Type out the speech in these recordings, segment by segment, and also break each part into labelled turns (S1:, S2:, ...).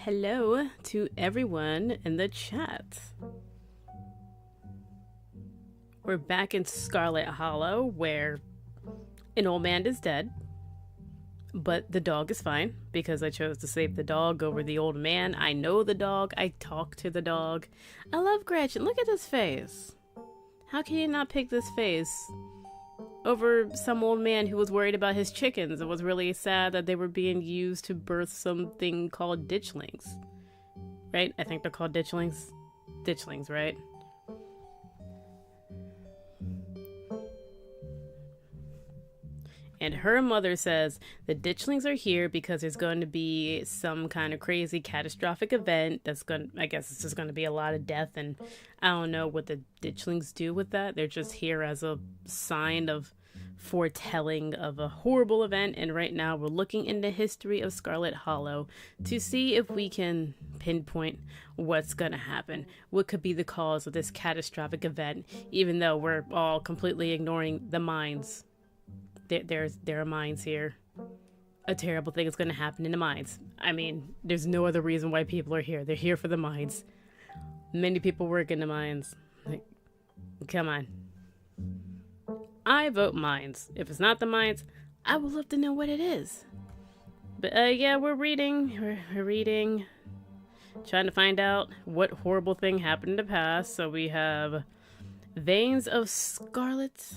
S1: hello to everyone in the chat. We're back in Scarlet Hollow, where an old man is dead, but the dog is fine because I chose to save the dog over the old man. I know the dog. I talk to the dog. I love Gretchen. Look at this face. How can you not pick this face over some old man who was worried about his chickens and was really sad that they were being used to birth something called ditchlings? Right? I think they're called ditchlings. Ditchlings, right? And her mother says the ditchlings are here because there's going to be some kind of crazy catastrophic event that's going to, I guess it's just going to be a lot of death, and I don't know what the ditchlings do with that. They're just here as a sign of foretelling of a horrible event, and right now we're looking in the history of Scarlet Hollow to see if we can pinpoint what's going to happen. What could be the cause of this catastrophic event, even though we're all completely ignoring the mines. There are mines here. A terrible thing is going to happen in the mines. I mean, there's no other reason why people are here. They're here for the mines. Many people work in the mines. Like, come on. I vote mines. If it's not the mines, I would love to know what it is. But yeah, we're reading. We're reading. Trying to find out what horrible thing happened in the past. So we have Veins of Scarlet.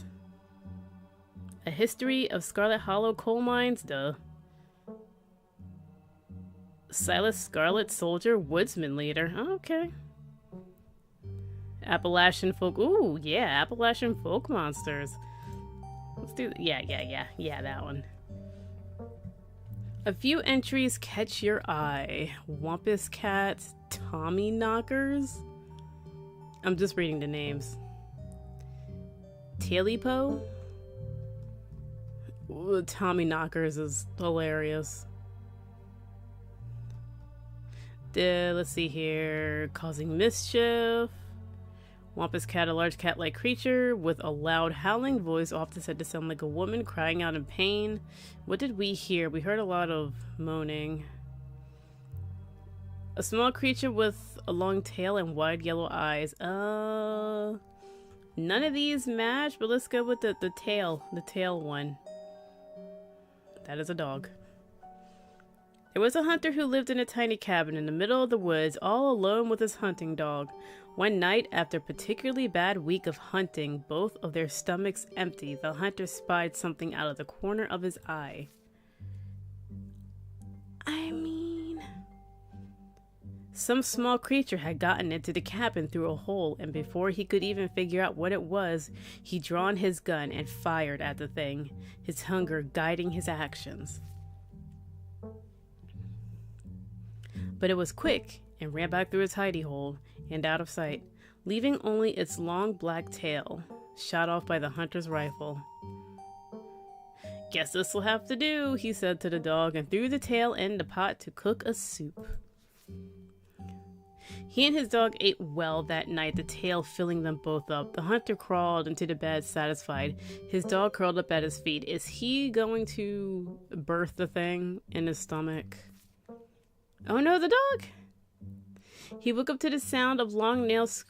S1: A history of Scarlet Hollow coal mines, duh. Silas Scarlet Soldier, Woodsman Leader. Oh, okay. Appalachian folk. Ooh, yeah, Appalachian folk monsters. Let's do. Yeah, that one. A few entries catch your eye. Wampus Cats, Tommy Knockers. I'm just reading the names. Tailipo. Tommy Knockers is hilarious. Let's see here. Causing mischief. Wampus Cat, a large cat-like creature with a loud howling voice, often said to sound like a woman crying out in pain. What did we hear? We heard a lot of moaning. A small creature with a long tail and wide yellow eyes. None of these match, but let's go with the tail one. That is a dog. There was a hunter who lived in a tiny cabin in the middle of the woods, all alone with his hunting dog. One night, after a particularly bad week of hunting, both of their stomachs empty, the hunter spied something out of the corner of his eye. Some small creature had gotten into the cabin through a hole, and before he could even figure out what it was, he'd drawn his gun and fired at the thing, his hunger guiding his actions. But it was quick and ran back through its hidey hole and out of sight, leaving only its long black tail, shot off by the hunter's rifle. "Guess this'll have to do," he said to the dog, and threw the tail in the pot to cook a soup. He and his dog ate well that night, the tail filling them both up. The hunter crawled into the bed satisfied. His dog curled up at his feet. Is he going to birth the thing in his stomach? Oh no, the dog! He woke up to the sound of long nails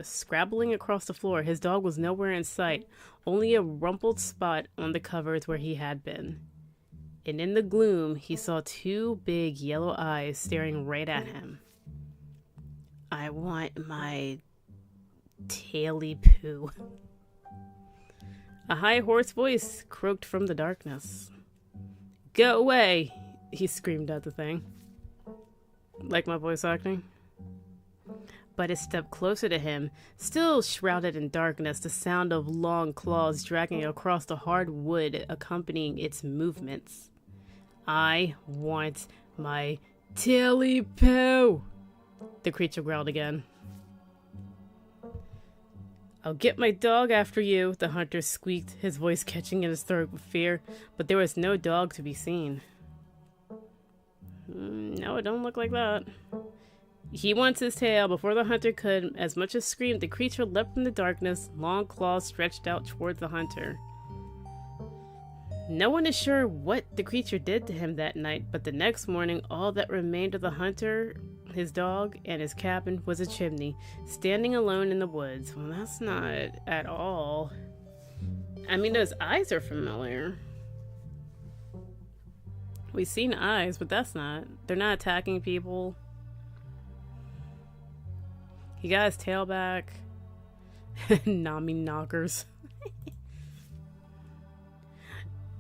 S1: scrabbling across the floor. His dog was nowhere in sight, only a rumpled spot on the covers where he had been. And in the gloom, he saw two big yellow eyes staring right at him. "I want my taily poo." A high, hoarse voice croaked from the darkness. "Go away!" he screamed at the thing. Like my voice acting? But it stepped closer to him, still shrouded in darkness, the sound of long claws dragging across the hard wood accompanying its movements. "I want my taily poo!" the creature growled again. "I'll get my dog after you," the hunter squeaked, his voice catching in his throat with fear, but there was no dog to be seen. No, it don't look like that. "He wants his tail." Before the hunter could as much as scream, the creature leapt from the darkness, long claws stretched out towards the hunter. No one is sure what the creature did to him that night, but the next morning, all that remained of the hunter, his dog, and his cabin was a chimney, standing alone in the woods. Well, that's not at all. I mean, those eyes are familiar. We've seen eyes, but that's not. They're not attacking people. He got his tail back. Nami knockers.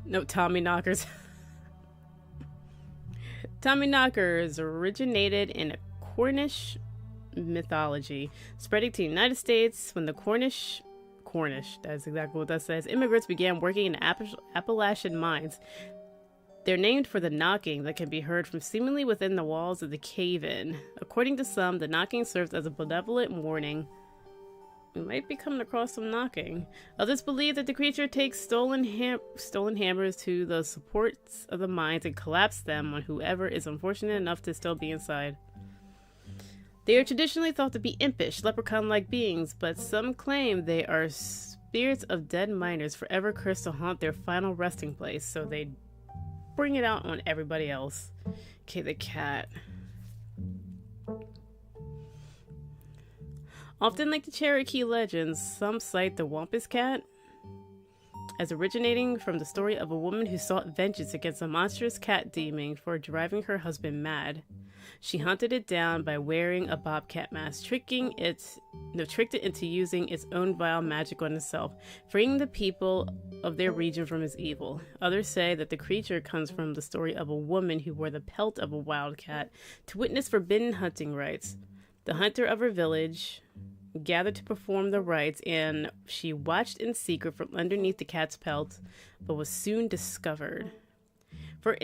S1: No, Tommy knockers. Tommy knockers originated in a Cornish mythology, spreading to the United States when the Cornish, that's exactly what that says, immigrants began working in Appalachian mines. They're named for the knocking that can be heard from seemingly within the walls of the cave-in. According to some, the knocking serves as a benevolent warning. We might be coming across some knocking. Others believe that the creature takes stolen hammers to the supports of the mines and collapses them on whoever is unfortunate enough to still be inside. They are traditionally thought to be impish, leprechaun-like beings, but some claim they are spirits of dead miners forever cursed to haunt their final resting place, so they bring it out on everybody else. Okay, the cat. Often like the Cherokee legends, some cite the Wampus cat as originating from the story of a woman who sought vengeance against a monstrous cat demon for driving her husband mad. She hunted it down by wearing a bobcat mask, tricked it into using its own vile magic on itself, freeing the people of their region from its evil. Others say that the creature comes from the story of a woman who wore the pelt of a wildcat to witness forbidden hunting rites. The hunter of her village gathered to perform the rites, and she watched in secret from underneath the cat's pelt, but was soon discovered. For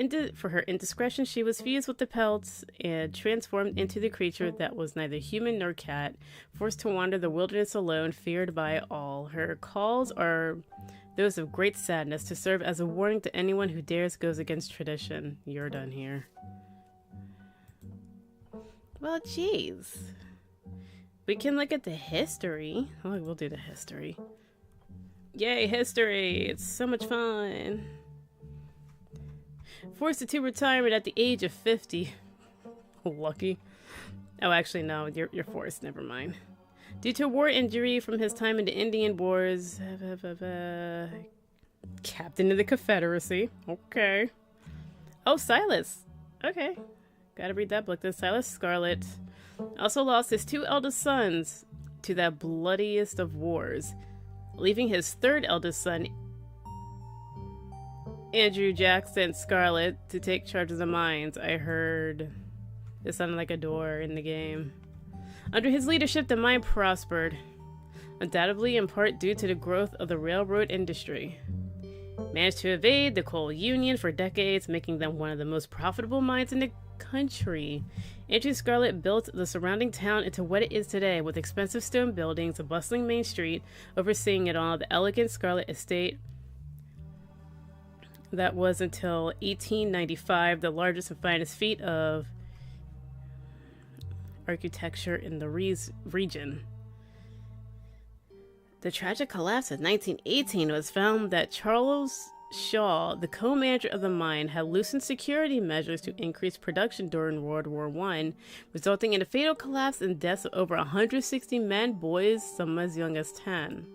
S1: her indiscretion, she was fused with the pelts and transformed into the creature that was neither human nor cat, forced to wander the wilderness alone, feared by all. Her calls are those of great sadness, to serve as a warning to anyone who dares goes against tradition. You're done here. Well, jeez. We can look at the history. Oh, we'll do the history. Yay, history! It's so much fun. Forced to retirement at the age of 50. Lucky. Oh, actually, no. You're forced. Never mind. Due to a war injury from his time in the Indian Wars. Captain of the Confederacy. Okay. Oh, Silas. Okay. Gotta read that book. There's Silas Scarlet. Also lost his two eldest sons to that bloodiest of wars, leaving his third eldest son, Andrew Jackson Scarlet, to take charge of the mines. I heard it sounded like a door in the game. Under his leadership, the mine prospered, undoubtedly in part due to the growth of the railroad industry. Managed to evade the coal union for decades, making them one of the most profitable mines in the country. Andrew Scarlet built the surrounding town into what it is today, with expensive stone buildings, a bustling main street, overseeing it all. The elegant Scarlet estate that was until 1895 the largest and finest feat of architecture in the region. The tragic collapse of 1918 was found that Charles Shaw, the co-manager of the mine, had loosened security measures to increase production during World War I, resulting in a fatal collapse and deaths of over 160 men, boys, some as young as 10.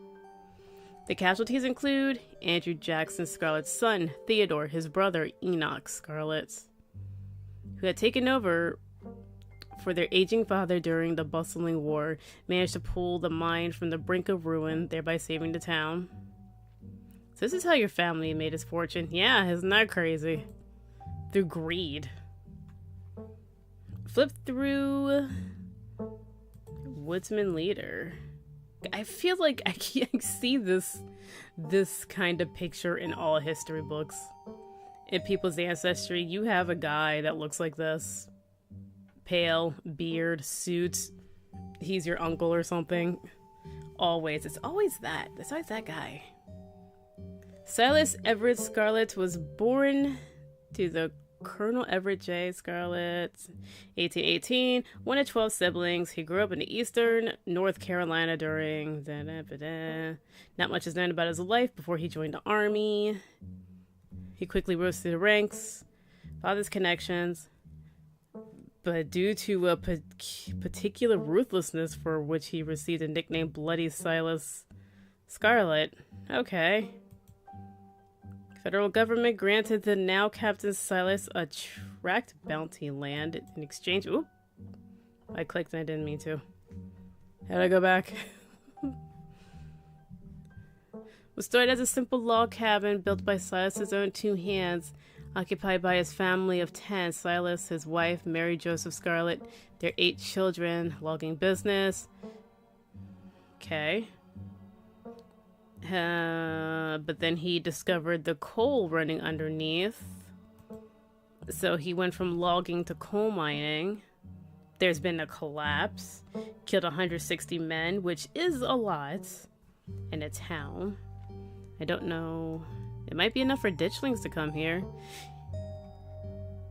S1: The casualties include Andrew Jackson Scarlet's son, Theodore, his brother, Enoch Scarlet, who had taken over for their aging father during the bustling war, managed to pull the mine from the brink of ruin, thereby saving the town. So this is how your family made his fortune. Yeah, isn't that crazy? Through greed. Flip through Woodsman Leader. I feel like I can't see this kind of picture in all history books. In people's ancestry, you have a guy that looks like this. Pale, beard, suit. He's your uncle or something. Always. It's always that. It's always that guy. Silas Everett Scarlet was born to the Colonel Everett J. Scarlet, 1818, one of 12 siblings. He grew up in eastern North Carolina during... Not much is known about his life before he joined the army. He quickly rose through the ranks, father's connections, but due to a particular ruthlessness for which he received a nickname Bloody Silas Scarlet. Okay. Federal government granted the now Captain Silas a tract bounty land in exchange. Oop. I clicked and I didn't mean to. How'd I go back? Was started as a simple log cabin built by Silas's own 2 hands, occupied by his family of 10, Silas, his wife, Mary Joseph Scarlet, their 8 children, logging business. Okay. But then he discovered the coal running underneath. So he went from logging to coal mining. There's been a collapse. Killed 160 men, which is a lot in a town. I don't know. It might be enough for ditchlings to come here.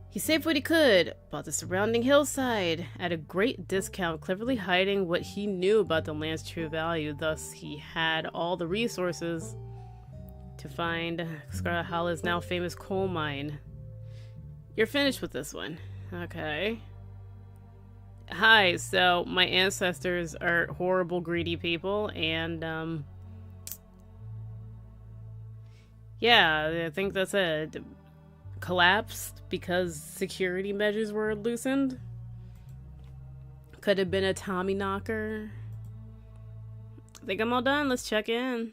S1: He saved what he could, bought the surrounding hillside at a great discount, cleverly hiding what he knew about the land's true value. Thus, he had all the resources to find Scarlet Hollow's now famous coal mine. You're finished with this one. Okay. Hi, so my ancestors are horrible, greedy people, and, yeah, I think that's it. Collapsed because security measures were loosened. Could have been a Tommy knocker. I think I'm all done. Let's check in.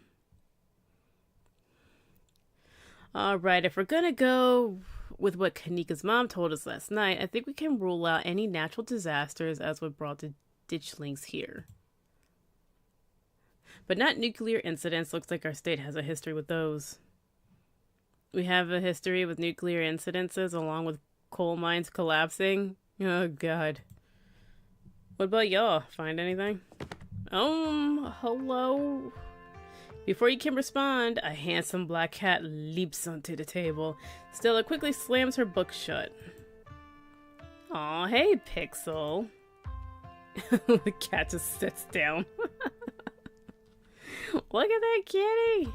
S1: Alright, if we're gonna go with what Kanika's mom told us last night, I think we can rule out any natural disasters as what brought the ditchlings here. But not nuclear incidents. Looks like our state has a history with those. We have a history with nuclear incidences along with coal mines collapsing. Oh, God. What about y'all? Find anything? Hello? Before you can respond, a handsome black cat leaps onto the table. Stella quickly slams her book shut. Aw, hey, Pixel. The cat just sits down. Look at that kitty.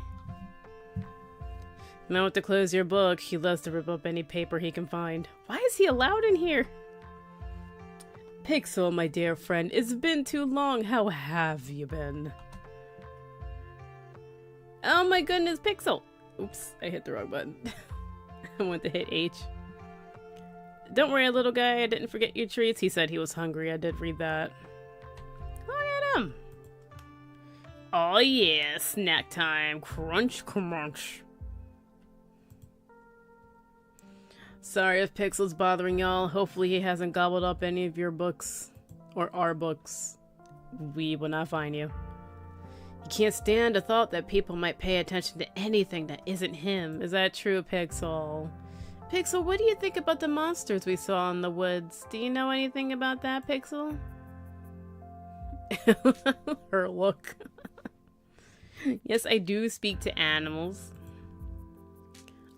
S1: Now to close your book, he loves to rip up any paper he can find. Why is he allowed in here? Pixel, my dear friend, it's been too long. How have you been? Oh my goodness, Pixel! Oops, I hit the wrong button. I went to hit H. Don't worry, little guy, I didn't forget your treats. He said he was hungry. I did read that. Look at him! Oh yeah, snack time. Crunch, crunch. Sorry if Pixel's bothering y'all. Hopefully he hasn't gobbled up any of your books. Or our books. We will not find you. He can't stand the thought that people might pay attention to anything that isn't him. Is that true, Pixel? Pixel, what do you think about the monsters we saw in the woods? Do you know anything about that, Pixel? Her look. Yes, I do speak to animals.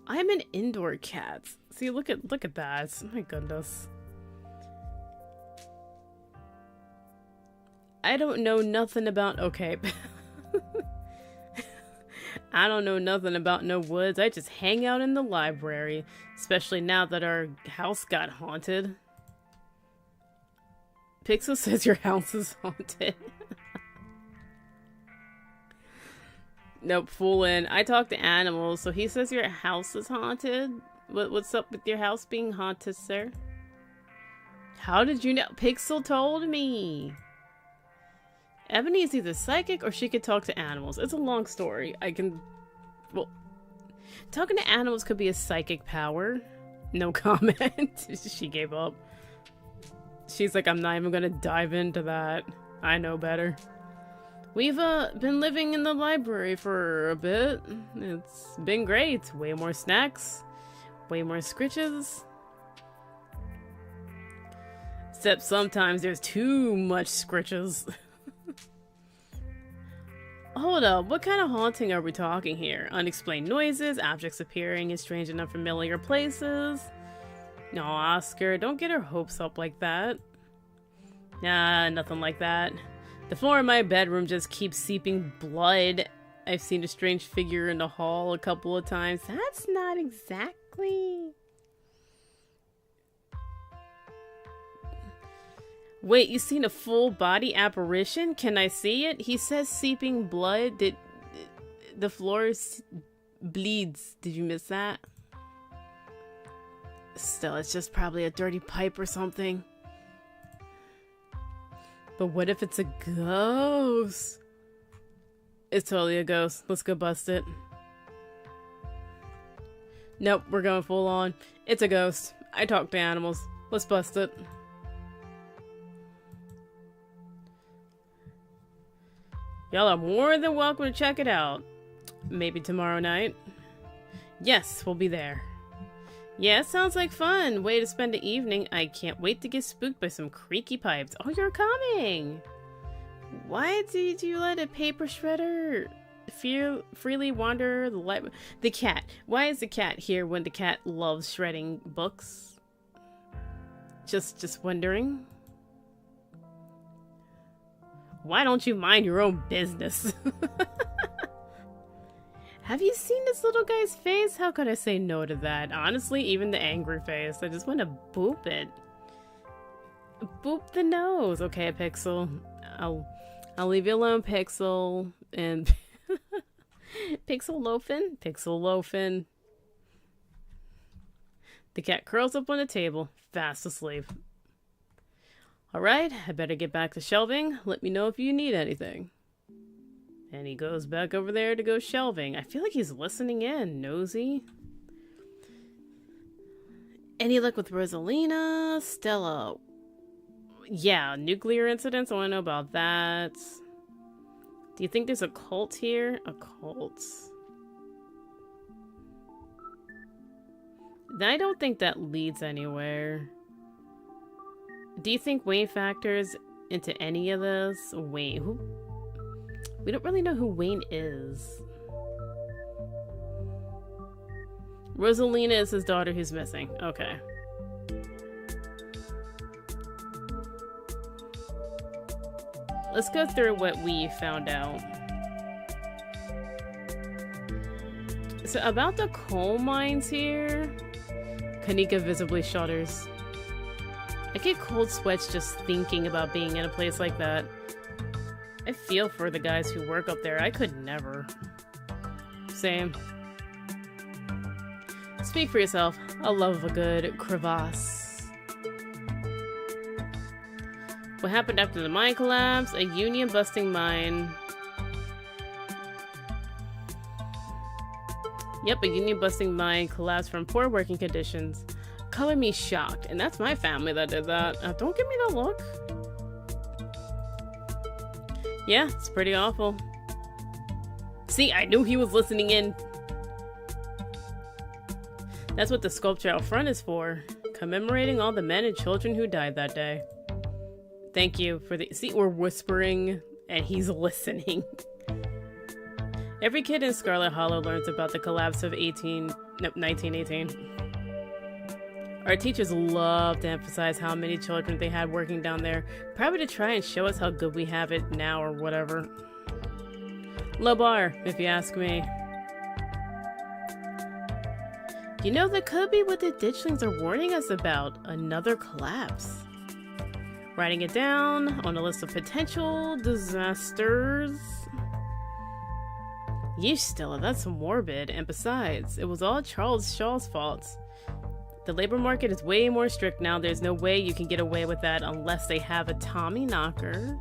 S1: I'm an indoor cat. See, look at that. My goodness. I don't know nothing about... Okay. I don't know nothing about no woods. I just hang out in the library. Especially now that our house got haunted. Pixel says your house is haunted. Nope, fool in. I talk to animals, so he says your house is haunted? What's up with your house being haunted, sir? How did you know? Pixel told me. Ebony is either psychic or she could talk to animals. It's a long story. Well, talking to animals could be a psychic power. No comment. She gave up. She's like, I'm not even gonna dive into that. I know better. We've been living in the library for a bit. It's been great. Way more snacks. Way more scritches. Except sometimes there's too much scritches. Hold up, what kind of haunting are we talking here? Unexplained noises, objects appearing in strange and unfamiliar places? No, Oscar, don't get her hopes up like that. Nah, nothing like that. The floor in my bedroom just keeps seeping blood I've seen a strange figure in the hall a couple of times. That's not exactly... Wait, you seen a full body apparition? Can I see it? He says seeping blood. Did the floor bleeds? Did you miss that? Still, it's just probably a dirty pipe or something. But what if it's a ghost? It's totally a ghost. Let's go bust it. Nope, we're going full on. It's a ghost. I talk to animals. Let's bust it. Y'all are more than welcome to check it out. Maybe tomorrow night. Yes, we'll be there. Yeah, sounds like fun. Way to spend the evening. I can't wait to get spooked by some creaky pipes. Oh, you're coming. Why did you let a paper shredder freely wander the light? The cat. Why is the cat here when the cat loves shredding books? Just wondering. Why don't you mind your own business? Have you seen this little guy's face? How could I say no to that? Honestly, even the angry face. I just want to boop it. Boop the nose. Okay, Pixel. I'll leave you alone, Pixel. And Pixel loafin'? Pixel loafin'. The cat curls up on the table, fast asleep. Alright, I better get back to shelving. Let me know if you need anything. And he goes back over there to go shelving. I feel like he's listening in, nosy. Any luck with Rosalina? Stella? Yeah, nuclear incidents. I want to know about that. Do you think there's a cult here? A cult. I don't think that leads anywhere. Do you think Wayne factors into any of this? Wayne, who? We don't really know who Wayne is. Rosalina is his daughter who's missing. Okay. Let's go through what we found out. So about the coal mines here, Kanika visibly shudders. I get cold sweats just thinking about being in a place like that. I feel for the guys who work up there. I could never. Same. Speak for yourself. I love a good crevasse. What happened after the mine collapse? A union busting mine. Yep, a union busting mine collapsed from poor working conditions. Color me shocked. And that's my family that did that. Don't give me that look. Yeah, it's pretty awful. See, I knew he was listening in. That's what the sculpture out front is for. Commemorating all the men and children who died that day. Thank you for the... See, we're whispering and he's listening. Every kid in Scarlet Hollow learns about the collapse of 1918. Our teachers love to emphasize how many children they had working down there, probably to try and show us how good we have it now or whatever. Low bar, if you ask me. You know, that could be what the ditchlings are warning us about. Another collapse. Writing it down on a list of potential disasters. Yeesh, Stella, that's morbid. And besides, it was all Charles Shaw's fault. The labor market is way more strict now. There's no way you can get away with that unless they have a Tommy knocker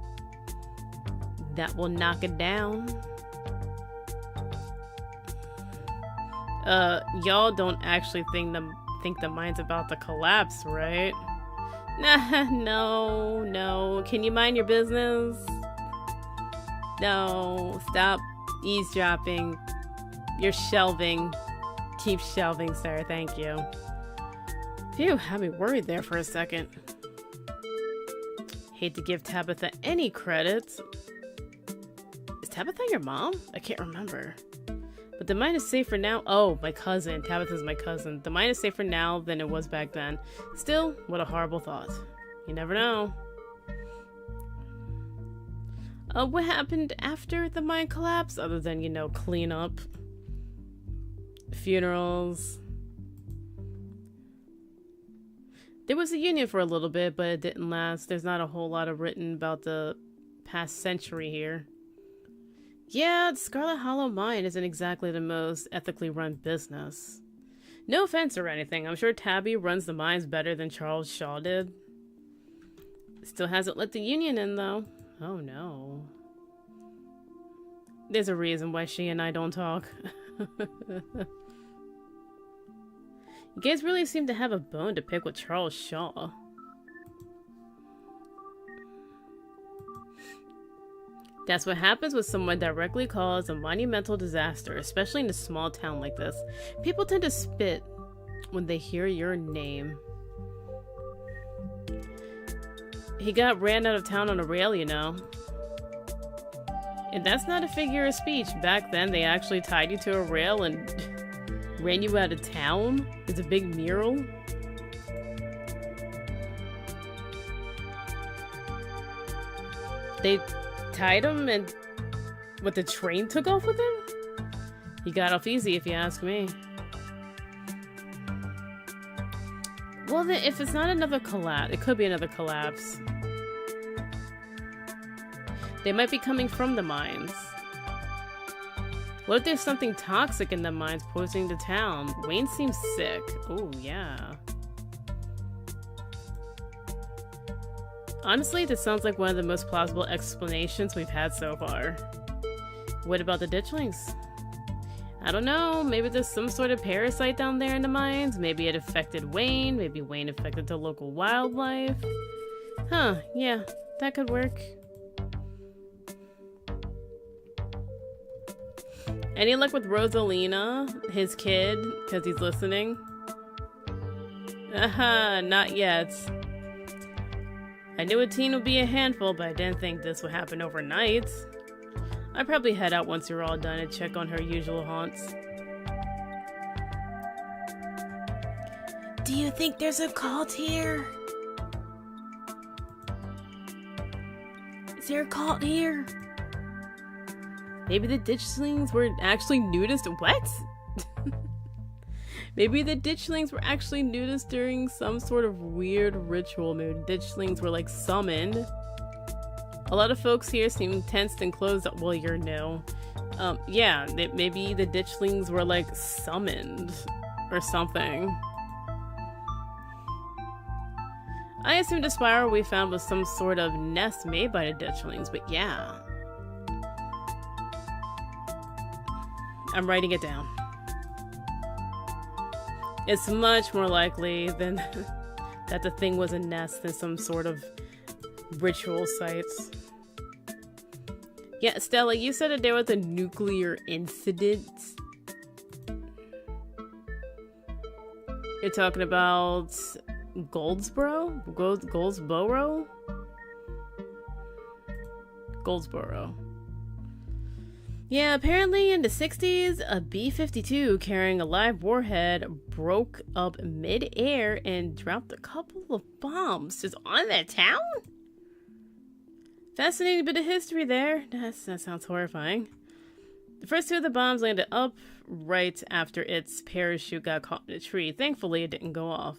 S1: that will knock it down. Y'all don't actually think the mine's about to collapse, right? Nah, no. Can you mind your business? No, stop eavesdropping. You're shelving. Keep shelving, sir. Thank you. Phew, had me worried there for a second. Hate to give Tabitha any credit. Is Tabitha your mom? I can't remember. But the mine is safer now. Oh, my cousin. Tabitha's my cousin. The mine is safer now than it was back then. Still, what a horrible thought. You never know. What happened after the mine collapse, other than, you know, cleanup, funerals? There was a union for a little bit, but it didn't last. There's not a whole lot of written about the past century here. Yeah, the Scarlet Hollow mine isn't exactly the most ethically run business. No offense or anything, I'm sure Tabby runs the mines better than Charles Shaw did. Still hasn't let the union in, though. Oh no. There's a reason why she and I don't talk. You guys really seem to have a bone to pick with Charles Shaw. That's what happens when someone directly caused a monumental disaster, especially in a small town like this. People tend to spit when they hear your name. He got ran out of town on a rail, you know. And that's not a figure of speech. Back then, they actually tied you to a rail and ran you out of town. It's a big mural. They tied him and what, the train took off with him? He got off easy if you ask me. Well then, if it's not another collapse, it could be another collapse. They might be coming from the mines. What if there's something toxic in the mines poisoning the town? Wayne seems sick. Oh yeah. Honestly, this sounds like one of the most plausible explanations we've had so far. What about the ditchlings? I don't know, maybe there's some sort of parasite down there in the mines. Maybe it affected Wayne, maybe Wayne affected the local wildlife. Huh, yeah, that could work. Any luck with Rosalina, his kid, because he's listening? Not yet. I knew a teen would be a handful, but I didn't think this would happen overnight. I'd probably head out once you're all done and check on her usual haunts. Do you think there's a cult here? Is there a cult here? Maybe the ditchlings were actually nudist. What? Maybe the ditchlings were actually nudist during some sort of weird ritual. Maybe the ditchlings were like summoned. A lot of folks here seem tensed and closed up. Well, you're new. Yeah, maybe the ditchlings were like summoned or something. I assumed the spiral we found was some sort of nest made by the ditchlings, but yeah. I'm writing it down. It's much more likely than that the thing was a nest than some sort of ritual sites. Yeah, Stella, you said that there was a nuclear incident. You're talking about Goldsboro? Goldsboro? Goldsboro. Yeah, apparently in the 60s, a B-52 carrying a live warhead broke up mid-air and dropped a couple of bombs just on that town? Fascinating bit of history there. That sounds horrifying. The first two of the bombs landed up right after its parachute got caught in a tree. Thankfully, it didn't go off.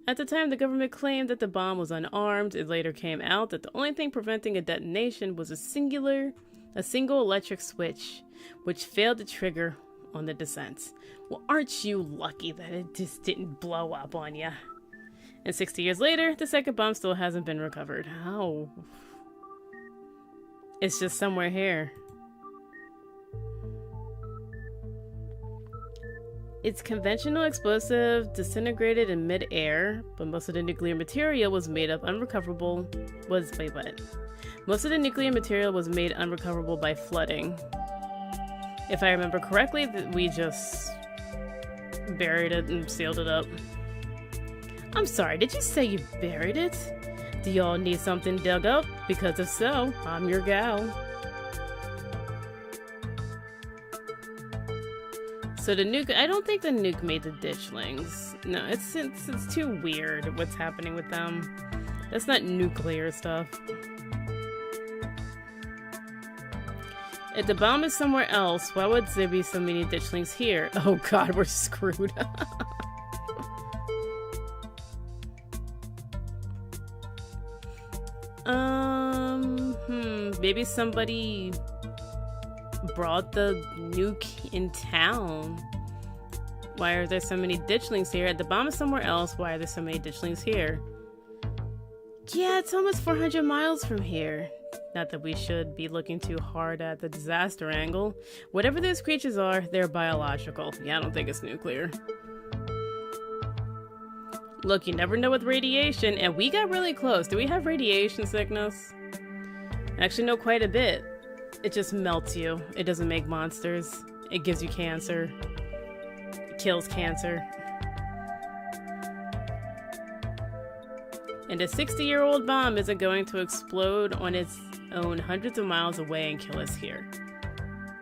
S1: At the time, the government claimed that the bomb was unarmed. It later came out that the only thing preventing a detonation was a single electric switch, which failed to trigger on the descent. Well, aren't you lucky that it just didn't blow up on ya? And 60 years later, the second bomb still hasn't been recovered. How? It's just somewhere here. Its conventional explosive disintegrated in mid-air, but most of the nuclear material was made up unrecoverable. Most of the nuclear material was made unrecoverable by flooding. If I remember correctly, we just buried it and sealed it up. I'm sorry, did you say you buried it? Do y'all need something dug up? Because if so, I'm your gal. So the nuke, I don't think the nuke made the ditchlings. No, it's too weird what's happening with them. That's not nuclear stuff. If the bomb is somewhere else, why would there be so many ditchlings here? Oh god, we're screwed. Maybe somebody brought the nuke in town. Why are there so many ditchlings here? If the bomb is somewhere else, why are there so many ditchlings here? Yeah, it's almost 400 miles from here. Not that we should be looking too hard at the disaster angle. Whatever those creatures are, they're biological. Yeah, I don't think it's nuclear. Look, you never know with radiation, and we got really close. Do we have radiation sickness? Actually, no, quite a bit. It just melts you. It doesn't make monsters. It gives you cancer. It kills cancer. And a 60-year-old bomb isn't going to explode on its own hundreds of miles away and kill us here.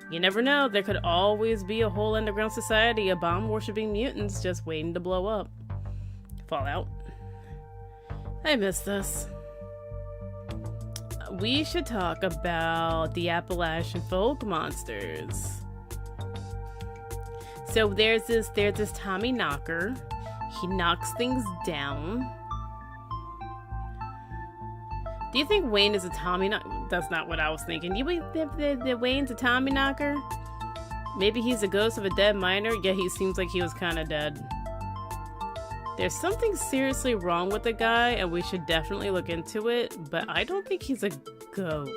S1: You never know, there could always be a whole underground society of bomb-worshipping mutants just waiting to blow up. Fallout. I miss this. We should talk about the Appalachian folk monsters. So there's this Tommy Knocker. He knocks things down. Do you think Wayne is a Tommy Knocker? That's not what I was thinking. You think that Wayne's a Tommy Knocker? Maybe he's a ghost of a dead miner? Yeah, he seems like he was kind of dead. There's something seriously wrong with the guy, and we should definitely look into it, but I don't think he's a ghost.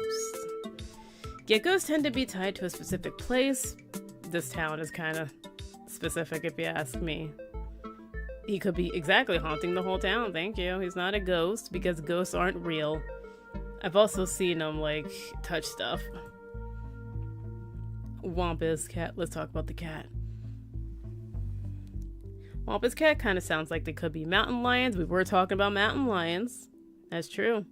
S1: Yeah, ghosts tend to be tied to a specific place. This town is kind of specific, if you ask me. He could be exactly haunting the whole town, thank you. He's not a ghost, because ghosts aren't real. I've also seen him, like, touch stuff. Wampus cat. Let's talk about the cat. Wampus cat kind of sounds like they could be mountain lions. We were talking about mountain lions. That's true.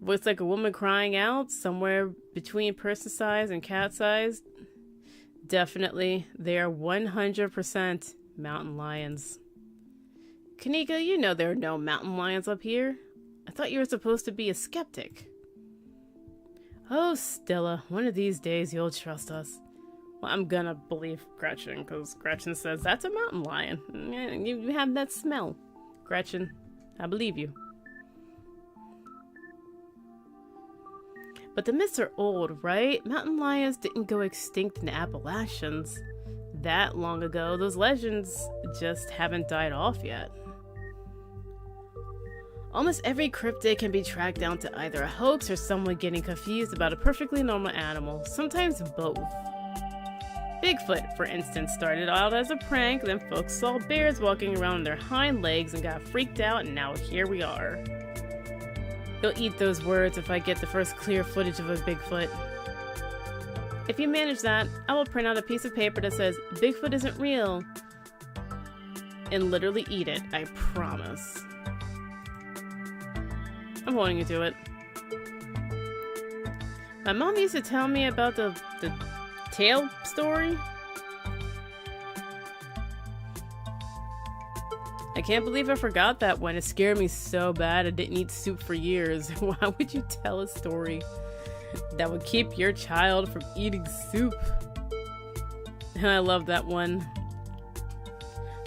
S1: Looks like a woman crying out somewhere between person size and cat size. Definitely, they are 100% mountain lions. Kanika, you know there are no mountain lions up here. I thought you were supposed to be a skeptic. Oh, Stella, one of these days you'll trust us. Well, I'm gonna believe Gretchen, because Gretchen says that's a mountain lion. You have that smell. Gretchen, I believe you. But the myths are old, right? Mountain lions didn't go extinct in the Appalachians that long ago. Those legends just haven't died off yet. Almost every cryptid can be tracked down to either a hoax or someone getting confused about a perfectly normal animal, sometimes both. Bigfoot, for instance, started out as a prank, then folks saw bears walking around on their hind legs and got freaked out, and now here we are. You'll eat those words if I get the first clear footage of a Bigfoot. If you manage that, I will print out a piece of paper that says, Bigfoot isn't real, and literally eat it, I promise. I'm holding you to it. My mom used to tell me about the tail story. I can't believe I forgot that one. It scared me so bad I didn't eat soup for years. Why would you tell a story that would keep your child from eating soup? And I love that one.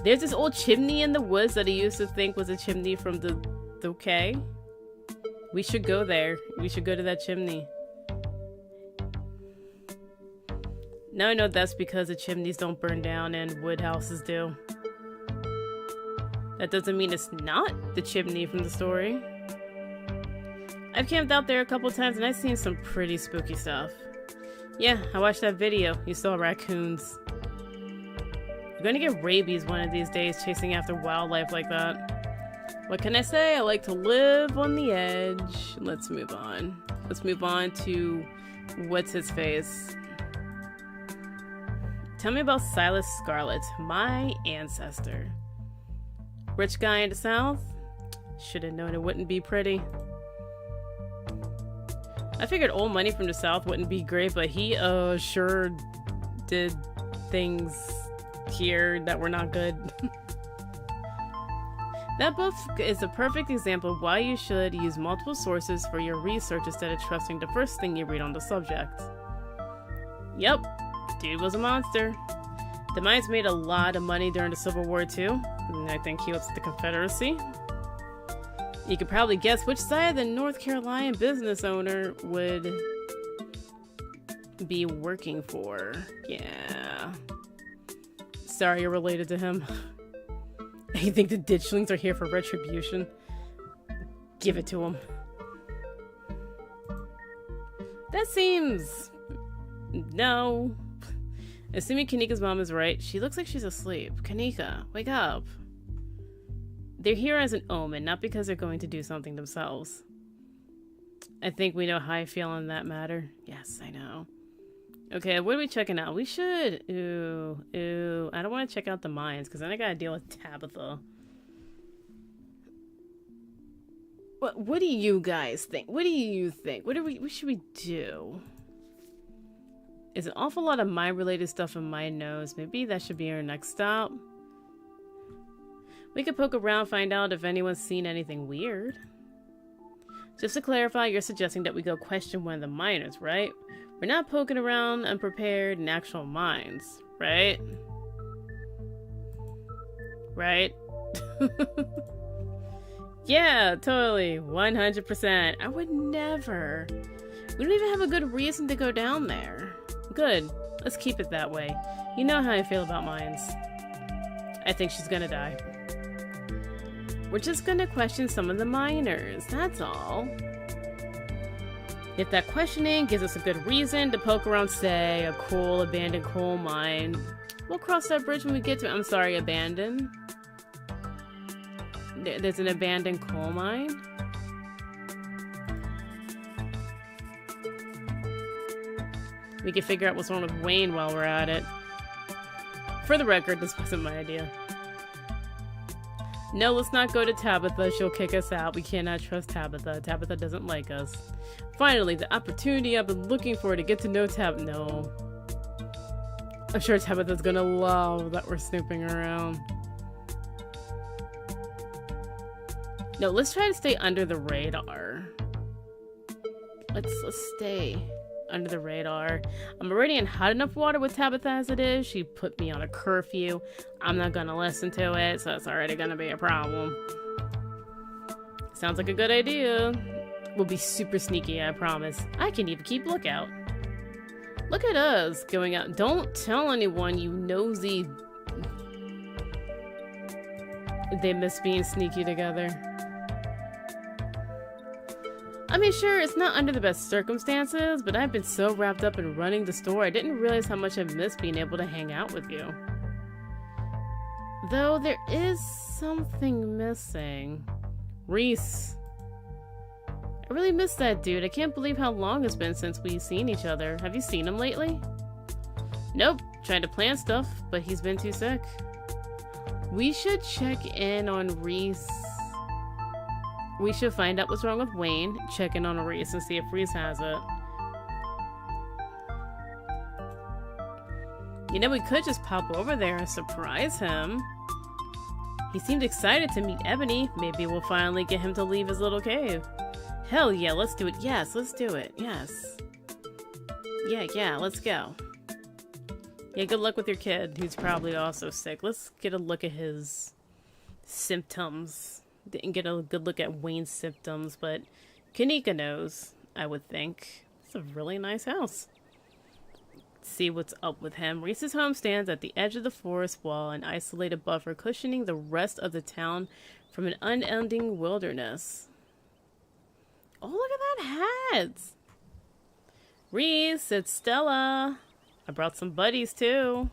S1: There's this old chimney in the woods that he used to think was a chimney from the K. We should go there. We should go to that chimney. Now I know that's because the chimneys don't burn down and wood houses do. That doesn't mean it's not the chimney from the story. I've camped out there a couple times and I've seen some pretty spooky stuff. Yeah, I watched that video. You saw raccoons. You're gonna get rabies one of these days chasing after wildlife like that. What can I say? I like to live on the edge. Let's move on. Let's move on to what's his face. Tell me about Silas Scarlet, my ancestor. Rich guy in the South? Should have known it wouldn't be pretty. I figured old money from the South wouldn't be great, but he sure did things here that were not good. That book is a perfect example of why you should use multiple sources for your research instead of trusting the first thing you read on the subject. Yep, dude was a monster. The Mayans made a lot of money during the Civil War too, and I think he was the Confederacy. You could probably guess which side the North Carolina business owner would be working for. Yeah. Sorry you're related to him. You think the ditchlings are here for retribution? Give it to him. That seems... No. Assuming Kanika's mom is right, she looks like she's asleep. Kanika, wake up. They're here as an omen, not because they're going to do something themselves. I think we know how I feel on that matter. Yes, I know. Okay, what are we checking out? We should... Ooh. I don't want to check out the mines, because then I gotta deal with Tabitha. What do you guys think? What do you think? What should we do? There's an awful lot of mine-related stuff in my nose. Maybe that should be our next stop. We could poke around, find out if anyone's seen anything weird. Just to clarify, you're suggesting that we go question one of the miners, right? We're not poking around unprepared in actual mines, right? Right? Yeah, totally. 100%. I would never. We don't even have a good reason to go down there. Good. Let's keep it that way. You know how I feel about mines. I think she's gonna die. We're just gonna question some of the miners, that's all. If that questioning gives us a good reason to poke around, say, a cool abandoned coal mine, we'll cross that bridge when we get to it. I'm sorry, abandoned? There's an abandoned coal mine? We can figure out what's wrong with Wayne while we're at it. For the record, this wasn't my idea. No, let's not go to Tabitha. She'll kick us out. We cannot trust Tabitha. Tabitha doesn't like us. Finally, the opportunity I've been looking for to get to know No. I'm sure Tabitha's gonna love that we're snooping around. No, let's try to stay under the radar. Let's stay under the radar. I'm already in hot enough water with Tabitha as it is. She put me on a curfew. I'm not gonna listen to it, so it's already gonna be a problem. Sounds like a good idea. We'll be super sneaky, I promise. I can even keep lookout. Look at us going out. Don't tell anyone, you nosy... They miss being sneaky together. I mean, sure, it's not under the best circumstances, but I've been so wrapped up in running the store, I didn't realize how much I missed being able to hang out with you. Though there is something missing. Reese. I really miss that dude. I can't believe how long it's been since we've seen each other. Have you seen him lately? Nope. Trying to plan stuff, but he's been too sick. We should check in on Reese. We should find out what's wrong with Wayne, check in on Reese, and see if Reese has it. You know, we could just pop over there and surprise him. He seemed excited to meet Ebony. Maybe we'll finally get him to leave his little cave. Hell yeah, let's do it. Yes, let's do it. Yes. Yeah, let's go. Yeah, good luck with your kid, who's probably also sick. Let's get a look at his symptoms. Didn't get a good look at Wayne's symptoms, but Kanika knows, I would think. It's a really nice house. Let's see what's up with him. Reese's home stands at the edge of the forest wall, an isolated buffer cushioning the rest of the town from an unending wilderness. Oh, look at that hat! Reese, it's Stella. I brought some buddies, too.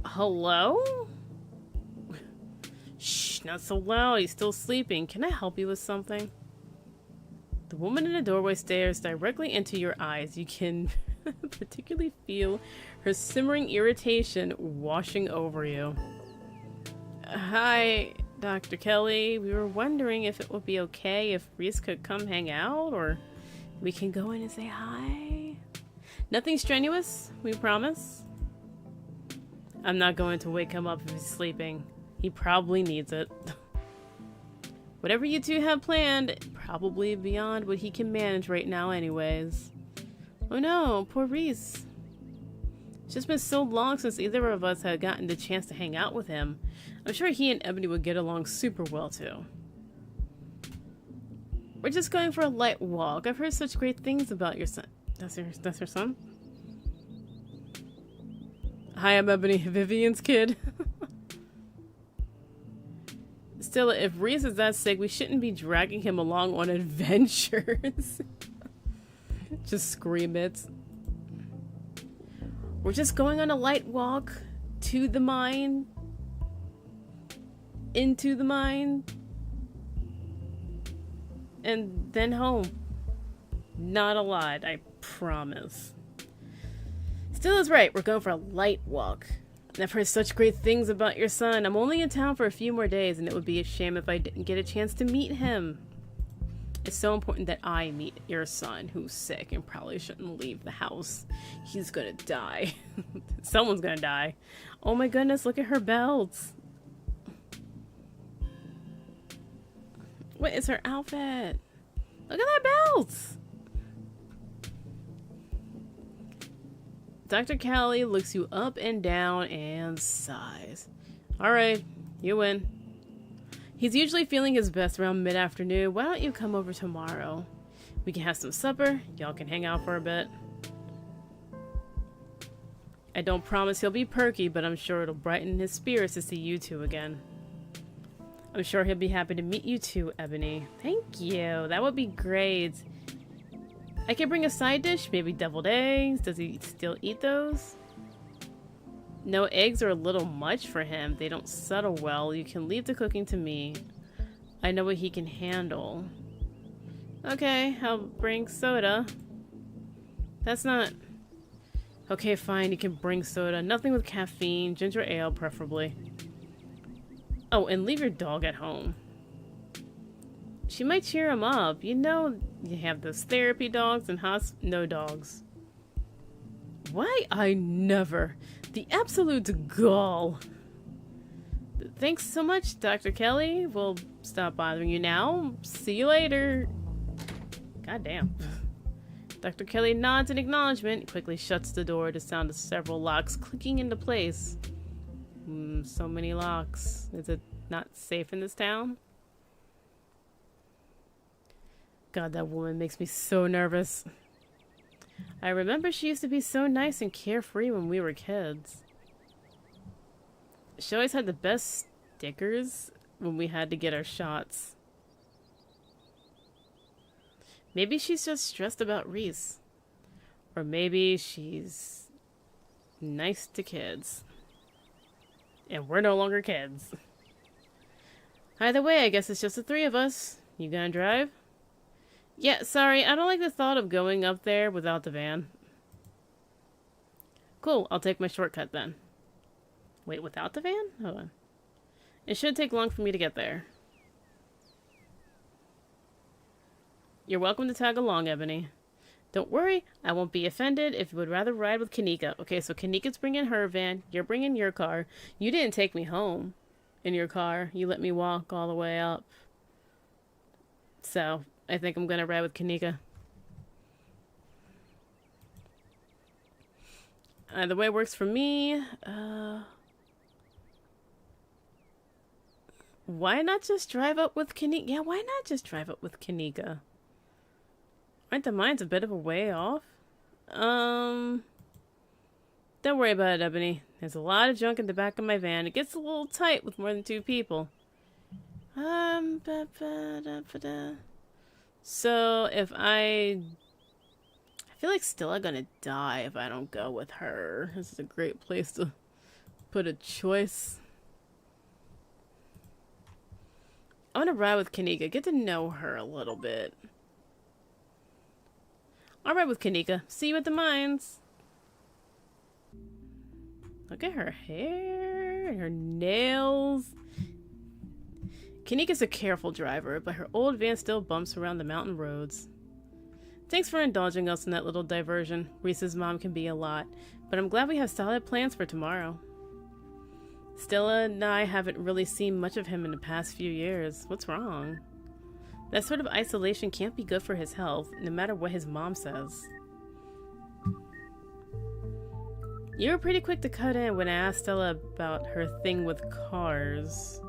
S1: Hello? Shh, not so loud. He's still sleeping. Can I help you with something? The woman in the doorway stares directly into your eyes. You can particularly feel her simmering irritation washing over you. Hi, Dr. Kelly. We were wondering if it would be okay if Reese could come hang out, or we can go in and say hi. Nothing strenuous, we promise. I'm not going to wake him up if he's sleeping. He probably needs it. Whatever you two have planned, probably beyond what he can manage right now anyways. Oh no, poor Reese. It's just been so long since either of us had gotten the chance to hang out with him. I'm sure he and Ebony would get along super well too. We're just going for a light walk. I've heard such great things about your son. That's her son? Hi, I'm Ebony, Vivian's kid. Still, if Reese is that sick, we shouldn't be dragging him along on adventures. Just scream it. We're just going on a light walk to the mine. Into the mine. And then home. Not a lot, I promise. Still is right, we're going for a light walk. I've heard such great things about your son. I'm only in town for a few more days, and it would be a shame if I didn't get a chance to meet him. It's so important that I meet your son, who's sick and probably shouldn't leave the house. He's gonna die. Someone's gonna die. Oh my goodness, look at her belts. What is her outfit? Look at that belt! Dr. Callie looks you up and down and sighs. Alright, you win. He's usually feeling his best around mid-afternoon. Why don't you come over tomorrow? We can have some supper. Y'all can hang out for a bit. I don't promise he'll be perky, but I'm sure it'll brighten his spirits to see you two again. I'm sure he'll be happy to meet you too, Ebony. Thank you. That would be great. I can bring a side dish, maybe deviled eggs. Does he still eat those? No, eggs are a little much for him. They don't settle well. You can leave the cooking to me. I know what he can handle. Okay, I'll bring soda. That's not... Okay, fine, you can bring soda. Nothing with caffeine. Ginger ale, preferably. Oh, and leave your dog at home. She might cheer him up. You know, you have those therapy dogs and no dogs. Why I never. The absolute gall. Thanks so much, Dr. Kelly. We'll stop bothering you now. See you later. God damn. Dr. Kelly nods in acknowledgement, quickly shuts the door to sound of several locks clicking into place. So many locks. Is it not safe in this town? God, that woman makes me so nervous. I remember she used to be so nice and carefree when we were kids. She always had the best stickers when we had to get our shots. Maybe she's just stressed about Reese. Or maybe she's nice to kids. And we're no longer kids. Either way, I guess it's just the three of us. You gonna drive? Yeah, sorry, I don't like the thought of going up there without the van. Cool, I'll take my shortcut then. Wait, without the van? Hold on. It shouldn't take long for me to get there. You're welcome to tag along, Ebony. Don't worry, I won't be offended if you would rather ride with Kanika. Okay, so Kanika's bringing her van, you're bringing your car. You didn't take me home in your car. You let me walk all the way up. So, I think I'm gonna ride with Kanika. Either way works for me. Why not just drive up with Kanika? Yeah, why not just drive up with Kanika? Aren't the mines a bit of a way off? Don't worry about it, Ebony. There's a lot of junk in the back of my van. It gets a little tight with more than 2 people. So, if I feel like still I'm gonna die if I don't go with her. This is a great place to put a choice. I want to ride with Kanika. Get to know her a little bit. I'll ride with Kanika. See you at the mines. Look at her hair and her nails. Kanika's a careful driver, but her old van still bumps around the mountain roads. Thanks for indulging us in that little diversion. Reese's mom can be a lot, but I'm glad we have solid plans for tomorrow. Stella and I haven't really seen much of him in the past few years. What's wrong? That sort of isolation can't be good for his health, no matter what his mom says. You were pretty quick to cut in when I asked Stella about her thing with cars.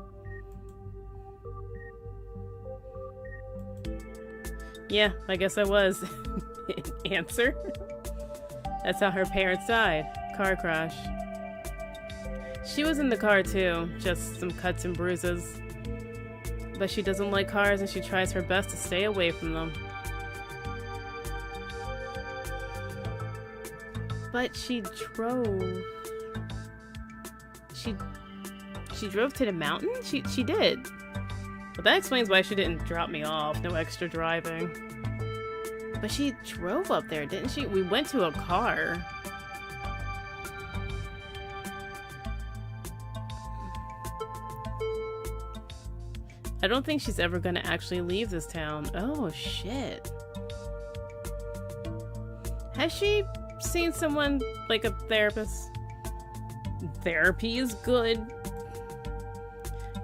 S1: Yeah, I guess I was. Answer? That's how her parents died. Car crash. She was in the car too, just some cuts and bruises. But she doesn't like cars and she tries her best to stay away from them. But she drove. She drove to the mountain? She did. Well, that explains why she didn't drop me off. No extra driving. But she drove up there, didn't she? We went to a car. I don't think she's ever gonna actually leave this town. Oh, shit. Has she seen someone like a therapist? Therapy is good.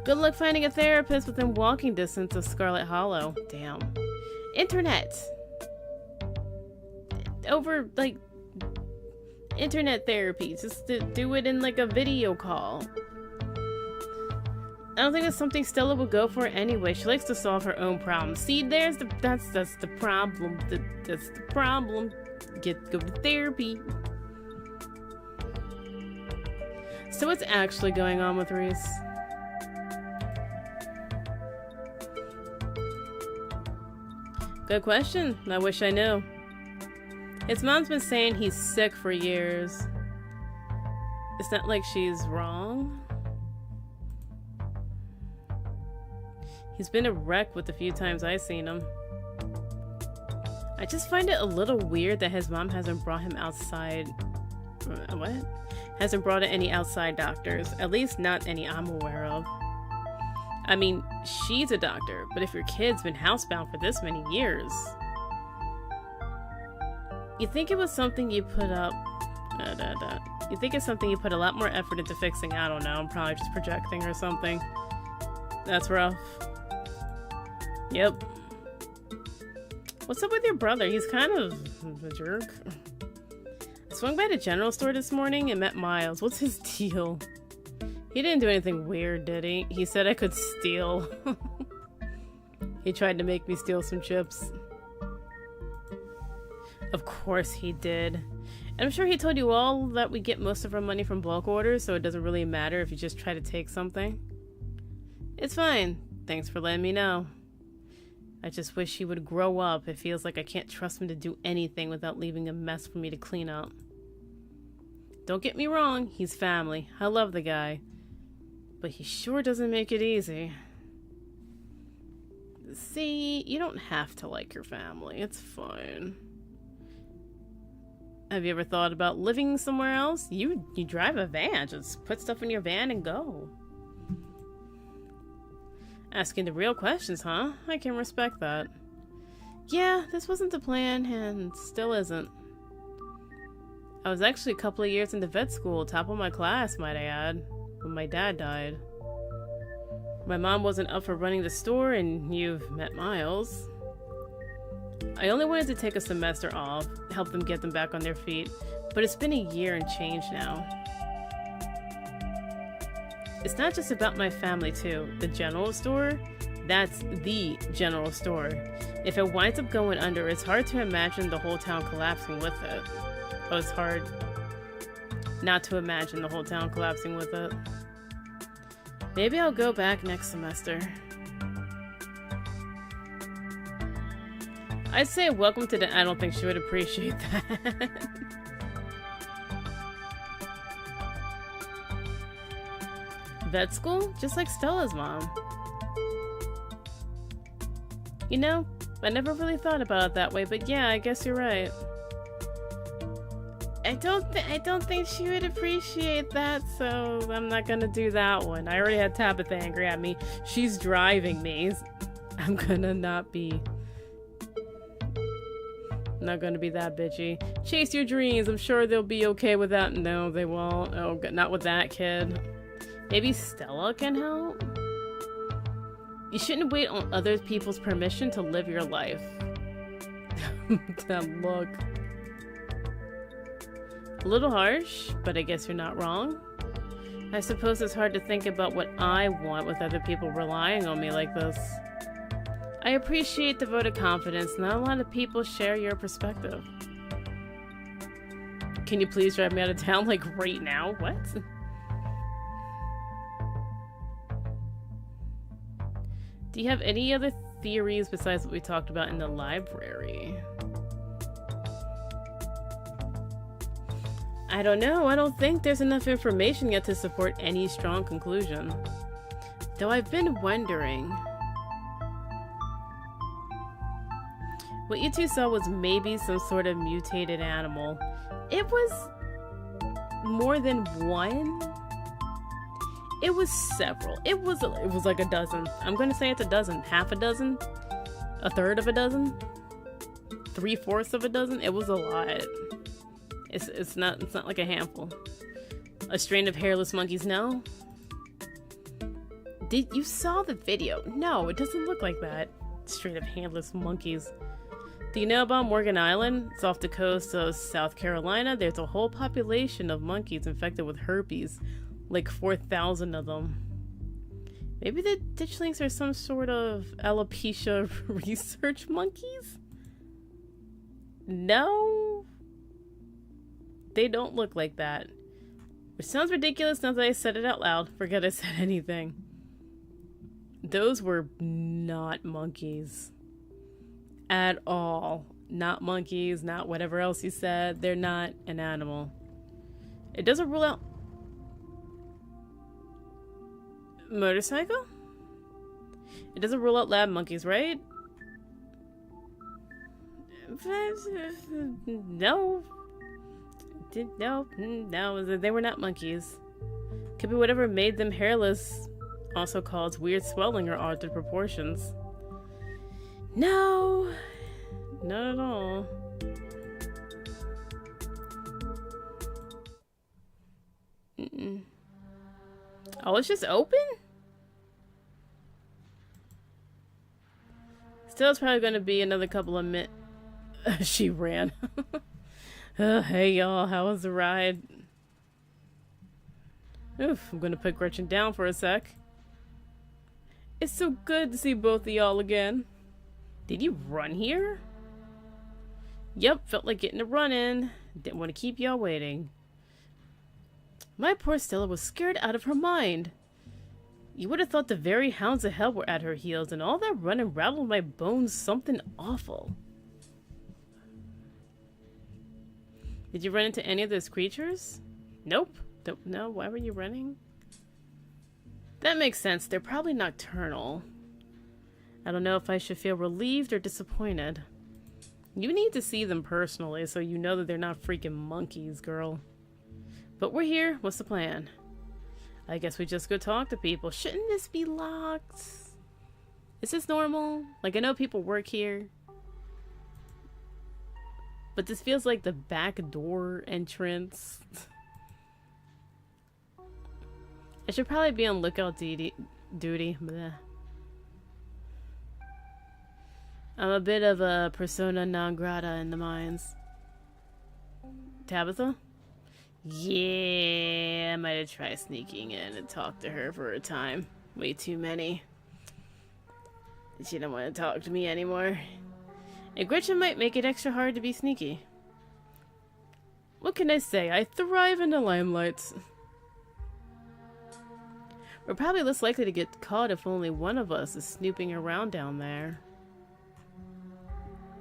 S1: Good luck finding a therapist within walking distance of Scarlet Hollow. Damn. Internet. Over, like, internet therapy. Just to do it in, like, a video call. I don't think that's something Stella would go for anyway. She likes to solve her own problems. See, that's the problem. That's the problem. Go to therapy. So what's actually going on with Reese? Good question. I wish I knew. His mom's been saying he's sick for years. It's not like she's wrong. He's been a wreck with the few times I've seen him. I just find it a little weird that his mom hasn't brought him outside. What? Hasn't brought in any outside doctors. At least not any I'm aware of. I mean, she's a doctor, but if your kid's been housebound for this many years... You think it was something you put up... You think it's something you put a lot more effort into fixing? I don't know. I'm probably just projecting or something. That's rough. Yep. What's up with your brother? He's kind of a jerk. I swung by the general store this morning and met Miles. What's his deal? He didn't do anything weird, did he? He said I could steal. He tried to make me steal some chips. Of course he did. And I'm sure he told you all that we get most of our money from bulk orders, so it doesn't really matter if you just try to take something. It's fine. Thanks for letting me know. I just wish he would grow up. It feels like I can't trust him to do anything without leaving a mess for me to clean up. Don't get me wrong, he's family. I love the guy. But he sure doesn't make it easy. See, you don't have to like your family. It's fine. Have you ever thought about living somewhere else? You drive a van. Just put stuff in your van and go. Asking the real questions, huh? I can respect that. Yeah, this wasn't the plan, and still isn't. I was actually a couple of years into vet school, top of my class, might I add, when my dad died. My mom wasn't up for running the store, and you've met Miles. I only wanted to take a semester off, help them get them back on their feet, but it's been a year and change now. It's not just about my family, too. The general store? That's the general store. If it winds up going under, it's hard to imagine the whole town collapsing with it. Oh, it's hard not to imagine the whole town collapsing with it. Maybe I'll go back next semester. I'd say welcome to the... I don't think she would appreciate that. Vet school? Just like Stella's mom. You know, I never really thought about it that way, but yeah, I guess you're right. I don't think she would appreciate that, so I'm not gonna do that one. I already had Tabitha angry at me. She's driving me. I'm gonna not be that bitchy. Chase your dreams. I'm sure they'll be okay with that. No, they won't. Oh, not with that kid. Maybe Stella can help? You shouldn't wait on other people's permission to live your life. That look. A little harsh, but I guess you're not wrong. I suppose it's hard to think about what I want with other people relying on me like this. I appreciate the vote of confidence. Not a lot of people share your perspective. Can you please drive me out of town, like, right now? What? Do you have any other theories besides what we talked about in the library? I don't know. I don't think there's enough information yet to support any strong conclusion. Though I've been wondering. What you two saw was maybe some sort of mutated animal. It was more than one. It was several. It was like a dozen. I'm gonna say it's a dozen. Half a dozen? A third of a dozen? 3/4 of a dozen? It was a lot. It's not like a handful. A strain of hairless monkeys, no? Did you saw the video? No, it doesn't look like that. Strain of hairless monkeys. Do you know about Morgan Island? It's off the coast of South Carolina. There's a whole population of monkeys infected with herpes. Like 4,000 of them. Maybe the ditchlings are some sort of alopecia research monkeys? No? They don't look like that. Which sounds ridiculous now that I said it out loud. Forget I said anything. Those were not monkeys. At all. Not monkeys, not whatever else you said. They're not an animal. It doesn't rule out... Motorcycle? It doesn't rule out lab monkeys, right? No. No, they were not monkeys. Could be whatever made them hairless also caused weird swelling or altered proportions. No, not at all. Oh, it's just open? Still, it's probably going to be another couple of minutes. She ran. Hey, y'all. How was the ride? Oof, I'm going to put Gretchen down for a sec. It's so good to see both of y'all again. Did you run here? Yep, felt like getting a run in. Didn't want to keep y'all waiting. My poor Stella was scared out of her mind. You would have thought the very hounds of hell were at her heels, and all that running rattled my bones something awful. Did you run into any of those creatures? Nope. No, why were you running? That makes sense. They're probably nocturnal. I don't know if I should feel relieved or disappointed. You need to see them personally so you know that they're not freaking monkeys, girl. But we're here. What's the plan? I guess we just go talk to people. Shouldn't this be locked? Is this normal? Like, I know people work here. But this feels like the back door entrance. I should probably be on lookout duty. Bleh. I'm a bit of a persona non grata in the mines. Tabitha? Yeah, I might have tried sneaking in and talk to her for a time. Way too many. She don't want to talk to me anymore. And Gretchen might make it extra hard to be sneaky. What can I say? I thrive in the limelight. We're probably less likely to get caught if only one of us is snooping around down there.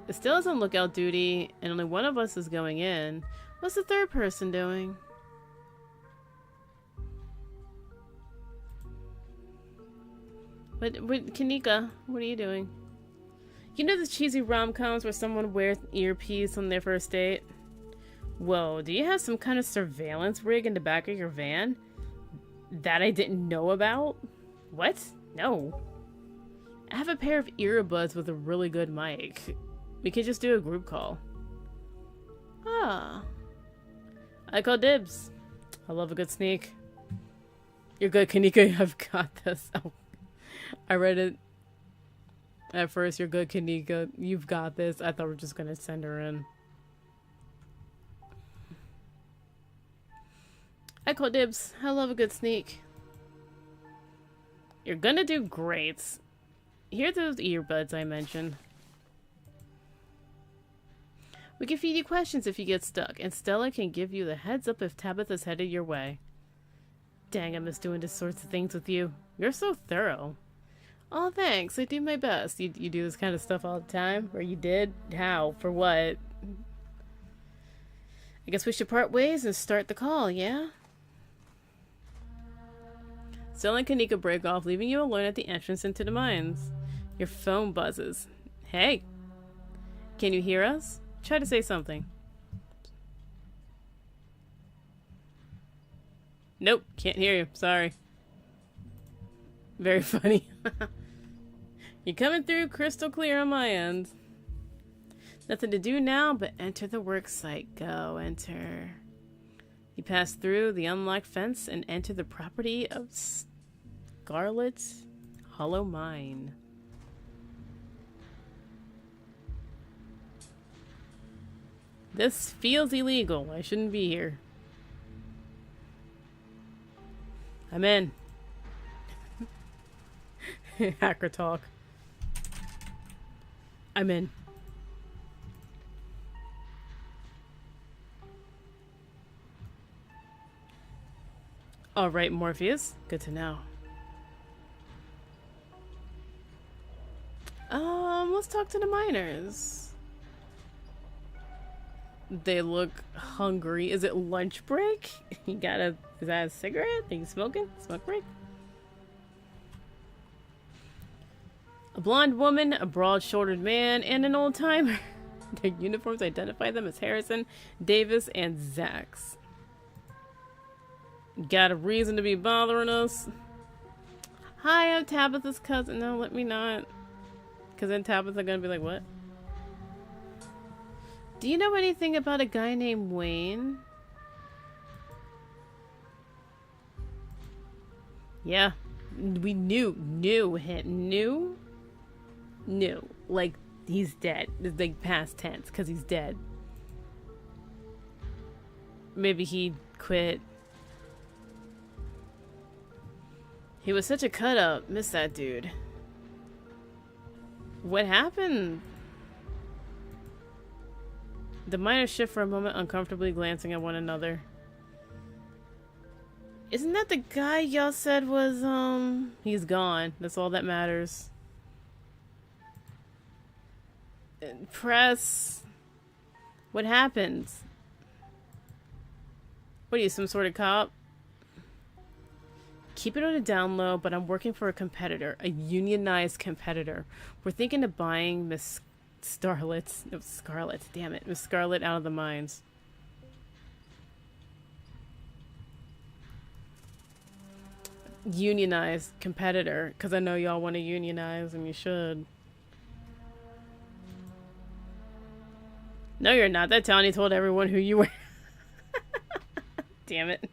S1: Estella's on lookout duty, and only one of us is going in. What's the third person doing? What, Kanika, what are you doing? You know the cheesy rom-coms where someone wears an earpiece on their first date? Whoa, do you have some kind of surveillance rig in the back of your van? That I didn't know about? What? No. I have a pair of earbuds with a really good mic. We could just do a group call. Ah. I call dibs. I love a good sneak. You're good, Kanika. I've got this. Oh, I read it at first. You're good, Kanika. You've got this. I thought we were just gonna send her in. I call dibs. I love a good sneak. You're gonna do great. Here are those earbuds I mentioned. We can feed you questions if you get stuck, and Stella can give you the heads up if Tabitha's headed your way. Dang, I miss doing this sorts of things with you. You're so thorough. Oh, thanks. I do my best. You do this kind of stuff all the time? Or you did? How? For what? I guess we should part ways and start the call, yeah? Stella and Kanika break off, leaving you alone at the entrance into the mines. Your phone buzzes. Hey! Can you hear us? Try to say something. Nope, can't hear you. Sorry. Very funny. You're coming through crystal clear on my end. Nothing to do now but enter the work site. Go, enter. You pass through the unlocked fence and enter the property of Scarlet Hollow Mine. This feels illegal. I shouldn't be here. I'm in. Hacker talk. I'm in. Alright, Morpheus. Good to know. Let's talk to the miners. They look hungry. Is it lunch break? You got a... Is that a cigarette? Are you smoking? Smoke break? A blonde woman, a broad-shouldered man, and an old-timer. Their uniforms identify them as Harrison, Davis, and Zax. Got a reason to be bothering us? Hi, I'm Tabitha's cousin. No, let me not. Because then Tabitha's gonna be like, what? Do you know anything about a guy named Wayne? Yeah. We knew him. Knew. Like, he's dead. It's like past tense, because he's dead. Maybe he quit. He was such a cut-up. Miss that dude. What happened? The miners shift for a moment, uncomfortably glancing at one another. Isn't that the guy y'all said was, He's gone. That's all that matters. Press. What happened? What are you, some sort of cop? Keep it on a down low, but I'm working for a competitor. A unionized competitor. We're thinking of buying Miss Scarlet, damn it. Miss Scarlet out of the mines. Unionized competitor, because I know y'all want to unionize, and you should. No, you're not. That Tony told everyone who you were. Damn it.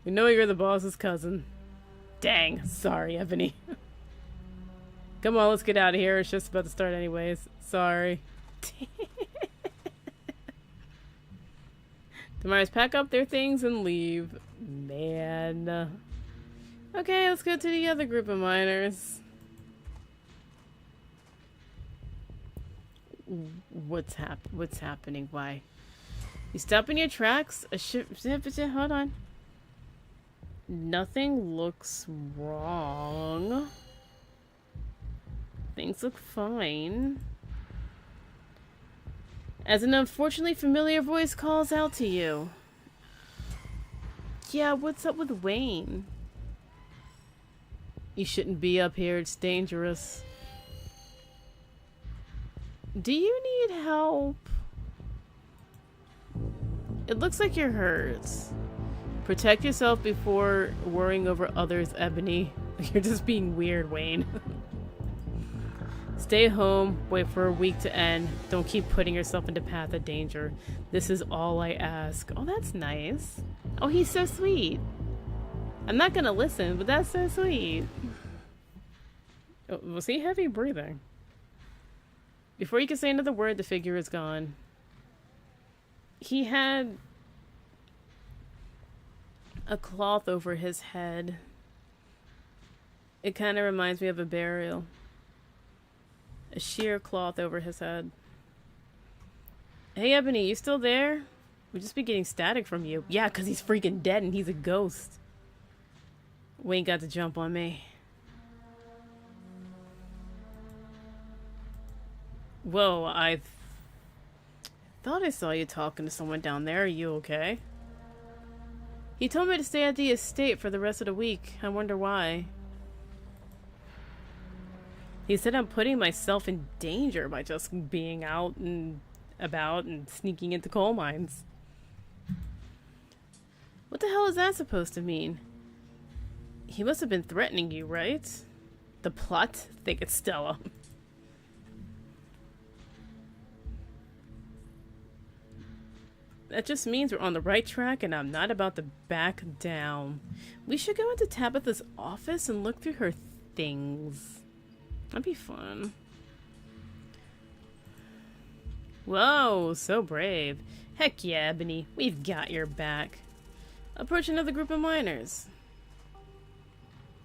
S1: We know you're the boss's cousin. Dang. Sorry, Ebony. Come on, let's get out of here. It's just about to start anyways. Sorry. The miners pack up their things and leave. Man. Okay, let's go to the other group of miners. What's happening? Why? You stop in your tracks. Hold on. Nothing looks wrong. Things look fine. As an unfortunately familiar voice calls out to you. Yeah, what's up with Wayne? You shouldn't be up here. It's dangerous. Do you need help? It looks like you're hurt. Protect yourself before worrying over others, Ebony. You're just being weird, Wayne. Stay home, wait for a week to end. Don't keep putting yourself into path of danger. This is all I ask. Oh, that's nice. Oh, he's so sweet. I'm not gonna listen, but that's so sweet. Oh, was he heavy breathing? Before you can say another word, the figure is gone. He had a cloth over his head. It kind of reminds me of a burial. A sheer cloth over his head. Hey, Ebony, you still there? We just be getting static from you. Yeah, because he's freaking dead and he's a ghost. We ain't got to jump on me. Whoa, I thought I saw you talking to someone down there. Are you okay? He told me to stay at the estate for the rest of the week. I wonder why. He said I'm putting myself in danger by just being out and about and sneaking into coal mines. What the hell is that supposed to mean? He must have been threatening you, right? The plot? Think it's Stella. That just means we're on the right track and I'm not about to back down. We should go into Tabitha's office and look through her things. That'd be fun. Whoa, so brave. Heck yeah, Ebony. We've got your back. Approach another group of miners.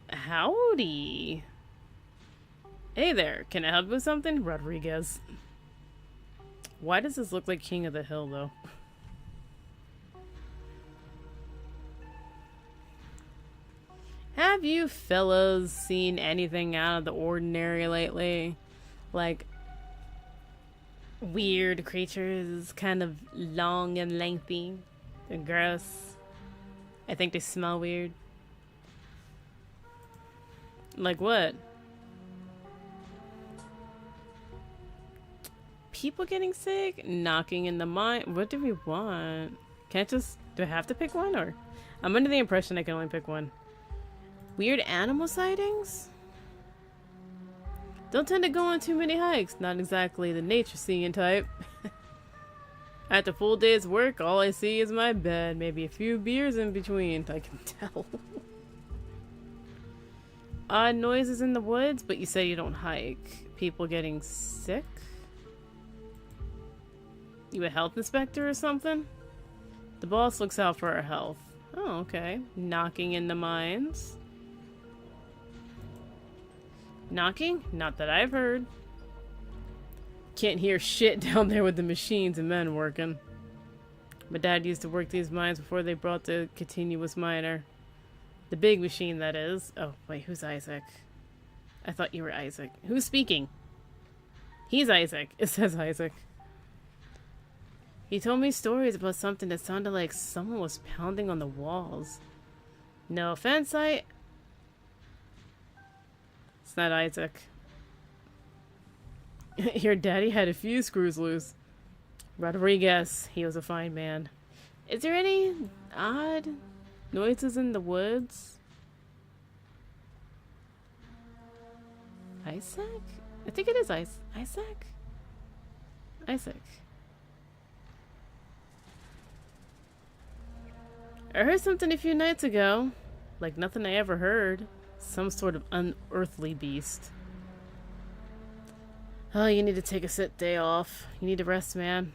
S1: Howdy. Hey there, can I help you with something? Rodriguez. Why does this look like King of the Hill, though? Have you fellas seen anything out of the ordinary lately? Like, weird creatures, kind of long and lengthy. They're gross. I think they smell weird. Like what? People getting sick? Knocking in the mine? What do we want? Can't just... Do I have to pick one? Or... I'm under the impression I can only pick one. Weird animal sightings? Don't tend to go on too many hikes. Not exactly the nature seeing type. After a full day's work, all I see is my bed. Maybe a few beers in between. I can tell. Odd noises in the woods, but you say you don't hike. People getting sick? You a health inspector or something? The boss looks out for our health. Oh, okay. Knocking in the mines. Knocking? Not that I've heard. Can't hear shit down there with the machines and men working. My dad used to work these mines before they brought the continuous miner. The big machine, that is. Oh, wait, who's Isaac? I thought you were Isaac. Who's speaking? He's Isaac. It says Isaac. He told me stories about something that sounded like someone was pounding on the walls. No offense, It's not Isaac. Your daddy had a few screws loose. Rodriguez, he was a fine man. Is there any odd noises in the woods? Isaac? I think it is Isaac? Isaac. I heard something a few nights ago. Like nothing I ever heard. Some sort of unearthly beast. Oh, you need to take a sick day off. You need to rest, man.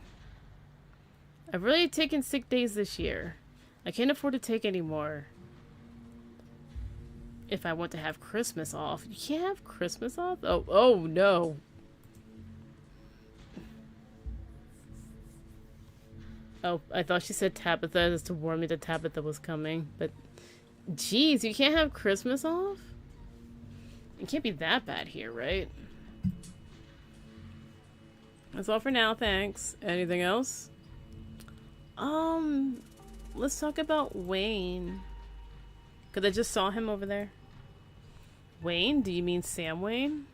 S1: I've really taken sick days this year. I can't afford to take any more. If I want to have Christmas off. You can't have Christmas off? Oh no. Oh, I thought she said Tabitha just to warn me that Tabitha was coming. But, jeez, you can't have Christmas off? It can't be that bad here, right? That's all for now, thanks. Anything else? Let's talk about Wayne. Because I just saw him over there. Wayne? Do you mean Sam Wayne?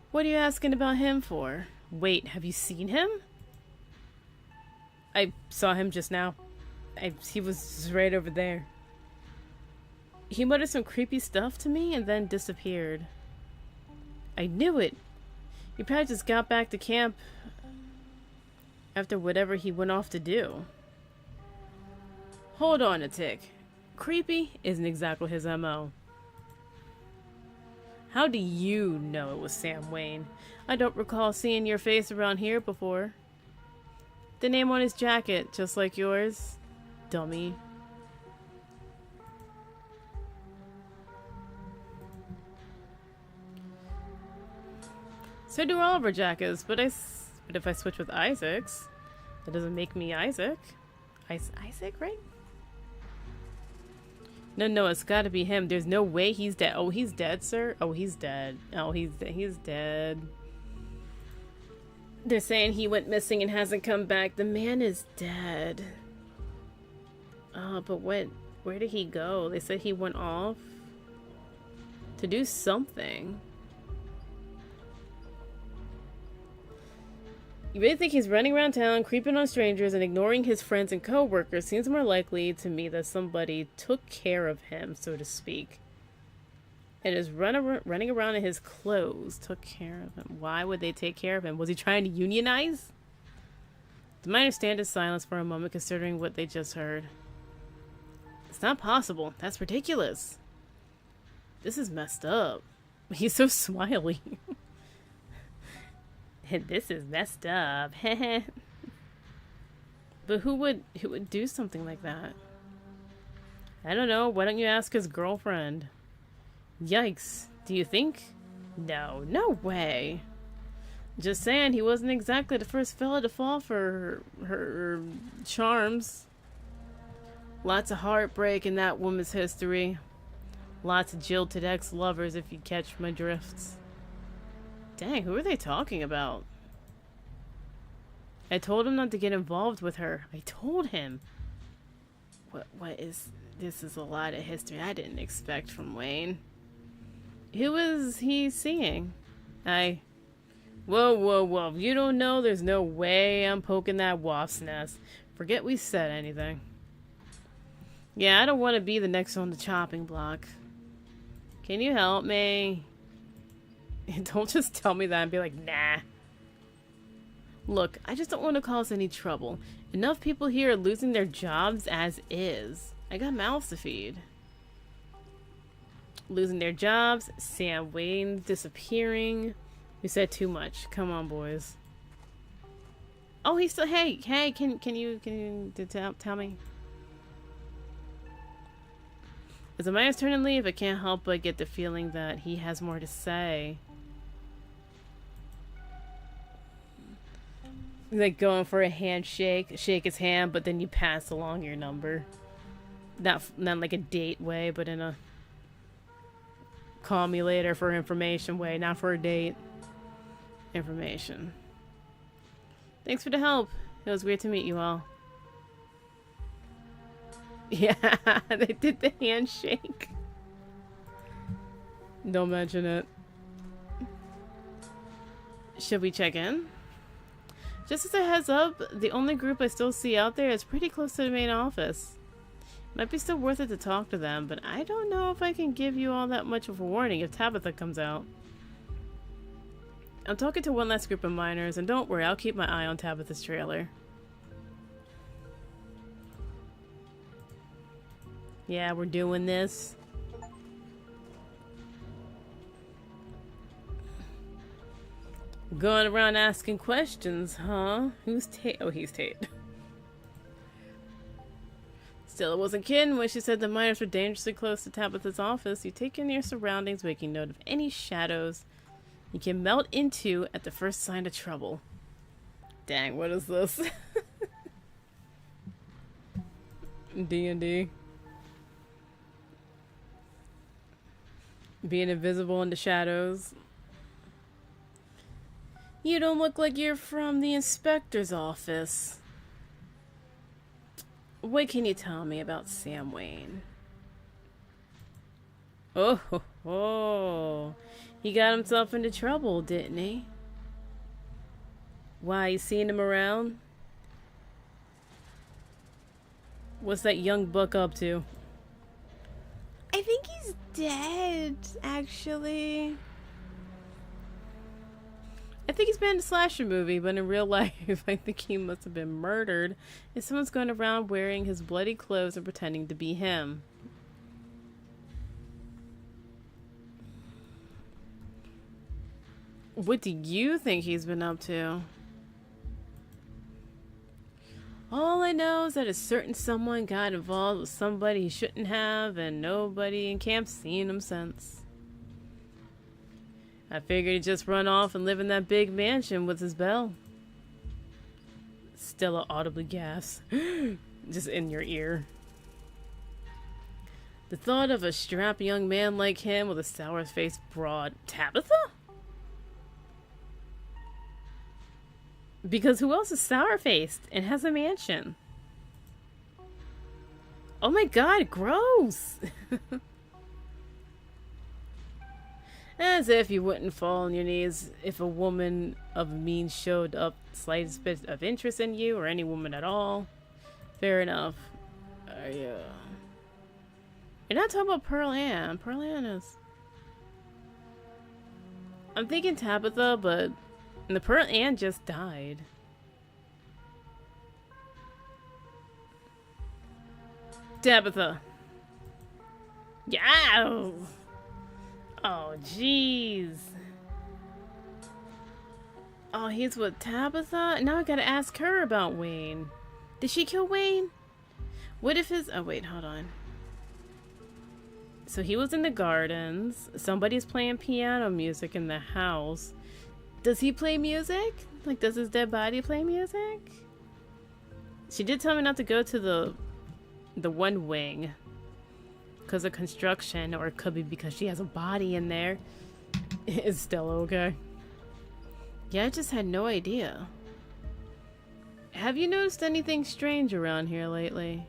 S1: What are you asking about him for? Wait, have you seen him? I saw him just now. He was right over there. He muttered some creepy stuff to me and then disappeared. I knew it. He probably just got back to camp after whatever he went off to do. Hold on a tick. Creepy isn't exactly his MO. How do you know it was Sam Wayne? I don't recall seeing your face around here before. The name on his jacket, just like yours. Dummy. So do all of our jackets, but if I switch with Isaac's, that doesn't make me Isaac. Isaac, right? No, it's gotta be him. There's no way he's dead. Oh, he's dead, sir? Oh, he's dead. Oh, he's dead. They're saying he went missing and hasn't come back. The man is dead. Oh, but where did he go? They said he went off to do something. You really think he's running around town, creeping on strangers, and ignoring his friends and co-workers? Seems more likely to me that somebody took care of him, so to speak. And is running around in his clothes. Took care of him. Why would they take care of him? Was he trying to unionize? The miner stand in silence for a moment, considering what they just heard. It's not possible. That's ridiculous. This is messed up. He's so smiley. This is messed up. But who would do something like that? I don't know. Why don't you ask his girlfriend? Yikes. Do you think? No way. Just saying, he wasn't exactly the first fella to fall for her charms. Lots of heartbreak in that woman's history. Lots of jilted ex-lovers, if you catch my drifts. Dang, who are they talking about? I told him not to get involved with her. I told him. What is... This is a lot of history I didn't expect from Wayne. Who is he seeing? Whoa. You don't know? There's no way I'm poking that wasp's nest. Forget we said anything. Yeah, I don't want to be the next on the chopping block. Can you help me? Don't just tell me that and be like, nah. Look, I just don't want to cause any trouble. Enough people here are losing their jobs as is. I got mouths to feed. Losing their jobs, Sam Wayne disappearing. We said too much. Come on, boys. Oh, he's still... Hey, can you tell me? As the miner's turn and leave, I can't help but get the feeling that he has more to say. Like going for a handshake, shake his hand, but then you pass along your number. Not like a date way, but in a call me later for information way, not for a date. Information. Thanks for the help. It was great to meet you all. Yeah, they did the handshake. Don't mention it. Should we check in? Just as a heads up, the only group I still see out there is pretty close to the main office. Might be still worth it to talk to them, but I don't know if I can give you all that much of a warning if Tabitha comes out. I'm talking to one last group of miners, and don't worry, I'll keep my eye on Tabitha's trailer. Yeah, we're doing this. Going around asking questions, huh? Who's Tate? Oh, he's Tate. Still, it wasn't kidding when she said the miners were dangerously close to Tabitha's office. You take in your surroundings, making note of any shadows you can melt into at the first sign of trouble. Dang, what is this? D&D. Being invisible in the shadows. You don't look like you're from the inspector's office. What can you tell me about Sam Wayne? Oh, he got himself into trouble, didn't he? Why, you seen him around? What's that young buck up to?
S2: I think he's dead, actually.
S1: I think he's been in a slasher movie, but in real life, I think he must have been murdered. And someone's going around wearing his bloody clothes and pretending to be him. What do you think he's been up to? All I know is that a certain someone got involved with somebody he shouldn't have, and nobody in camp's seen him since. I figured he'd just run off and live in that big mansion with his belle. Stella audibly gasps, just in your ear. The thought of a strapped young man like him with a sour-faced broad... Tabitha? Because who else is sour-faced and has a mansion? Oh my god, gross! As if you wouldn't fall on your knees if a woman of means showed up slightest bit of interest in you, or any woman at all. Fair enough. You're not talking about Pearl Ann. Pearl Ann is... I'm thinking Tabitha, but... the Pearl Ann just died. Tabitha. Yeah. Oh, jeez. Oh, he's with Tabitha? Now I gotta ask her about Wayne. Did she kill Wayne? What if his... oh, wait, hold on. So he was in the gardens. Somebody's playing piano music in the house. Does he play music? Like, does his dead body play music? She did tell me not to go to the one wing because of construction, or it could be because she has a body in there. Is Stella okay? Yeah, I just had no idea. Have you noticed anything strange around here lately?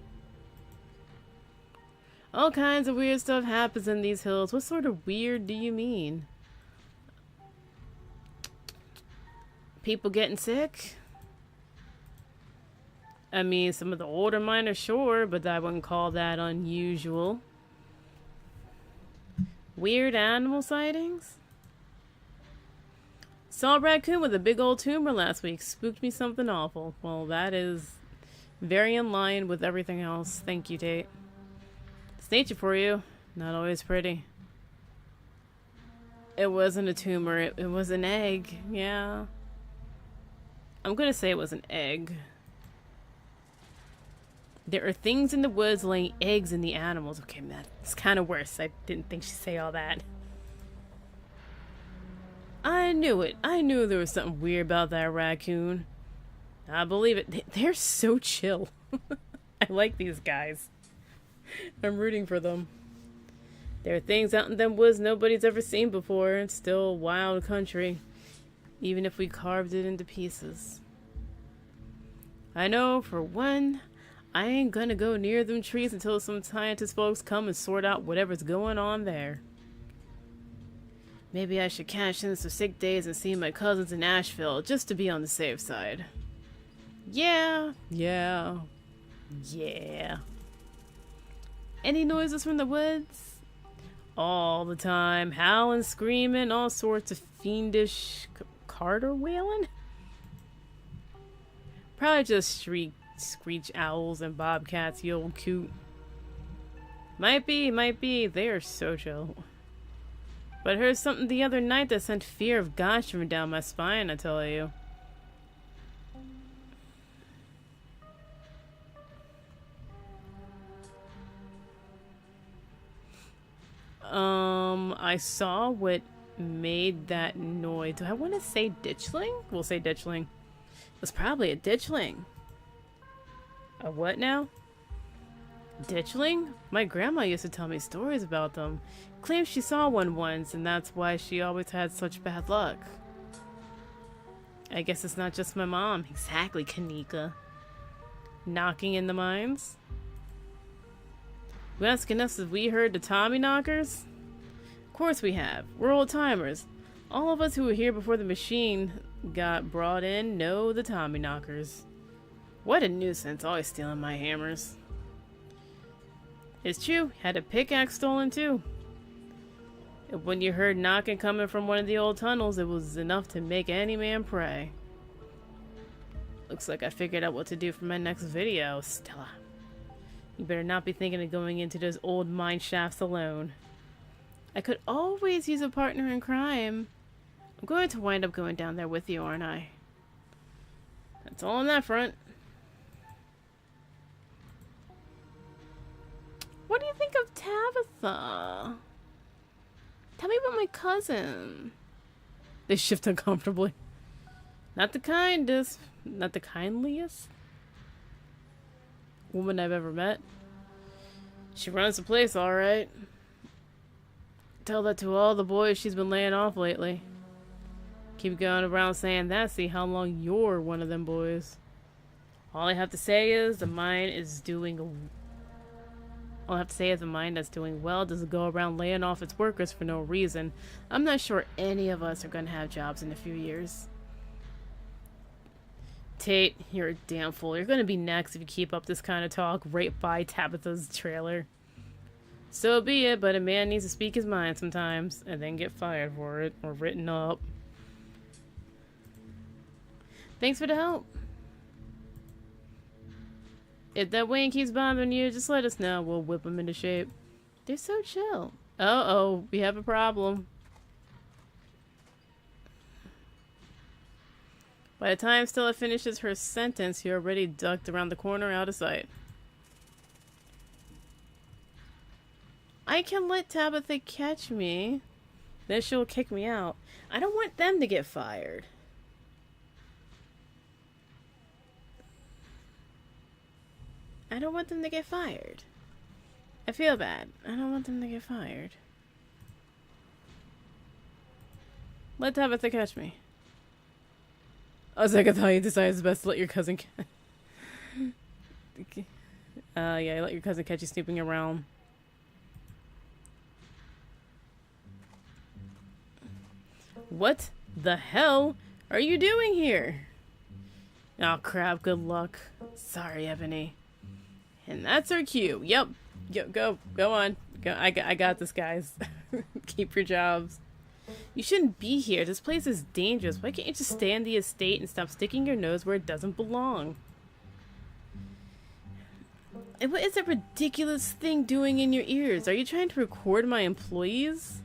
S1: All kinds of weird stuff happens in these hills. What sort of weird do you mean? People getting sick? I mean, some of the older miners, sure, but I wouldn't call that unusual. Weird animal sightings? Saw a raccoon with a big old tumor last week. Spooked me something awful. Well, that is very in line with everything else. Thank you, Tate. It's nature for you. Not always pretty. It wasn't a tumor. It was an egg. Yeah. I'm gonna say it was an egg. There are things in the woods laying eggs in the animals. Okay, man, it's kind of worse. I didn't think she'd say all that. I knew it. I knew there was something weird about that raccoon. I believe it. They're so chill. I like these guys. I'm rooting for them. There are things out in them woods nobody's ever seen before. It's still wild country. Even if we carved it into pieces. I know, for one, I ain't gonna go near them trees until some scientist folks come and sort out whatever's going on there. Maybe I should cash in some sick days and see my cousins in Asheville, just to be on the safe side. Yeah. Any noises from the woods? All the time. Howling, screaming, all sorts of fiendish... Carter wailing? Probably just screech owls and bobcats, you old coot. Might be. They are so chill. But I heard something the other night that sent fear of God shivering down my spine, I tell you. I saw what made that noise. Do I want to say ditchling? We'll say ditchling. It was probably a ditchling. A what now? Ditchling? My grandma used to tell me stories about them. Claims she saw one once, and that's why she always had such bad luck. I guess it's not just my mom. Exactly, Kanika. Knocking in the mines? You asking us if we heard the Tommy knockers? Of course we have. We're old timers. All of us who were here before the machine got brought in know the Tommy knockers. What a nuisance, always stealing my hammers. It's true, had a pickaxe stolen too. And when you heard knocking coming from one of the old tunnels, it was enough to make any man pray. Looks like I figured out what to do for my next video, Stella. You better not be thinking of going into those old mine shafts alone. I could always use a partner in crime. I'm going to wind up going down there with you, aren't I? That's all on that front. What do you think of Tabitha? Tell me about my cousin. They shift uncomfortably. Not the kindest, not the kindliest woman I've ever met. She runs the place all right. Tell that to all the boys she's been laying off lately. Keep going around saying that, see how long you're one of them boys. All I have to say is the mine is doing All I have to say is the mine that's doing well doesn't go around laying off its workers for no reason. I'm not sure any of us are going to have jobs in a few years. Tate, you're a damn fool. You're going to be next if you keep up this kind of talk right by Tabitha's trailer. So be it, but a man needs to speak his mind sometimes and then get fired for it or written up. Thanks for the help. If that Wayne keeps bothering you, just let us know. We'll whip him into shape. They're so chill. Uh-oh, we have a problem. By the time Stella finishes her sentence, you're already ducked around the corner out of sight. I can let Tabitha catch me. Then she'll kick me out. I don't want them to get fired. I don't want them to get fired. I feel bad. I don't want them to get fired. Let Tabitha catch me. I was like, I thought you decided it's best to let your cousin yeah, let your cousin catch you snooping around. What the hell are you doing here? Oh crap, good luck. Sorry, Ebony. And that's our cue. Yep. Go on. Go. I got this, guys. Keep your jobs. You shouldn't be here. This place is dangerous. Why can't you just stay on the estate and stop sticking your nose where it doesn't belong? And what is that ridiculous thing doing in your ears? Are you trying to record my employees?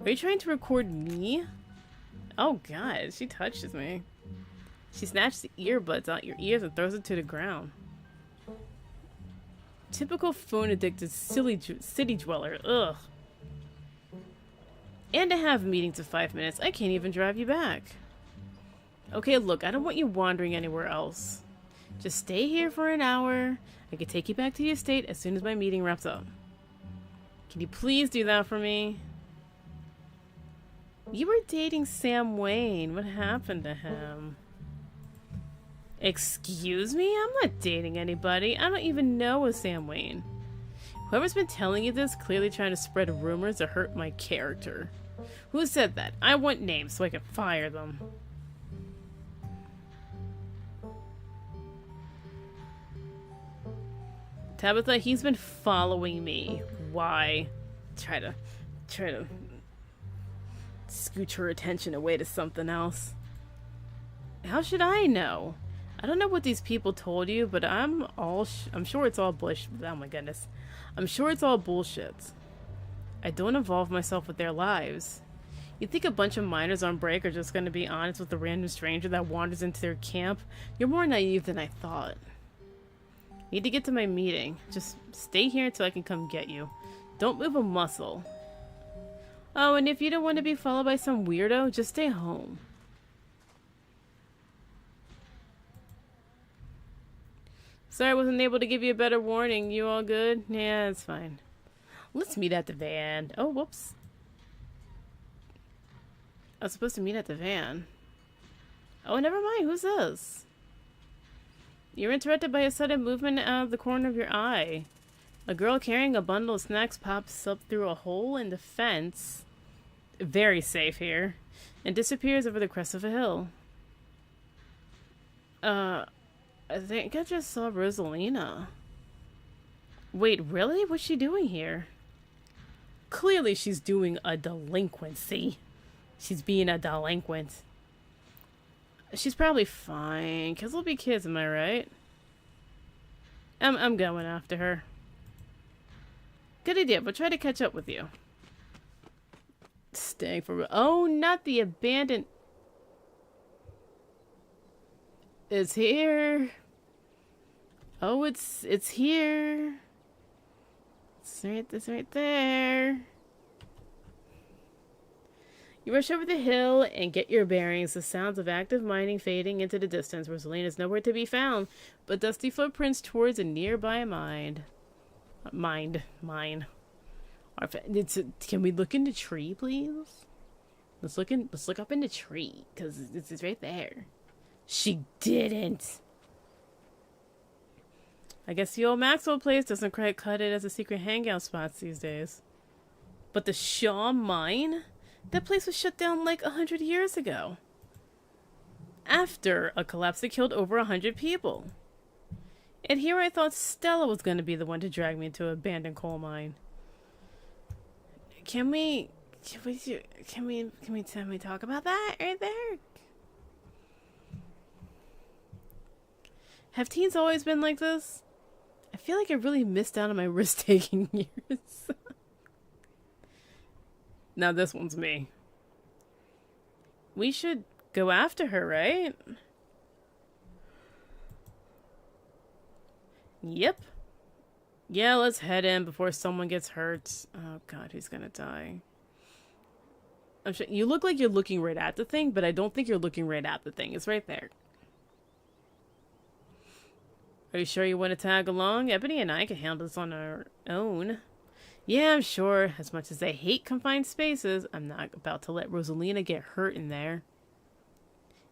S1: Are you trying to record me? Oh god, she touches me. She snatches the earbuds out your ears and throws it to the ground. Typical phone-addicted city dweller. Ugh. And to have meetings in 5 minutes, I can't even drive you back. Okay, look, I don't want you wandering anywhere else. Just stay here for an hour. I can take you back to the estate as soon as my meeting wraps up. Can you please do that for me? You were dating Sam Wayne. What happened to him? Excuse me? I'm not dating anybody. I don't even know a Sam Wayne. Whoever's been telling you this clearly trying to spread rumors to hurt my character. Who said that? I want names so I can fire them. Tabitha, he's been following me. Why? Try to scooch her attention away to something else. How should I know? I don't know what these people told you, but I'm sure it's all bullshit. Oh my goodness. I'm sure it's all bullshit. I don't involve myself with their lives. You think a bunch of miners on break are just going to be honest with a random stranger that wanders into their camp? You're more naive than I thought. Need to get to my meeting. Just stay here until I can come get you. Don't move a muscle. Oh, and if you don't want to be followed by some weirdo, just stay home. Sorry I wasn't able to give you a better warning. You all good? Yeah, it's fine. Let's meet at the van. Oh, whoops. I was supposed to meet at the van. Oh, never mind. Who's this? You're interrupted by a sudden movement out of the corner of your eye. A girl carrying a bundle of snacks pops up through a hole in the fence. Very safe here. And disappears over the crest of a hill. I think I just saw Rosalina. Wait, really? What's she doing here? Clearly she's doing a delinquency. She's being a delinquent. She's probably fine, because we'll be kids, am I right? I'm going after her. Good idea, but try to catch up with you. Staying for... Oh, not the abandoned... It's here. Oh, it's here. It's right there. You rush over the hill and get your bearings. The sounds of active mining fading into the distance. Rosalina is nowhere to be found, but dusty footprints towards a nearby mine. Mine. Can we look in the tree, please? Let's look up in the tree, because it's right there. She didn't. I guess the old Maxwell place doesn't quite cut it as a secret hangout spot these days. But the Shaw Mine? That place was shut down like 100 years ago. After a collapse that killed over 100 people. And here I thought Stella was going to be the one to drag me into an abandoned coal mine. Can we talk about that right there? Have teens always been like this? I feel like I really missed out on my risk-taking years. Now this one's me. We should go after her, right? Yep. Yeah, let's head in before someone gets hurt. Oh god, who's gonna die? I'm sure you look like you're looking right at the thing, but I don't think you're looking right at the thing. It's right there. Are you sure you want to tag along? Ebony and I can handle this on our own. Yeah, I'm sure. As much as I hate confined spaces, I'm not about to let Rosalina get hurt in there.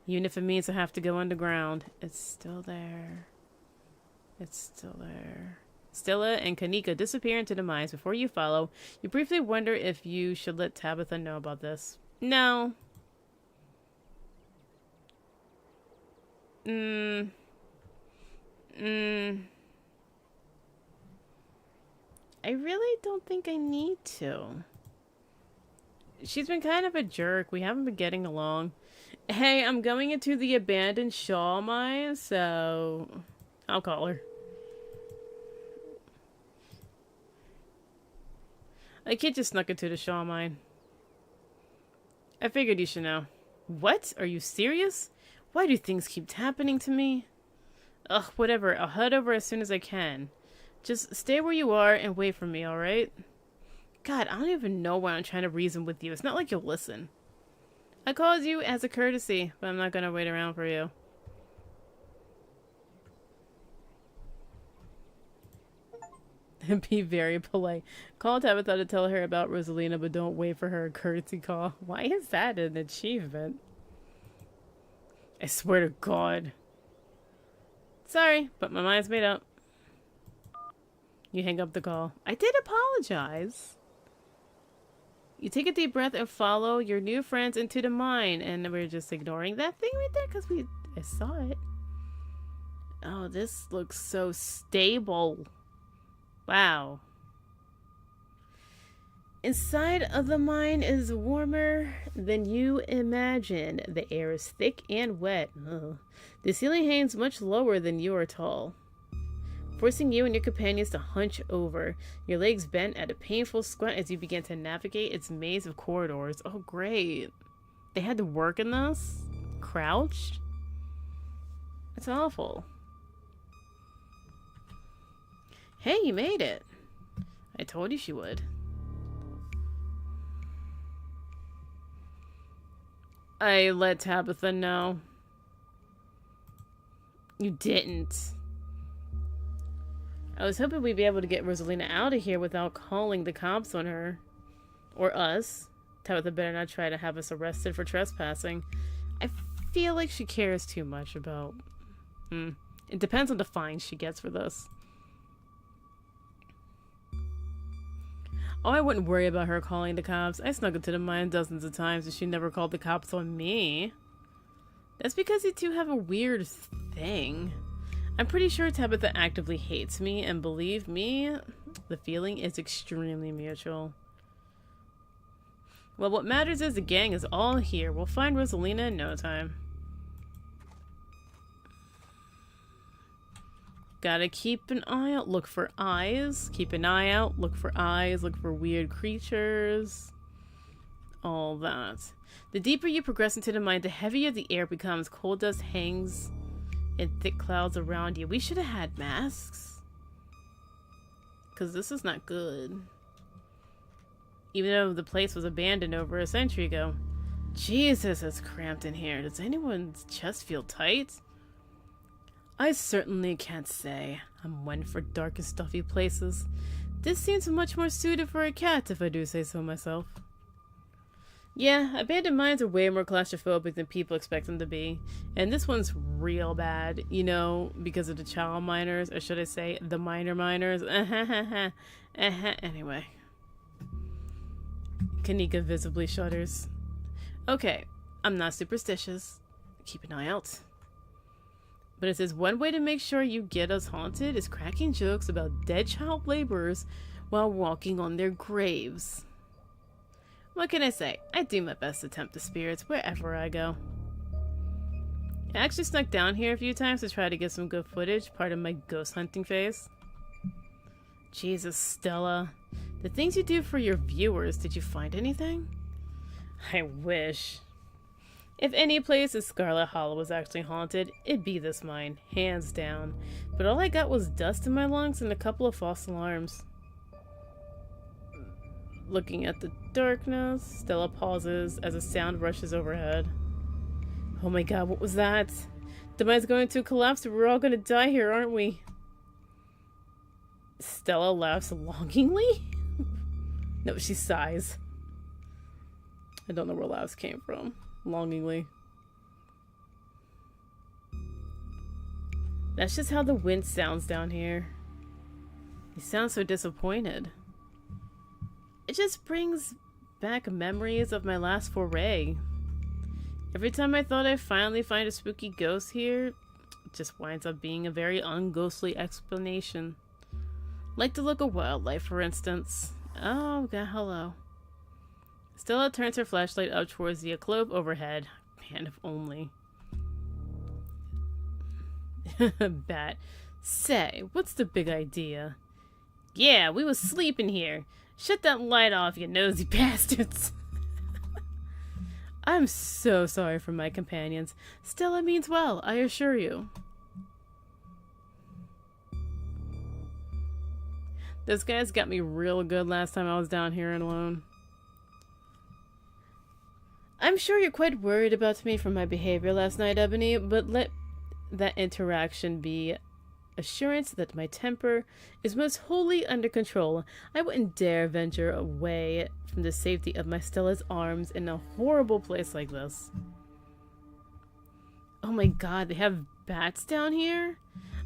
S1: Even if it means I have to go underground. It's still there. It's still there. Stella and Kanika disappear into the mines before you follow. You briefly wonder if you should let Tabitha know about this. No. I really don't think I need to. She's been kind of a jerk. We haven't been getting along. Hey, I'm going into the abandoned Shaw mine, so I'll call her. A kid just snuck into the Shaw mine. I figured you should know. What? Are you serious? Why do things keep happening to me? Ugh, whatever. I'll head over as soon as I can. Just stay where you are and wait for me, alright? God, I don't even know why I'm trying to reason with you. It's not like you'll listen. I called you as a courtesy, but I'm not gonna wait around for you. Be very polite. Call Tabitha to tell her about Rosalina, but don't wait for her courtesy call. Why is that an achievement? I swear to God. Sorry, but my mind's made up. You hang up the call. I did apologize. You take a deep breath and follow your new friends into the mine. And we're just ignoring that thing right there because I saw it. Oh, this looks so stable. Wow. Inside of the mine is warmer than you imagine. The air is thick and wet. Ugh. The ceiling hangs much lower than you are tall, forcing you and your companions to hunch over, your legs bent at a painful squat as you begin to navigate its maze of corridors. Oh, great. They had to work in this? Crouched? That's awful. Hey, you made it. I told you she would. I let Tabitha know. You didn't. I was hoping we'd be able to get Rosalina out of here without calling the cops on her. Or us. Tabitha better not try to have us arrested for trespassing. I feel like she cares too much about... It depends on the fine she gets for this. Oh, I wouldn't worry about her calling the cops. I snuck into the mine dozens of times and she never called the cops on me. That's because you two have a weird thing. I'm pretty sure Tabitha actively hates me, and believe me, the feeling is extremely mutual. Well, what matters is the gang is all here. We'll find Rosalina in no time. Gotta keep an eye out. Look for eyes. Keep an eye out. Look for eyes. Look for weird creatures. All that. The deeper you progress into the mine, the heavier the air becomes. Coal dust hangs in thick clouds around you. We should have had masks. Because this is not good. Even though the place was abandoned over a century ago. Jesus, it's cramped in here. Does anyone's chest feel tight? I certainly can't say. I'm one for dark and stuffy places. This seems much more suited for a cat, if I do say so myself. Yeah, abandoned mines are way more claustrophobic than people expect them to be. And this one's real bad, you know, because of the child miners, or should I say, the minor miners. Anyway. Kanika visibly shudders. Okay, I'm not superstitious. Keep an eye out. But it says one way to make sure you get us haunted is cracking jokes about dead child laborers while walking on their graves. What can I say? I do my best to tempt the spirits wherever I go. I actually snuck down here a few times to try to get some good footage, part of my ghost hunting phase. Jesus, Stella. The things you do for your viewers, did you find anything? I wish. If any place in Scarlet Hollow was actually haunted, it'd be this mine, hands down. But all I got was dust in my lungs and a couple of false alarms. Looking at the darkness, Stella pauses as a sound rushes overhead. Oh my god, what was that? The mine's going to collapse and we're all going to die here, aren't we? Stella laughs longingly? No, she sighs. I don't know where laughs came from. Longingly. That's just how the wind sounds down here. You sound so disappointed. It just brings back memories of my last foray. Every time I thought I'd finally find a spooky ghost here, it just winds up being a very unghostly explanation. Like the look of wildlife, for instance. Oh, god, hello. Stella turns her flashlight up towards the alcove overhead. Man, if only. Bat. Say, what's the big idea? Yeah, we was sleeping here. Shut that light off, you nosy bastards. I'm so sorry for my companions. Stella means well, I assure you. Those guys got me real good last time I was down here and alone. I'm sure you're quite worried about me for my behavior last night, Ebony, but let that interaction be assurance that my temper is most wholly under control. I wouldn't dare venture away from the safety of my Stella's arms in a horrible place like this. Oh my god, they have bats down here?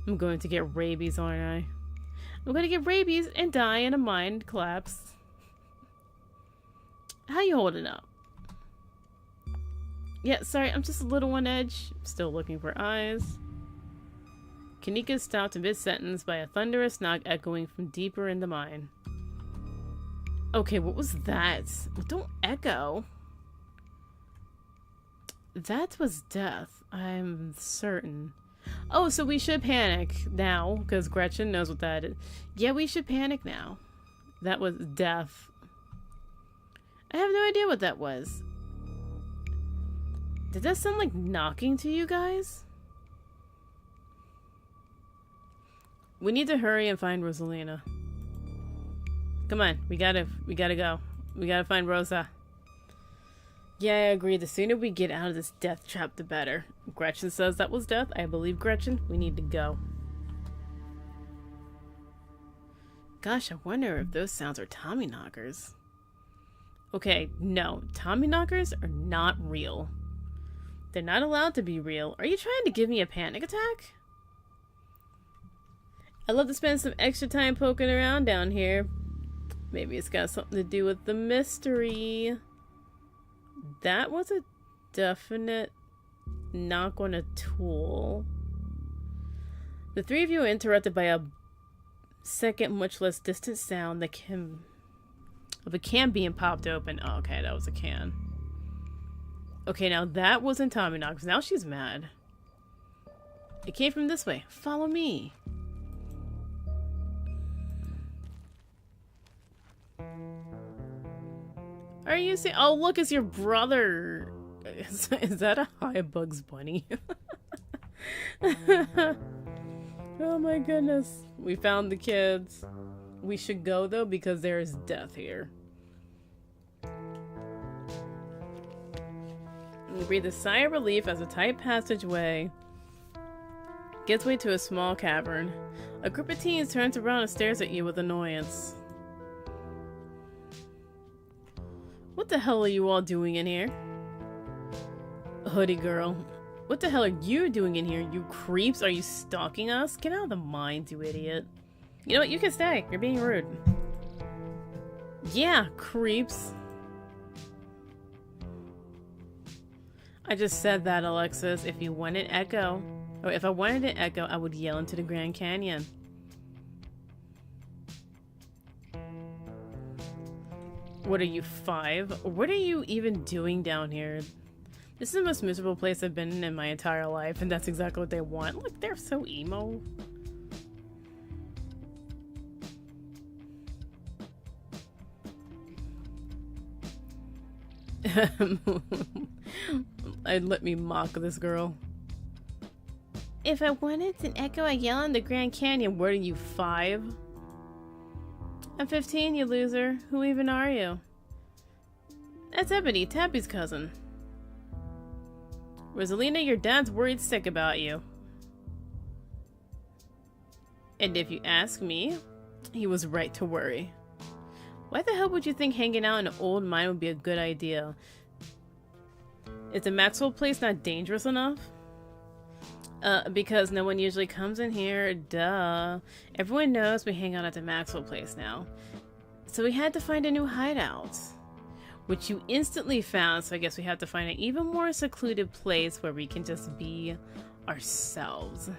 S1: I'm going to get rabies, aren't I? I'm going to get rabies and die in a mine collapse. How you holding up? Yeah, sorry, I'm just a little on edge. Still looking for eyes. Kanika is stopped in mid-sentence by a thunderous knock echoing from deeper in the mine. Okay, what was that? Well, don't echo. That was death, I'm certain. Oh, so we should panic now, because Gretchen knows what that is. Yeah, we should panic now. That was death. I have no idea what that was. Did that sound like knocking to you guys? We need to hurry and find Rosalina. Come on, we gotta go. We gotta find Rosa. Yeah, I agree. The sooner we get out of this death trap, the better. Gretchen says that was death. I believe Gretchen. We need to go. Gosh, I wonder if those sounds are Tommyknockers. Okay, no. Tommyknockers are not real. They're not allowed to be real. Are you trying to give me a panic attack? I'd love to spend some extra time poking around down here. Maybe it's got something to do with the mystery. That was a definite knock on a tool. The three of you are interrupted by a second, much less distant sound that came a of a can being popped open. Oh, okay, that was a can. Okay, now that wasn't Tommyknockers. Now she's mad. It came from this way. Follow me. Are you saying? Oh, look, it's your brother. Is that a high Bugs Bunny? Oh my goodness. We found the kids. We should go though because there is death here. We breathe a sigh of relief as a tight passageway gives way to a small cavern. A group of teens turns around and stares at you with annoyance. What the hell are you all doing in here? Hoodie girl. What the hell are you doing in here, you creeps? Are you stalking us? Get out of the mines, you idiot. You know what? You can stay. You're being rude. Yeah, creeps. I just said that, Alexis. If you wanted echo, or if I wanted an echo, I would yell into the Grand Canyon. What are you, 5? What are you even doing down here? This is the most miserable place I've been in my entire life, and that's exactly what they want. Look, they're so emo. Let me mock this girl. If I wanted an echo, I yell in the Grand Canyon. What are you, 5? I'm 15, you loser. Who even are you? That's Ebony, Tabby's cousin. Rosalina, your dad's worried sick about you. And if you ask me, he was right to worry. Why the hell would you think hanging out in an old mine would be a good idea? Is the Maxwell place not dangerous enough? Because no one usually comes in here, duh. Everyone knows we hang out at the Maxwell place now. So we had to find a new hideout. Which you instantly found, so I guess we have to find an even more secluded place where we can just be ourselves.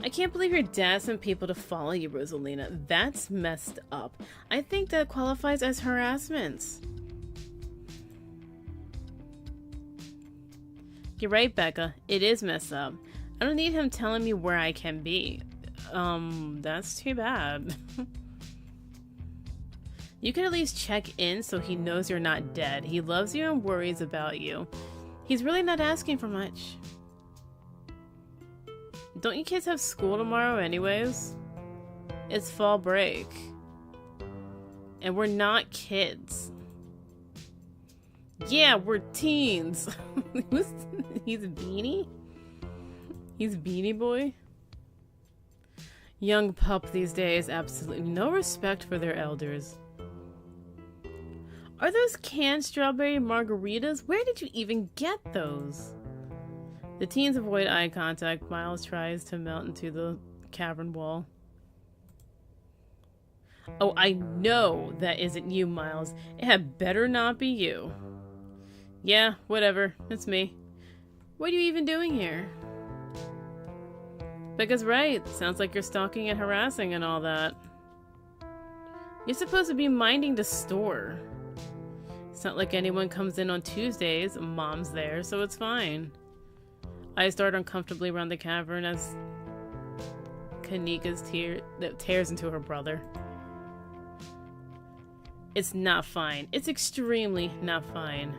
S1: I can't believe your dad sent people to follow you, Rosalina. That's messed up. I think that qualifies as harassment. You're right, Becca. It is messed up. I don't need him telling me where I can be. That's too bad. You can at least check in so he knows you're not dead. He loves you and worries about you. He's really not asking for much. Don't you kids have school tomorrow anyways? It's fall break. And we're not kids. Yeah, we're teens. He's a beanie? He's Beanie Boy? Young pup these days, absolutely no respect for their elders. Are those canned strawberry margaritas? Where did you even get those? The teens avoid eye contact. Miles tries to melt into the cavern wall. Oh, I know that isn't you, Miles. It had better not be you. Yeah, whatever. It's me. What are you even doing here? Becca's right. Sounds like you're stalking and harassing and all that. You're supposed to be minding the store. It's not like anyone comes in on Tuesdays. Mom's there, so it's fine. I start uncomfortably around the cavern as Kanika's tears into her brother. It's not fine. It's extremely not fine.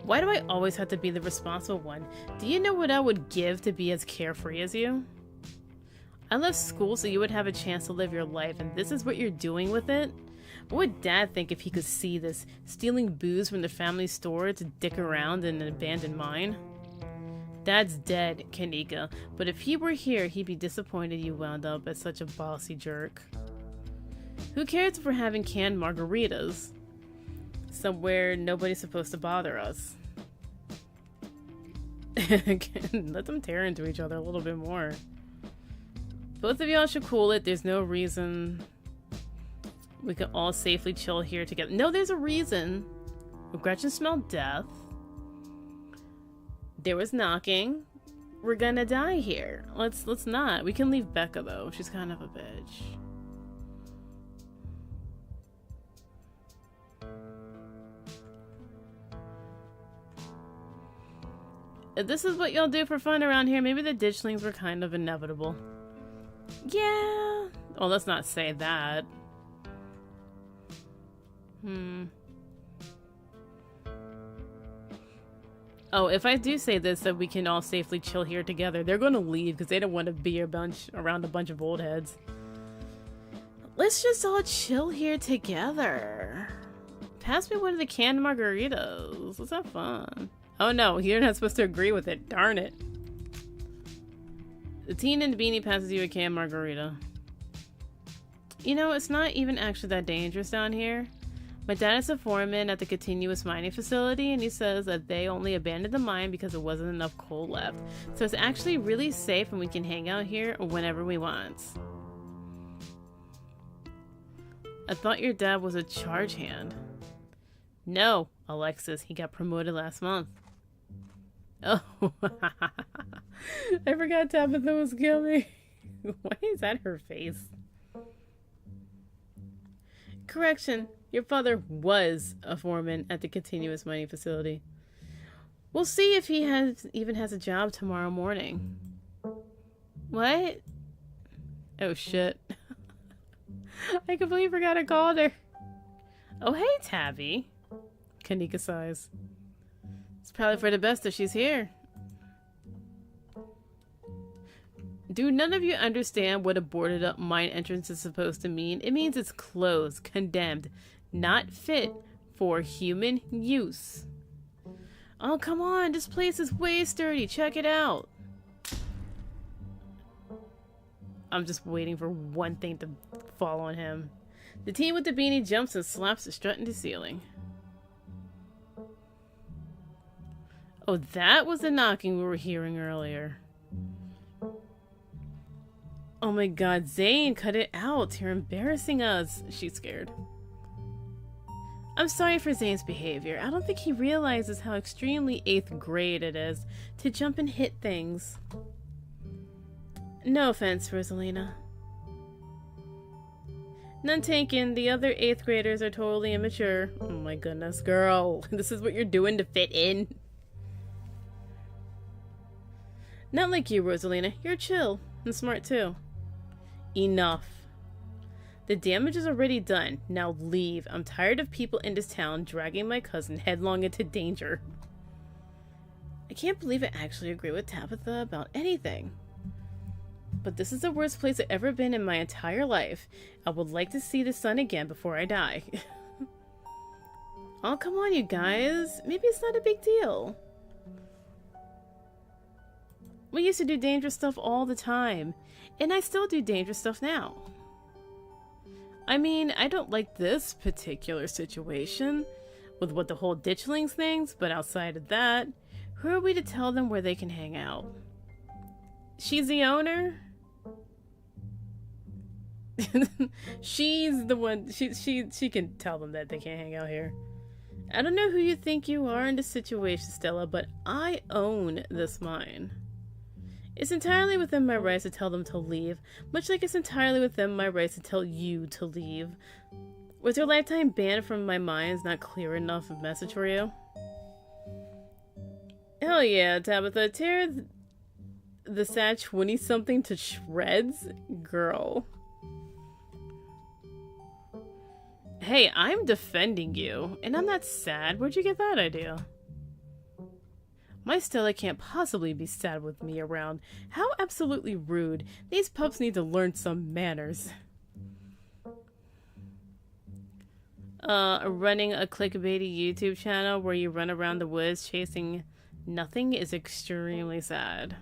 S1: Why do I always have to be the responsible one? Do you know what I would give to be as carefree as you? I left school so you would have a chance to live your life, and this is what you're doing with it? What would Dad think if he could see this? Stealing booze from the family store to dick around in an abandoned mine? Dad's dead, Kanika, but if he were here, he'd be disappointed you wound up as such a bossy jerk. Who cares if we're having canned margaritas? Somewhere nobody's supposed to bother us. Let them tear into each other a little bit more. Both of y'all should cool it. There's no reason we can all safely chill here together. No, there's a reason. Gretchen smelled death. There was knocking. We're gonna die here. Let's not. We can leave Becca though. She's kind of a bitch. If this is what y'all do for fun around here, maybe the ditchlings were kind of inevitable. Yeah. Oh, let's not say that. Oh, if I do say this, that we can all safely chill here together, they're going to leave because they don't want to be around a bunch of old heads. Let's just all chill here together. Pass me one of the canned margaritas. Let's have fun. Oh no, you're not supposed to agree with it. Darn it. The teen in the beanie passes you a canned margarita. You know, it's not even actually that dangerous down here. My dad is a foreman at the continuous mining facility, and he says that they only abandoned the mine because there wasn't enough coal left. So it's actually really safe and we can hang out here whenever we want. I thought your dad was a charge hand. No, Alexis, he got promoted last month. Oh, I forgot Tabitha was killing. Why is that her face? Correction, your father was a foreman at the continuous mining facility. We'll see if he even has a job tomorrow morning. What? Oh shit. I completely forgot I called her. Oh hey, Tabby. Kanika sighs. It's probably for the best that she's here. Do none of you understand what a boarded up mine entrance is supposed to mean? It means it's closed, condemned, not fit for human use. Oh, come on, this place is way sturdy. Check it out. I'm just waiting for one thing to fall on him. The teen with the beanie jumps and slaps the strut in the ceiling. Oh, that was the knocking we were hearing earlier. Oh my god, Zane, cut it out. You're embarrassing us. She's scared. I'm sorry for Zane's behavior. I don't think he realizes how extremely 8th grade it is to jump and hit things. No offense, Rosalina. None taken. The other 8th graders are totally immature. Oh my goodness, girl. This is what you're doing to fit in? Not like you, Rosalina. You're chill. And smart too. Enough. The damage is already done. Now leave. I'm tired of people in this town dragging my cousin headlong into danger. I can't believe I actually agree with Tabitha about anything. But this is the worst place I've ever been in my entire life. I would like to see the sun again before I die. Oh, come on, you guys. Maybe it's not a big deal. We used to do dangerous stuff all the time. And I still do dangerous stuff now. I mean, I don't like this particular situation with what the whole ditchlings things, but outside of that, who are we to tell them where they can hang out? She's the owner? She's the one, she can tell them that they can't hang out here. I don't know who you think you are in this situation, Stella, but I own this mine. It's entirely within my rights to tell them to leave, much like it's entirely within my rights to tell you to leave. Was your lifetime ban from my minds not clear enough of message for you? Hell yeah, Tabitha. Tear the sad 20-something to shreds? Girl. Hey, I'm defending you, and I'm not sad. Where'd you get that idea? My Stella can't possibly be sad with me around. How absolutely rude. These pups need to learn some manners. Running a clickbaity YouTube channel where you run around the woods chasing nothing is extremely sad.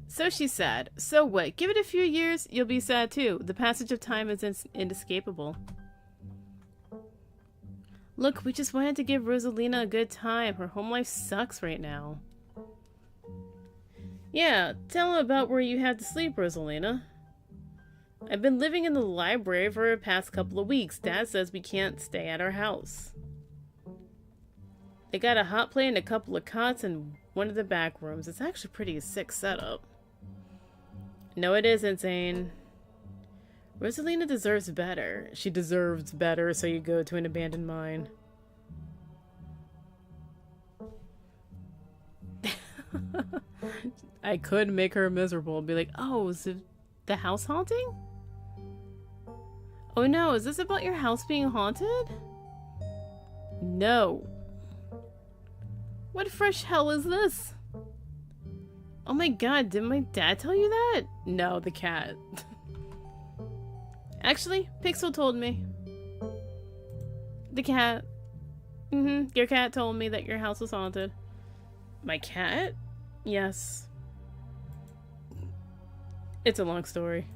S1: So she's sad. So what? Give it a few years, you'll be sad too. The passage of time is inescapable. Look, we just wanted to give Rosalina a good time. Her home life sucks right now. Yeah, tell them about where you have to sleep, Rosalina. I've been living in the library for the past couple of weeks. Dad says we can't stay at our house. They got a hot plate and a couple of cots in one of the back rooms. It's actually pretty sick setup. No, it isn't, Zane. Rosalina deserves better. She deserves better, so you go to an abandoned mine. I could make her miserable and be like, oh, is it the house haunting? Oh no, is this about your house being haunted? No. What fresh hell is this? Oh my god, did my dad tell you that? No, the cat. Actually, Pixel told me. The cat. Your cat told me that your house was haunted. My cat? Yes. It's a long story.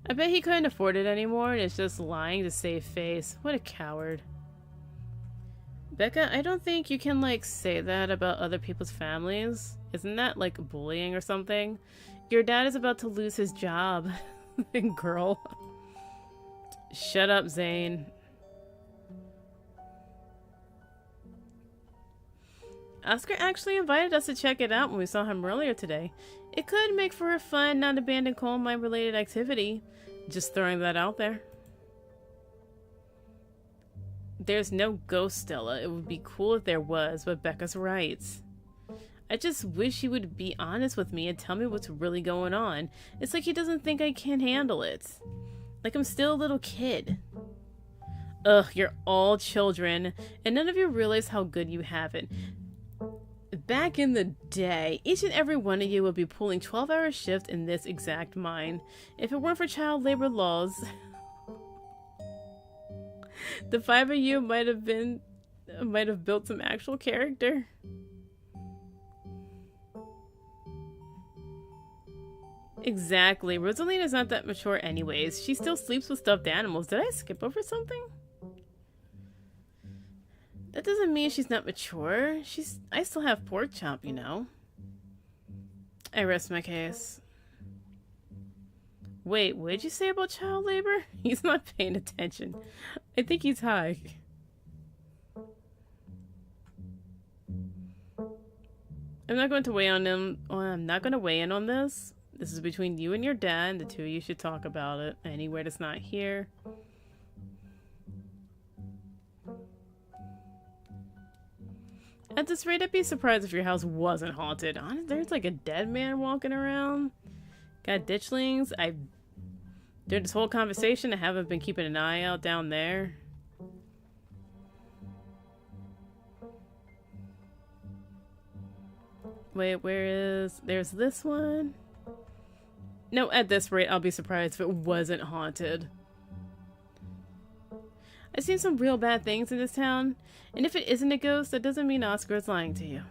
S1: I bet he couldn't afford it anymore and is just lying to save face. What a coward. Becca, I don't think you can, like, say that about other people's families. Isn't that, like, bullying or something? Your dad is about to lose his job. Girl. Shut up, Zane. Oscar actually invited us to check it out when we saw him earlier today. It could make for a fun, non-abandoned coal mine related activity. Just throwing that out there. There's no ghost, Stella. It would be cool if there was, but Becca's right. I just wish he would be honest with me and tell me what's really going on. It's like he doesn't think I can handle it. Like I'm still a little kid. Ugh, you're all children, and none of you realize how good you have it. Back in the day, each and every one of you would be pulling 12-hour shifts in this exact mine. If it weren't for child labor laws, the 5 of you might have built some actual character. Exactly. Rosalina's not that mature anyways. She still sleeps with stuffed animals. Did I skip over something? That doesn't mean she's not mature. I still have pork chop, you know. I rest my case. Wait, what did you say about child labor? He's not paying attention. I think he's high. I'm not going to weigh on him. I'm not going to weigh in on this. This is between you and your dad, and the two of you should talk about it. Anywhere that's not here. At this rate, I'd be surprised if your house wasn't haunted. There's like a dead man walking around. Got ditchlings. During this whole conversation, I haven't been keeping an eye out down there. Wait, there's this one? No, at this rate, I'll be surprised if it wasn't haunted. I've seen some real bad things in this town, and if it isn't a ghost, that doesn't mean Oscar is lying to you.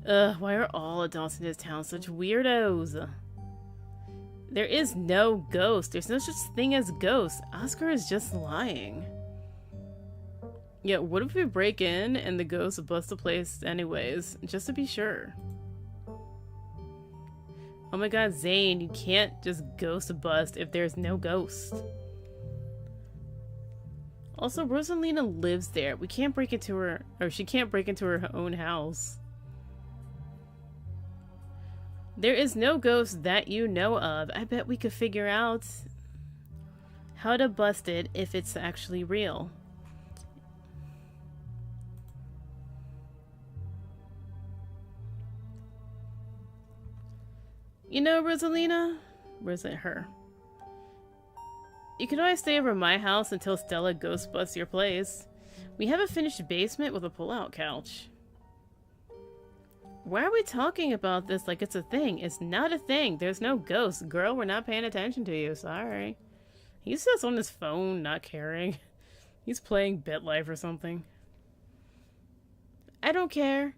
S1: Ugh, why are all adults in this town such weirdos? There is no ghost. There's no such thing as ghosts. Oscar is just lying. Yeah, what if we break in and the ghost busts the place anyways, just to be sure? Oh my god, Zane, you can't just ghost bust if there's no ghost. Also, Rosalina lives there. We can't break into her, or she can't break into her own house. There is no ghost that you know of. I bet we could figure out how to bust it if it's actually real. You know, Rosalina? Where's it her? You can always stay over at my house until Stella ghost busts your place. We have a finished basement with a pull-out couch. Why are we talking about this like it's a thing? It's not a thing. There's no ghost. Girl, we're not paying attention to you. Sorry. He's just on his phone, not caring. He's playing BitLife or something. I don't care.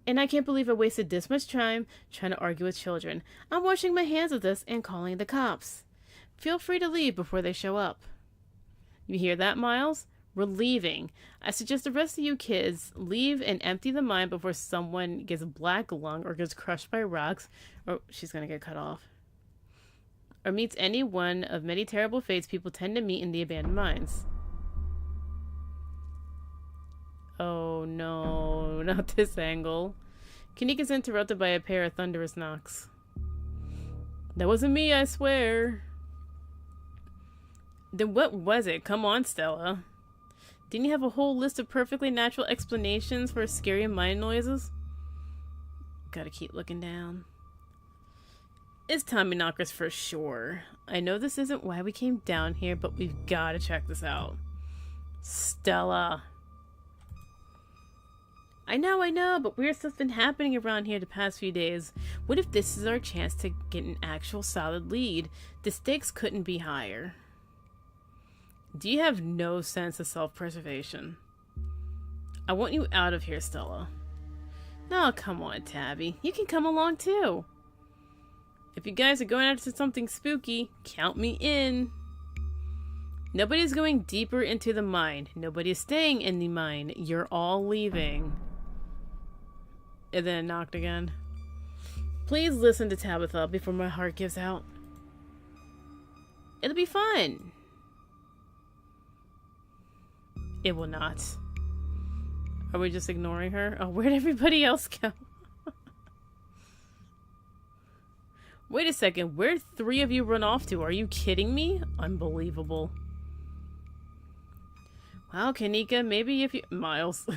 S1: And I can't believe I wasted this much time trying to argue with children. I'm washing my hands of this and calling the cops. Feel free to leave before they show up. You hear that, Miles? We're leaving. I suggest the rest of you kids leave and empty the mine before someone gets black lung or gets crushed by rocks, or she's gonna get cut off, or meets any one of many terrible fates people tend to meet in the abandoned mines. Oh no, not this angle. Kanik is interrupted by a pair of thunderous knocks. That wasn't me, I swear. Then what was it? Come on, Stella. Didn't you have a whole list of perfectly natural explanations for scary mine noises? Gotta keep looking down. It's Tommy Knockers for sure. I know this isn't why we came down here, but we've gotta check this out. Stella. I know, but weird stuff's been happening around here the past few days. What if this is our chance to get an actual solid lead? The stakes couldn't be higher. Do you have no sense of self-preservation? I want you out of here, Stella. No, come on, Tabby. You can come along too. If you guys are going after something spooky, count me in. Nobody's going deeper into the mine. Nobody's staying in the mine. You're all leaving. And then it knocked again. Please listen to Tabitha before my heart gives out. It'll be fun. It will not. Are we just ignoring her? Oh, where'd everybody else go? Wait a second. Where'd 3 of you run off to? Are you kidding me? Unbelievable. Wow, Kanika, maybe if you... Miles.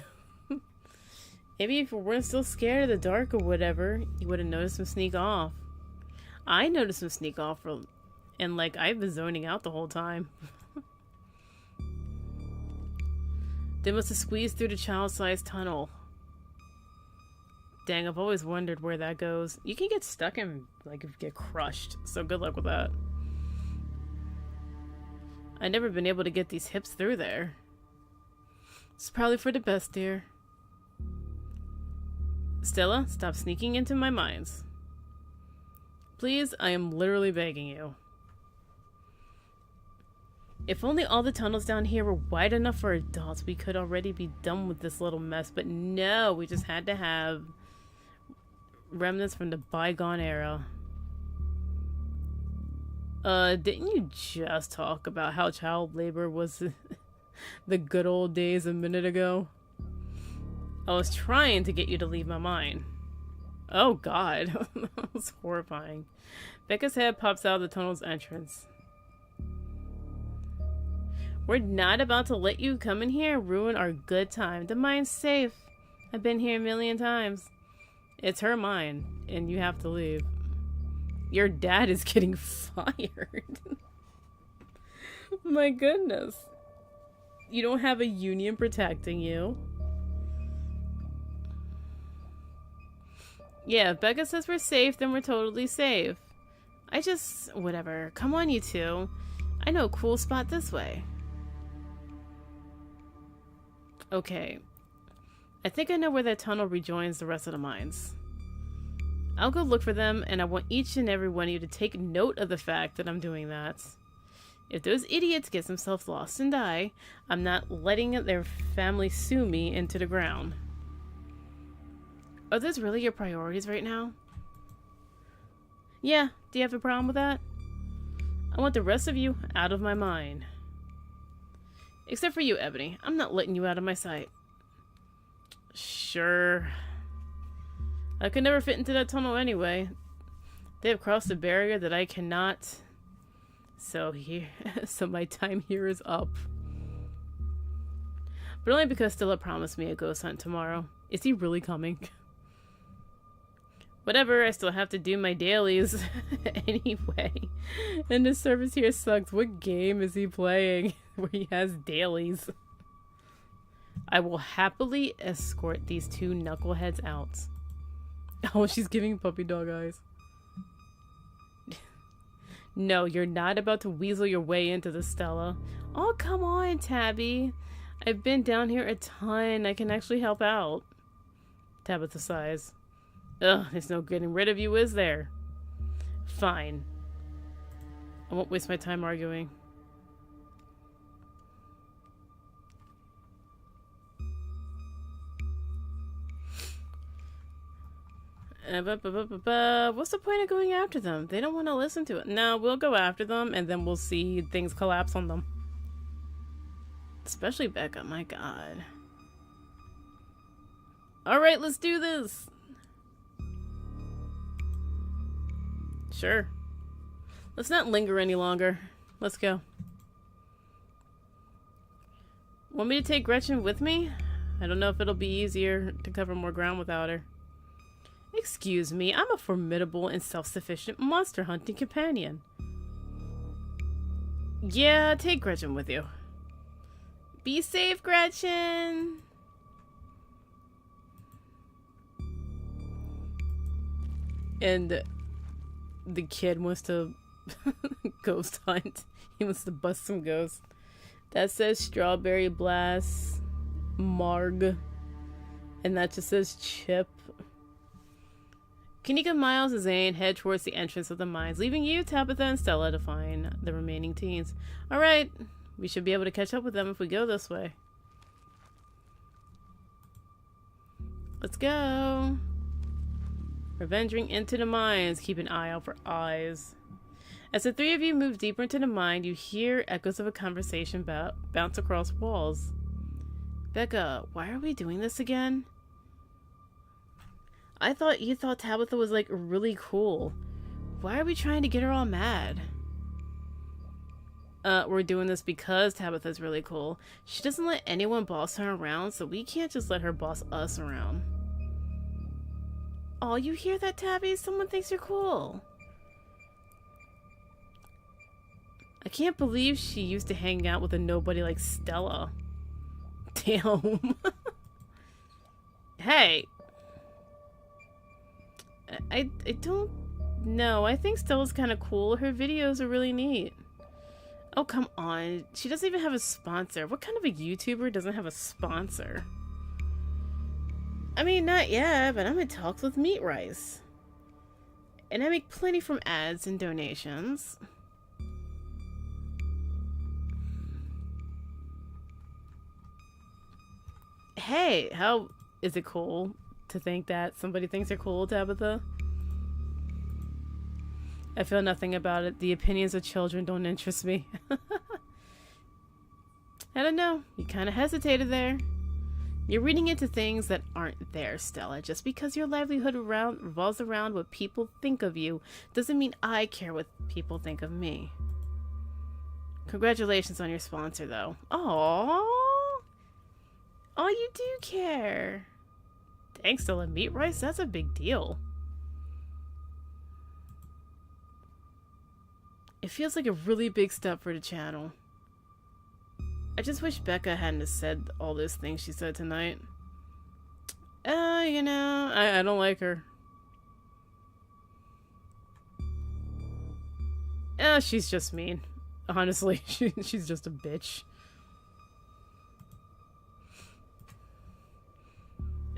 S1: Maybe if you weren't still scared of the dark or whatever, you would have noticed him sneak off. I noticed him sneak off and like, I've been zoning out the whole time. They must have squeezed through the child-sized tunnel. Dang, I've always wondered where that goes. You can get stuck and, like, get crushed. So good luck with that. I've never been able to get these hips through there. It's probably for the best, dear. Stella, stop sneaking into my mines. Please, I am literally begging you. If only all the tunnels down here were wide enough for adults, we could already be done with this little mess. But no, we just had to have remnants from the bygone era. Didn't you just talk about how child labor was the good old days a minute ago? I was trying to get you to leave my mind. Oh god, that was horrifying. Becca's head pops out of the tunnel's entrance. We're not about to let you come in here and ruin our good time. The mine's safe. I've been here a million times. It's her mine, and you have to leave. Your dad is getting fired. My goodness. You don't have a union protecting you. Yeah, if Becca says we're safe, then we're totally safe. Whatever. Come on, you two. I know a cool spot this way. Okay. I think I know where that tunnel rejoins the rest of the mines. I'll go look for them, and I want each and every one of you to take note of the fact that I'm doing that. If those idiots get themselves lost and die, I'm not letting their family sue me into the ground. Are those really your priorities right now? Yeah, do you have a problem with that? I want the rest of you out of my mind. Except for you, Ebony. I'm not letting you out of my sight. Sure. I could never fit into that tunnel anyway. They have crossed a barrier that I cannot. So my time here is up. But only because Stella promised me a ghost hunt tomorrow. Is he really coming? Whatever, I still have to do my dailies anyway. And the service here sucks. What game is he playing where he has dailies? I will happily escort these 2 knuckleheads out. Oh, she's giving puppy dog eyes. No, you're not about to weasel your way into the Stella. Oh, come on, Tabby. I've been down here a ton. I can actually help out. Tabitha sighs. Ugh, there's no getting rid of you, is there? Fine. I won't waste my time arguing. What's the point of going after them? They don't want to listen to it. No, we'll go after them, and then we'll see things collapse on them. Especially Becca, my god. Alright, let's do this! Sure. Let's not linger any longer. Let's go. Want me to take Gretchen with me? I don't know if it'll be easier to cover more ground without her. Excuse me, I'm a formidable and self-sufficient monster hunting companion. Yeah, take Gretchen with you. Be safe, Gretchen! And the kid wants to ghost hunt. He wants to bust some ghosts. That says Strawberry Blast, Marg, and that just says Chip. Kanika, Miles, and Zane head towards the entrance of the mines, leaving you, Tabitha, and Stella to find the remaining teens. Alright, we should be able to catch up with them if we go this way. Let's go. We're venturing into the mines. Keep an eye out for eyes. As the three of you move deeper into the mine, you hear echoes of a conversation bounce across walls. Becca, why are we doing this again? I thought you thought Tabitha was, like, really cool. Why are we trying to get her all mad? We're doing this because Tabitha's really cool. She doesn't let anyone boss her around, so we can't just let her boss us around. Oh, you hear that, Tabby? Someone thinks you're cool. I can't believe she used to hang out with a nobody like Stella. Damn. Hey. I don't know. I think Stella's kind of cool. Her videos are really neat. Oh, come on. She doesn't even have a sponsor. What kind of a YouTuber doesn't have a sponsor? I mean, not yet, but I'm in talks with Meat Rice. And I make plenty from ads and donations. Hey, how is it cool to think that somebody thinks they're cool, Tabitha? I feel nothing about it. The opinions of children don't interest me. I don't know. You kind of hesitated there. You're reading into things that aren't there, Stella. Just because your livelihood revolves around what people think of you doesn't mean I care what people think of me. Congratulations on your sponsor, though. Aww. Oh, you do care. Thanks, Stella. Meat Rice? That's a big deal. It feels like a really big step for the channel. I just wish Becca hadn't have said all those things she said tonight. You know, I don't like her. She's just mean. Honestly, she's just a bitch.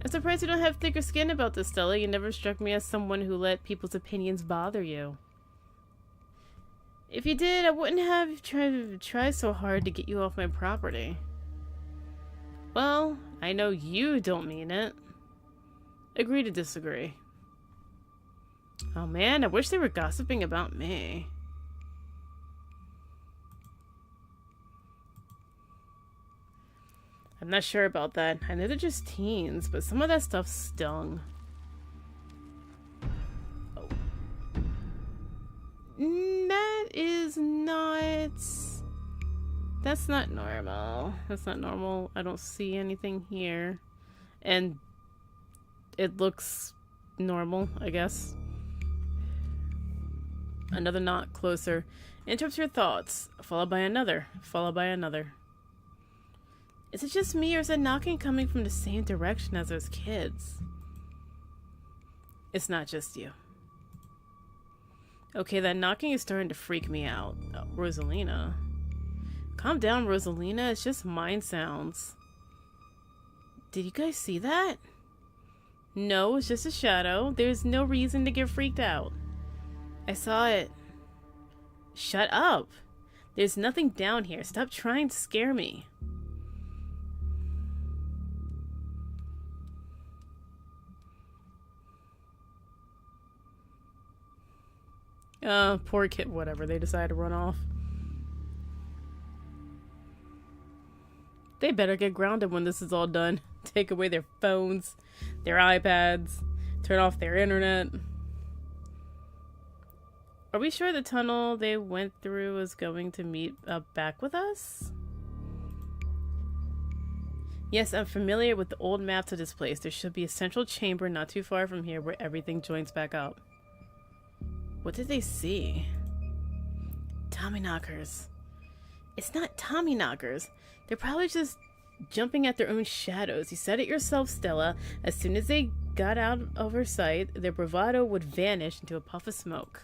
S1: I'm surprised you don't have thicker skin about this, Stella. You never struck me as someone who let people's opinions bother you. If you did, I wouldn't have tried so hard to get you off my property. Well, I know you don't mean it. Agree to disagree. Oh man, I wish they were gossiping about me. I'm not sure about that. I know they're just teens, but some of that stuff stung. Oh. That is not... That's not normal. That's not normal. I don't see anything here. And it looks normal, I guess. Another knot closer. Interrupts your thoughts, followed by another, followed by another. Is it just me, or is that knocking coming from the same direction as those kids? It's not just you. Okay, that knocking is starting to freak me out. Oh, Rosalina. Calm down, Rosalina. It's just mind sounds. Did you guys see that? No, it's just a shadow. There's no reason to get freaked out. I saw it. Shut up. There's nothing down here. Stop trying to scare me. Poor kid, whatever. They decided to run off. They better get grounded when this is all done. Take away their phones, their iPads, turn off their internet. Are we sure the tunnel they went through is going to meet up back with us? Yes, I'm familiar with the old maps of this place. There should be a central chamber not too far from here where everything joins back up. What did they see? Tommyknockers. It's not Tommyknockers. They're probably just jumping at their own shadows. You said it yourself, Stella. As soon as they got out of her sight, their bravado would vanish into a puff of smoke.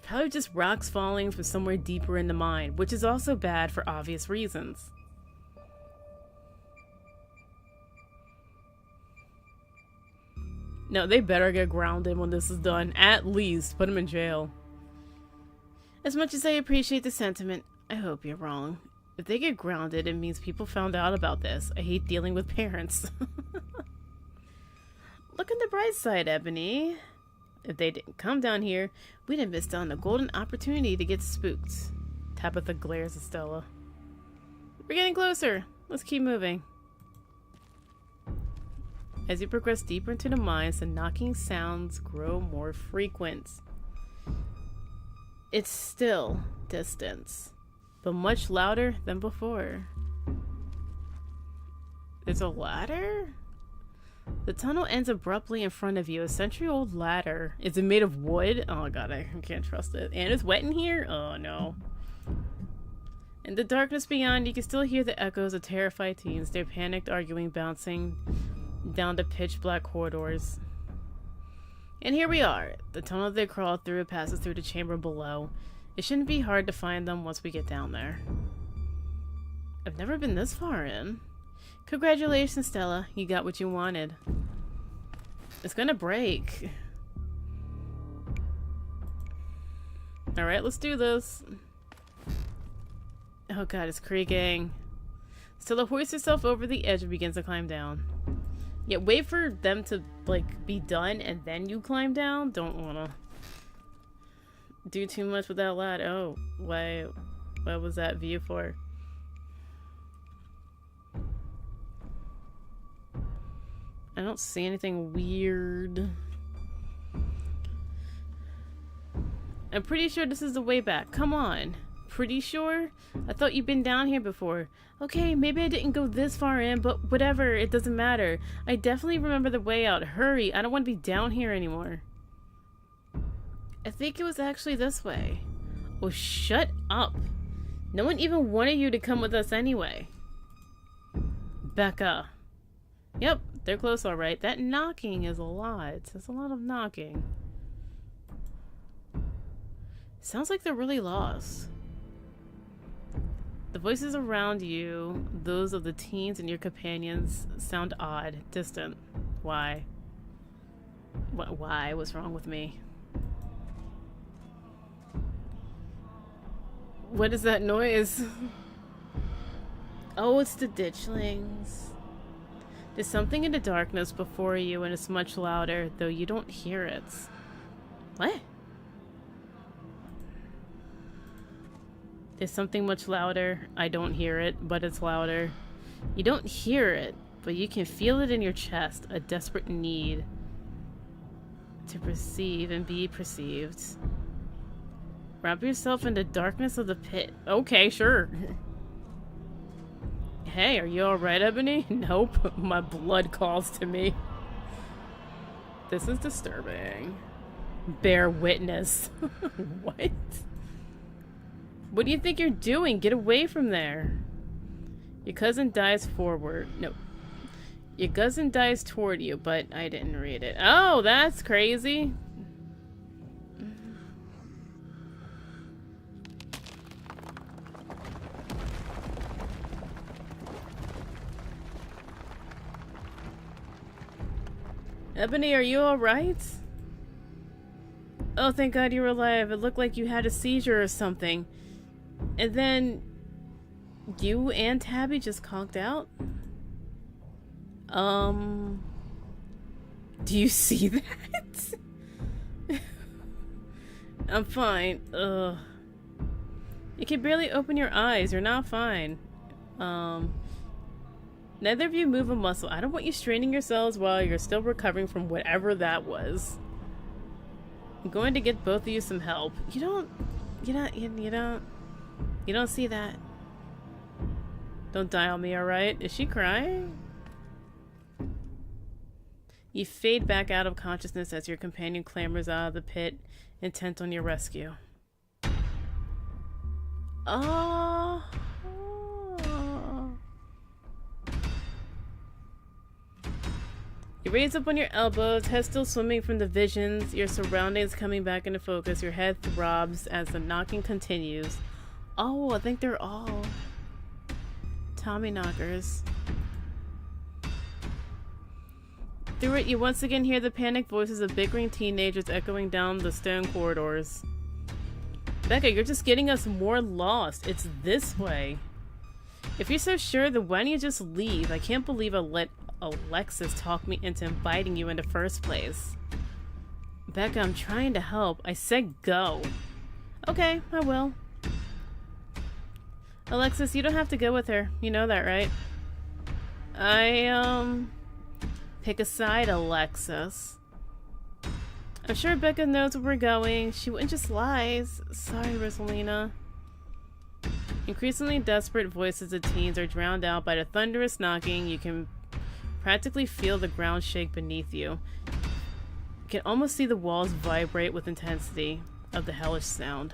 S1: Probably just rocks falling from somewhere deeper in the mine, which is also bad for obvious reasons. No, they better get grounded when this is done. At least put them in jail. As much as I appreciate the sentiment, I hope you're wrong. If they get grounded, it means people found out about this. I hate dealing with parents. Look on the bright side, Ebony. If they didn't come down here, we'd have missed out on a golden opportunity to get spooked. Tabitha glares at Stella. We're getting closer. Let's keep moving. As you progress deeper into the mines, the knocking sounds grow more frequent. It's still distance, but much louder than before. There's a ladder? The tunnel ends abruptly in front of you. A century-old ladder. Is it made of wood? Oh god, I can't trust it. And it's wet in here? Oh no. In the darkness beyond, you can still hear the echoes of terrified teens. Their panicked arguing bouncing down the pitch-black corridors. And here we are. The tunnel they crawled through passes through the chamber below. It shouldn't be hard to find them once we get down there. I've never been this far in. Congratulations, Stella. You got what you wanted. It's gonna break. Alright, let's do this. Oh god, it's creaking. Stella hoists herself over the edge and begins to climb down. Yeah, wait for them to, like, be done and then you climb down. Don't wanna do too much with that ladder. Oh, why? What was that view for? I don't see anything weird. I'm pretty sure this is the way back. Come on. Pretty sure? I thought you'd been down here before. Okay, maybe I didn't go this far in, but whatever. It doesn't matter. I definitely remember the way out. Hurry. I don't want to be down here anymore. I think it was actually this way. Oh, shut up. No one even wanted you to come with us anyway. Becca. Yep, they're close all right. That knocking is a lot. There's a lot of knocking. Sounds like they're really lost. The voices around you, those of the teens and your companions, sound odd, distant. Why? Why? What's wrong with me? What is that noise? Oh, it's the ditchlings. There's something in the darkness before you and it's much louder, though you don't hear it. What? There's something much louder. I don't hear it, but it's louder. You don't hear it, but you can feel it in your chest, a desperate need to perceive and be perceived. Wrap yourself in the darkness of the pit. Okay, sure. Hey, are you alright, Ebony? Nope. My blood calls to me. This is disturbing. Bear witness. What? What do you think you're doing? Get away from there. Your cousin dies forward. No. Your cousin dies toward you, but I didn't read it. Oh, that's crazy. Ebony, are you alright? Oh, thank God you're alive. It looked like you had a seizure or something. And then you and Tabby just conked out? Do you see that? I'm fine. Ugh. You can barely open your eyes. You're not fine. Neither of you move a muscle. I don't want you straining yourselves while you're still recovering from whatever that was. I'm going to get both of you some help. You don't see that. Don't die on me, alright? Is she crying? You fade back out of consciousness as your companion clambers out of the pit, intent on your rescue. Oh. You raise up on your elbows, head still swimming from the visions, your surroundings coming back into focus. Your head throbs as the knocking continues. Oh, I think they're all Tommy knockers. Through it, you once again hear the panicked voices of bickering teenagers echoing down the stone corridors. Becca, you're just getting us more lost. It's this way. If you're so sure, then why don't you just leave? I can't believe I let Alexis talk me into inviting you in the first place. Becca, I'm trying to help. I said go. Okay, I will. Alexis, you don't have to go with her. You know that, right? Pick a side, Alexis. I'm sure Becca knows where we're going. She wouldn't just lie. Sorry, Rosalina. Increasingly desperate voices of teens are drowned out by the thunderous knocking. You can practically feel the ground shake beneath you. You can almost see the walls vibrate with intensity of the hellish sound.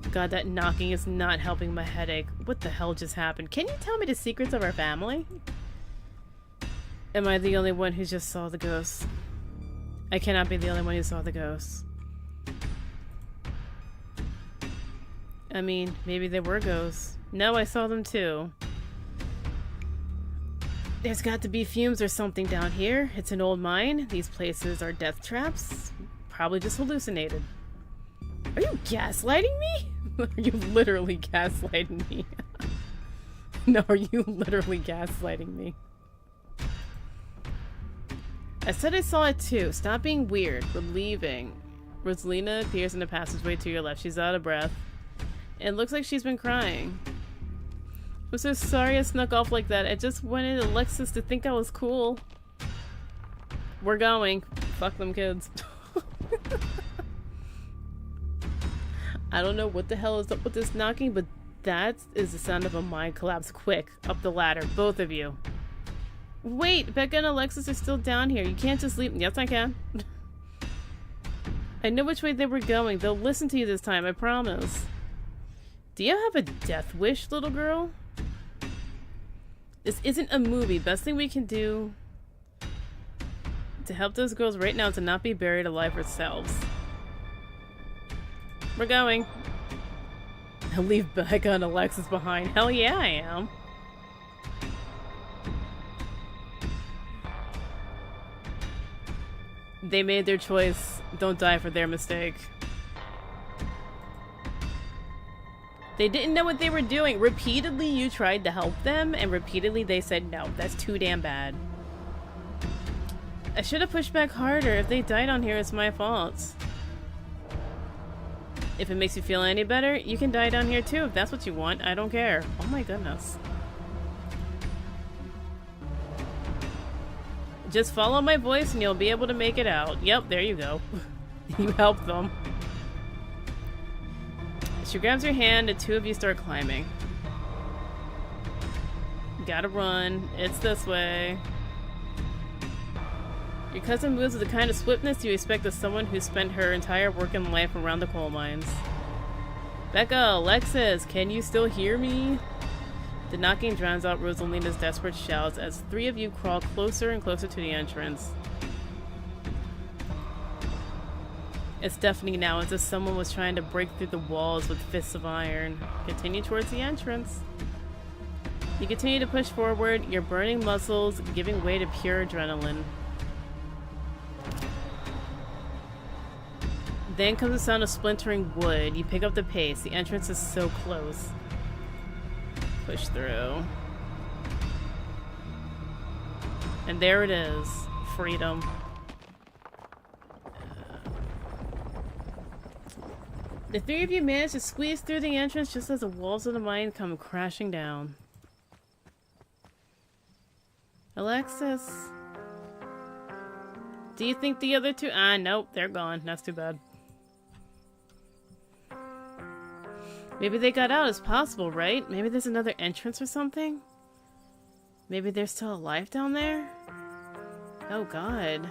S1: God, that knocking is not helping my headache. What the hell just happened? Can you tell me the secrets of our family? Am I the only one who just saw the ghosts? I cannot be the only one who saw the ghosts. I mean, maybe they were ghosts. No, I saw them too. There's got to be fumes or something down here. It's an old mine. These places are death traps. Probably just hallucinated. Are you gaslighting me? Are you literally gaslighting me? No, are you literally gaslighting me? I said I saw it too. Stop being weird. We're leaving. Rosalina appears in the passageway to your left. She's out of breath. It looks like she's been crying. I'm so sorry I snuck off like that. I just wanted Alexis to think I was cool. We're going. Fuck them kids. I don't know what the hell is up with this knocking, but that is the sound of a mind collapse. Quick, up the ladder, both of you. Wait, Becca and Alexis are still down here. You can't just leave. Yes, I can. I know which way they were going. They'll listen to you this time, I promise. Do you have a death wish, little girl? This isn't a movie. Best thing we can do to help those girls right now is to not be buried alive ourselves. We're going. I'll leave Becca and Alexis behind. Hell yeah, I am. They made their choice. Don't die for their mistake. They didn't know what they were doing. Repeatedly you tried to help them, and repeatedly they said no. That's too damn bad. I should have pushed back harder. If they died on here, it's my fault. If it makes you feel any better, you can die down here too if that's what you want. I don't care. Oh my goodness. Just follow my voice and you'll be able to make it out. Yep, there you go. You helped them. She grabs your hand and two of you start climbing. Gotta run. It's this way. Your cousin moves with the kind of swiftness you expect of someone who spent her entire working life around the coal mines. Becca, Alexis, can you still hear me? The knocking drowns out Rosalina's desperate shouts as three of you crawl closer and closer to the entrance. It's deafening now as if someone was trying to break through the walls with fists of iron. Continue towards the entrance. You continue to push forward, your burning muscles giving way to pure adrenaline. Then comes the sound of splintering wood. You pick up the pace. The entrance is so close. Push through. And there it is. Freedom. The three of you manage to squeeze through the entrance just as the walls of the mine come crashing down. Alexis. Do you think the other two... nope, they're gone. That's too bad. Maybe they got out as possible, right? Maybe there's another entrance or something? Maybe they're still alive down there? Oh god.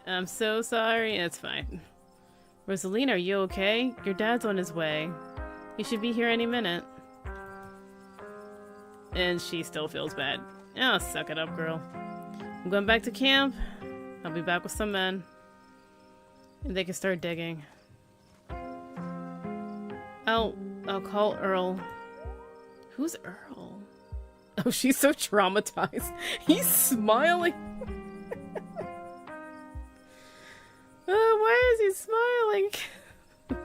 S1: I'm so sorry. It's fine. Rosalina, are you okay? Your dad's on his way. He should be here any minute. And she still feels bad. Oh, suck it up, girl. I'm going back to camp. I'll be back with some men. And they can start digging. I'll call Earl. Who's Earl? Oh, she's so traumatized. He's smiling. Oh, why is he smiling?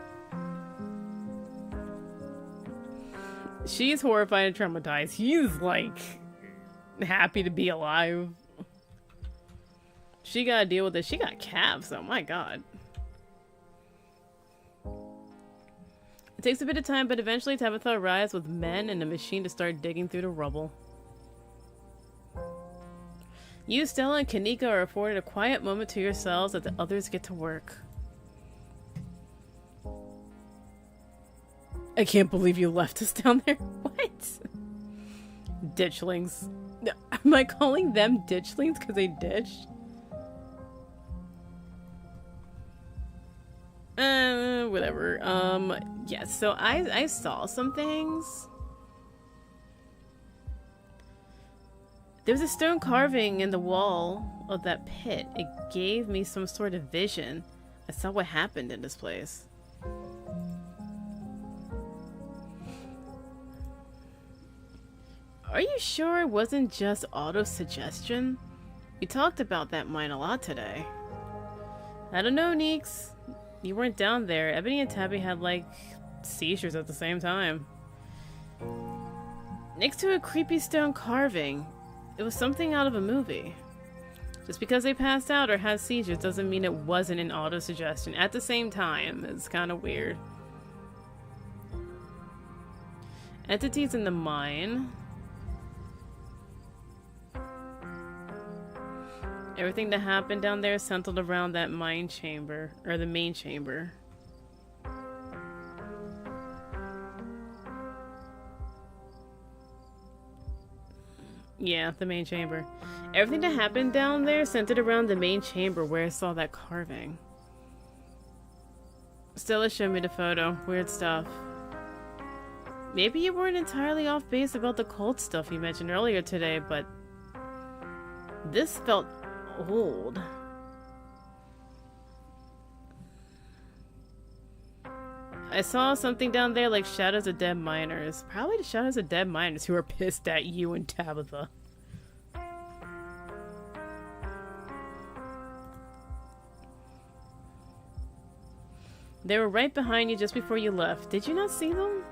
S1: She's horrified and traumatized. He's like happy to be alive. She gotta deal with it. She got calves, oh my god. It takes a bit of time, but eventually Tabitha arrives with men and a machine to start digging through the rubble. You, Stella, and Kanika are afforded a quiet moment to yourselves as the others get to work. I can't believe you left us down there. What? Ditchlings. Am I calling them ditchlings because they ditched? Whatever. Yes, so I saw some things. There was a stone carving in the wall of that pit. It gave me some sort of vision. I saw what happened in this place. Are you sure it wasn't just auto-suggestion? We talked about that mine a lot today. I don't know, Neeks. You weren't down there. Ebony and Tabby had, like, seizures at the same time. Next to a creepy stone carving. It was something out of a movie. Just because they passed out or had seizures doesn't mean it wasn't an auto-suggestion. At the same time, it's kind of weird. Entities in the mine. Everything that happened down there centered around that mine chamber, or the main chamber. Yeah, the main chamber. Everything that happened down there centered around the main chamber where I saw that carving. Stella showed me the photo. Weird stuff. Maybe you weren't entirely off base about the cult stuff you mentioned earlier today, but this felt old. I saw something down there like shadows of dead miners. Probably the shadows of dead miners who are pissed at you and Tabitha. They were right behind you just before you left. Did you not see them?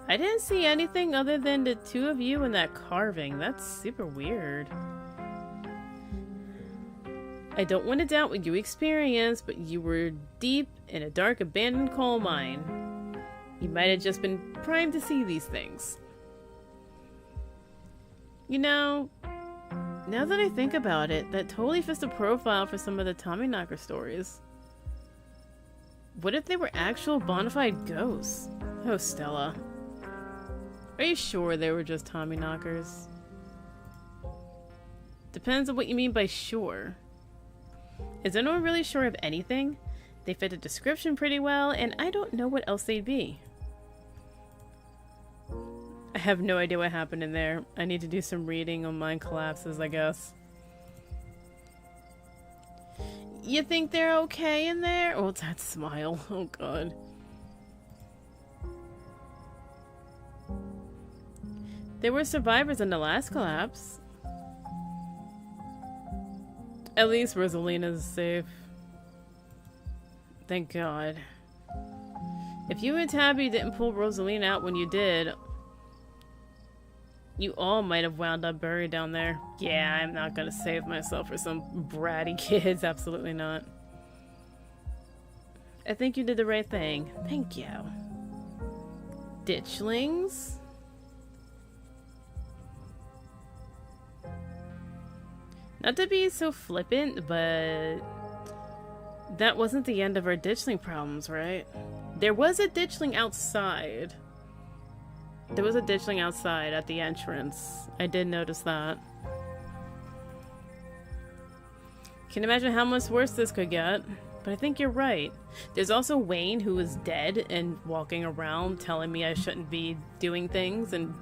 S1: I didn't see anything other than the two of you and that carving. That's super weird. I don't want to doubt what you experienced, but you were deep in a dark abandoned coal mine. You might have just been primed to see these things. You know, now that I think about it, that totally fits the profile for some of the Tommyknocker stories. What if they were actual bona fide ghosts? Oh, Stella. Are you sure they were just Tommyknockers? Depends on what you mean by sure. Is anyone really sure of anything? They fit the description pretty well, and I don't know what else they'd be. I have no idea what happened in there. I need to do some reading on mine collapses, I guess. You think they're okay in there? Oh, that smile. Oh, God. There were survivors in the last collapse. At least Rosalina's safe. Thank God. If you and Tabby didn't pull Rosalina out when you did, you all might have wound up buried down there. Yeah, I'm not gonna save myself for some bratty kids. Absolutely not. I think you did the right thing. Thank you. Ditchlings? Not to be so flippant, but that wasn't the end of our ditchling problems, right? There was a ditchling outside. There was a ditchling outside at the entrance. I did notice that. Can you imagine how much worse this could get? But I think you're right. There's also Wayne, who is dead and walking around telling me I shouldn't be doing things, and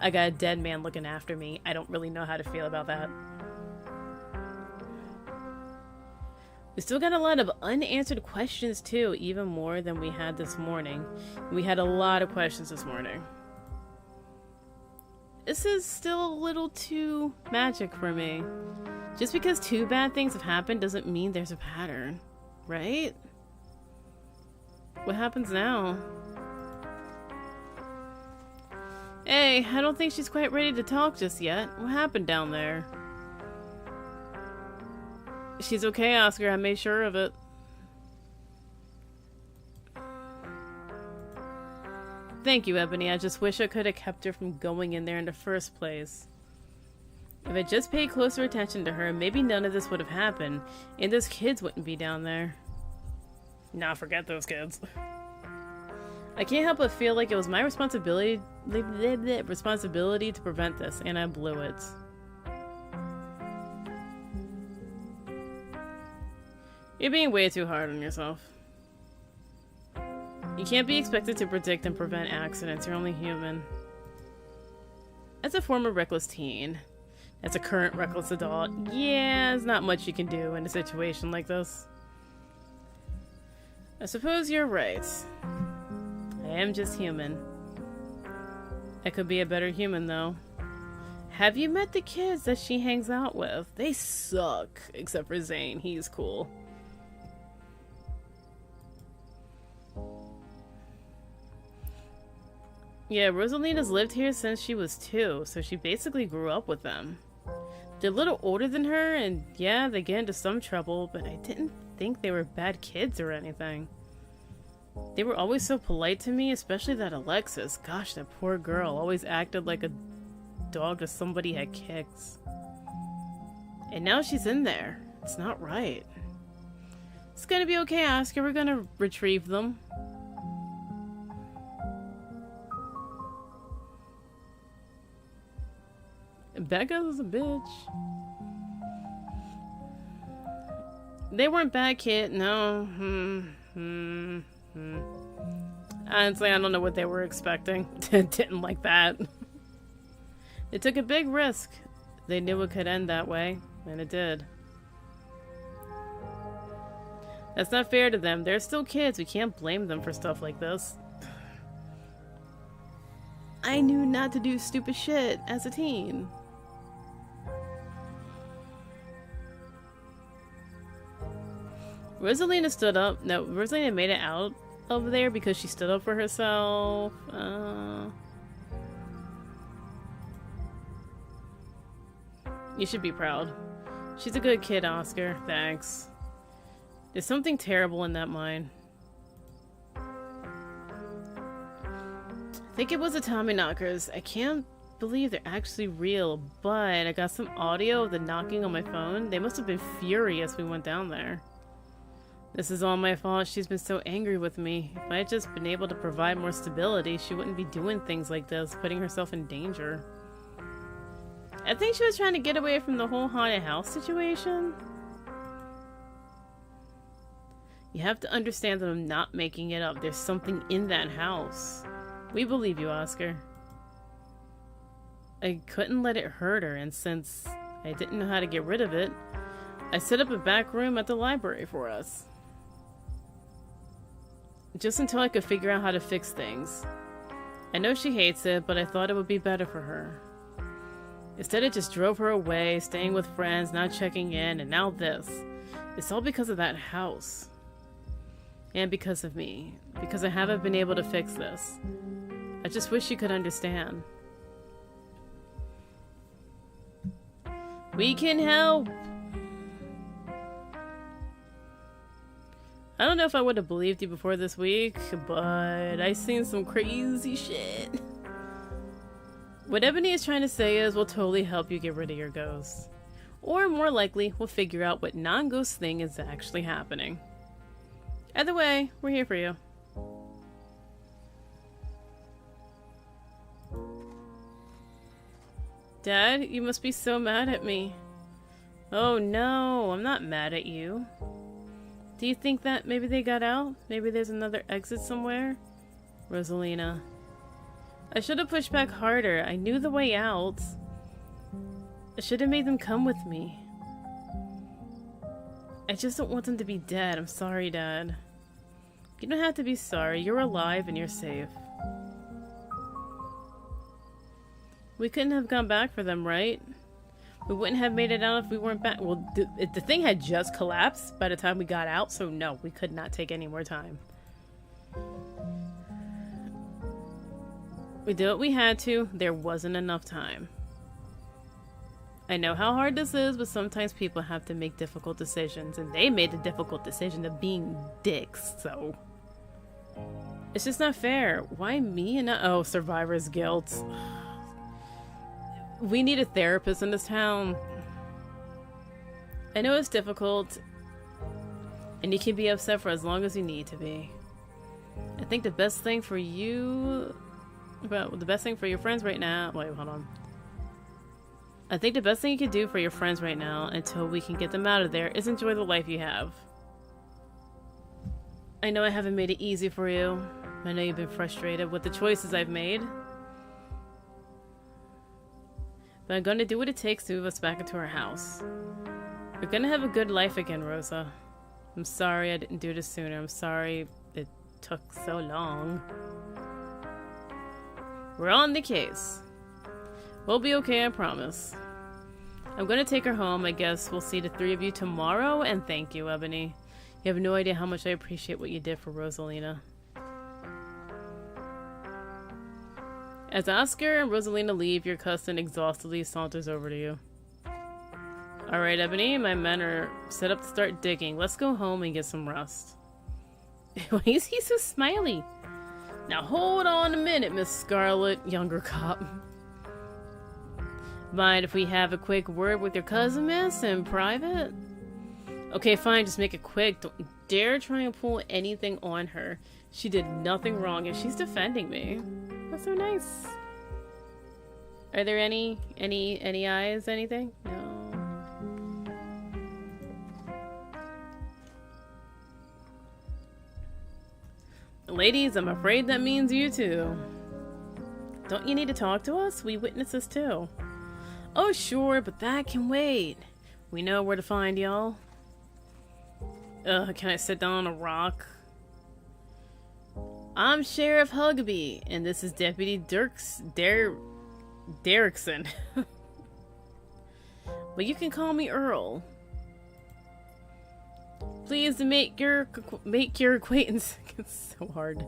S1: I got a dead man looking after me. I don't really know how to feel about that. We still got a lot of unanswered questions too, even more than we had this morning. We had a lot of questions this morning. This is still a little too magic for me. Just because two bad things have happened doesn't mean there's a pattern, right? What happens now? Hey, I don't think she's quite ready to talk just yet. What happened down there? She's okay, Oscar. I made sure of it. Thank you, Ebony. I just wish I could have kept her from going in there in the first place. If I just paid closer attention to her, maybe none of this would have happened, and those kids wouldn't be down there. Nah, forget those kids. I can't help but feel like it was my responsibility to prevent this, and I blew it. You're being way too hard on yourself. You can't be expected to predict and prevent accidents. You're only human. As a former reckless teen, as a current reckless adult, yeah, there's not much you can do in a situation like this. I suppose you're right. I am just human. I could be a better human, though. Have you met the kids that she hangs out with? They suck, except for Zane. He's cool. Yeah, Rosalina's lived here since she was 2, so she basically grew up with them. They're a little older than her, and yeah, they get into some trouble, but I didn't think they were bad kids or anything. They were always so polite to me, especially that Alexis. Gosh, that poor girl always acted like a dog that somebody had kicked. And now she's in there. It's not right. It's gonna be okay, Oscar. We're gonna retrieve them. Becca's a bitch. They weren't bad kids, no. Honestly, I don't know what they were expecting. Didn't like that. They took a big risk. They knew it could end that way, and it did. That's not fair to them. They're still kids. We can't blame them for stuff like this. I knew not to do stupid shit as a teen. Rosalina stood up. No, Rosalina made it out of there because she stood up for herself. You should be proud. She's a good kid, Oscar. Thanks. There's something terrible in that mine. I think it was the Tommy knockers. I can't believe they're actually real, but I got some audio of the knocking on my phone. They must have been furious we went down there. This is all my fault. She's been so angry with me. If I had just been able to provide more stability, she wouldn't be doing things like this, putting herself in danger. I think she was trying to get away from the whole haunted house situation. You have to understand that I'm not making it up. There's something in that house. We believe you, Oscar. I couldn't let it hurt her, and since I didn't know how to get rid of it, I set up a back room at the library for us. Just until I could figure out how to fix things. I know she hates it, but I thought it would be better for her. Instead, it just drove her away, staying with friends, not checking in, and now this. It's all because of that house. And because of me. Because I haven't been able to fix this. I just wish you could understand. We can help! I don't know if I would have believed you before this week, but I seen some crazy shit. What Ebony is trying to say is we'll totally help you get rid of your ghosts. Or more likely, we'll figure out what non-ghost thing is actually happening. Either way, we're here for you. Dad, you must be so mad at me. Oh no, I'm not mad at you. Do you think that maybe they got out? Maybe there's another exit somewhere? Rosalina. I should have pushed back harder. I knew the way out. I should have made them come with me. I just don't want them to be dead. I'm sorry, Dad. You don't have to be sorry. You're alive and you're safe. We couldn't have gone back for them, right? We wouldn't have made it out if we weren't back. Well, the thing had just collapsed by the time we got out, so no, we could not take any more time. We did what we had to. There wasn't enough time. I know how hard this is, but sometimes people have to make difficult decisions, and they made the difficult decision of being dicks, so... It's just not fair. Why me and not... Oh, survivor's guilt. We need a therapist in this town. I know it's difficult, and you can be upset for as long as you need to be. I think the best thing for you... But the best thing for your friends right now... Wait, hold on. I think the best thing you can do for your friends right now, until we can get them out of there, is enjoy the life you have. I know I haven't made it easy for you. I know you've been frustrated with the choices I've made. But I'm gonna do what it takes to move us back into our house. We're gonna have a good life again, Rosa. I'm sorry I didn't do this sooner. I'm sorry it took so long. We're on the case. We'll be okay, I promise. I'm gonna take her home. I guess we'll see the three of you tomorrow, and thank you, Ebony. You have no idea how much I appreciate what you did for Rosalina. As Oscar and Rosalina leave, your cousin exhaustedly saunters over to you. Alright, Ebony, my men are set up to start digging. Let's go home and get some rest. Why is he so smiley? Now hold on a minute, Miss Scarlet, younger cop. Mind if we have a quick word with your cousin, miss, in private? Okay, fine, just make it quick. Don't you dare try and pull anything on her. She did nothing wrong and she's defending me. That's so nice. Are there any eyes, anything? No. Ladies, I'm afraid that means you too. Don't you need to talk to us? We witnesses too. Oh, sure, but that can wait. We know where to find y'all. Can I sit down on a rock? I'm Sheriff Huggby, and this is Deputy Derrickson. But you can call me Earl. Pleased to make your acquaintance. It's so hard.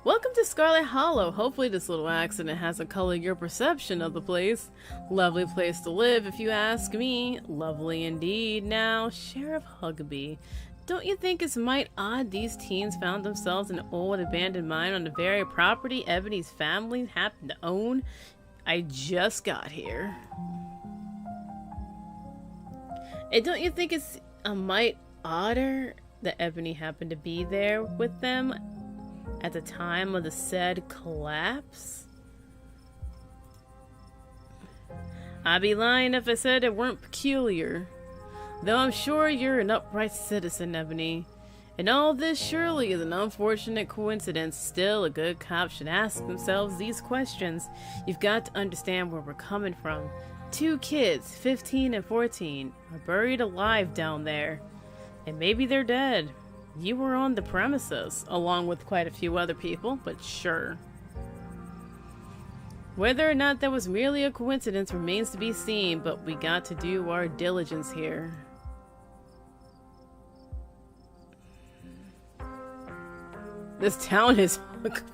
S1: Welcome to Scarlet Hollow. Hopefully this little accident hasn't colored your perception of the place. Lovely place to live, if you ask me. Lovely indeed. Now, Sheriff Huggby, don't you think it's might odd these teens found themselves in an old abandoned mine on the very property Ebony's family happened to own? I just got here. And don't you think it's a mite odder that Ebony happened to be there with them at the time of the said collapse? I'd be lying if I said it weren't peculiar. Though I'm sure you're an upright citizen, Ebony. And all this surely is an unfortunate coincidence. Still, a good cop should ask themselves these questions. You've got to understand where we're coming from. 2 kids, 15 and 14, are buried alive down there. And maybe they're dead. You were on the premises, along with quite a few other people, but sure. Whether or not that was merely a coincidence remains to be seen, but we got to do our diligence here. This town is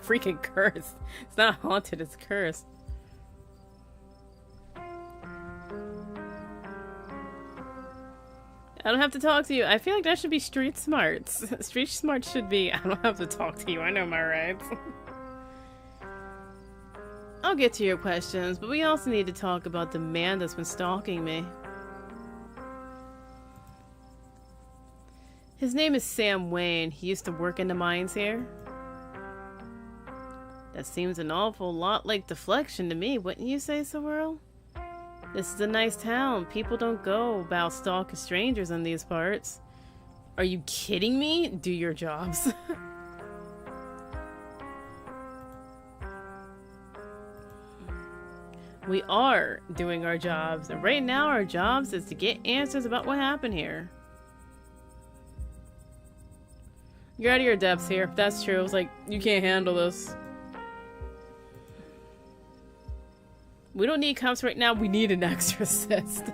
S1: freaking cursed. It's not haunted, it's cursed. I don't have to talk to you. I feel like that should be street smarts. Street smarts should be, I don't have to talk to you. I know my rights. I'll get to your questions, but we also need to talk about the man that's been stalking me. His name is Sam Wayne. He used to work in the mines here. That seems an awful lot like deflection to me, wouldn't you say so, Earl? This is a nice town. People don't go about stalking strangers in these parts. Are you kidding me? Do your jobs. We are doing our jobs, and right now our jobs is to get answers about what happened here. You're out of your depths here. That's true. It was like, you can't handle this. We don't need cops right now. We need an exorcist.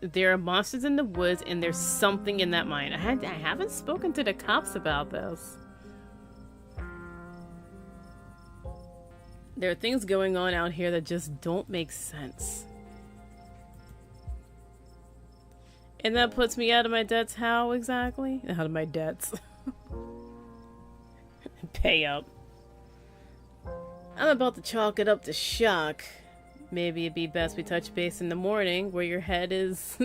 S1: There are monsters in the woods, and there's something in that mine. I haven't spoken to the cops about this. There are things going on out here that just don't make sense. And that puts me out of my debts. How exactly? Out of my debts. Pay up. I'm about to chalk it up to shock. Maybe it'd be best we touch base in the morning where your head is.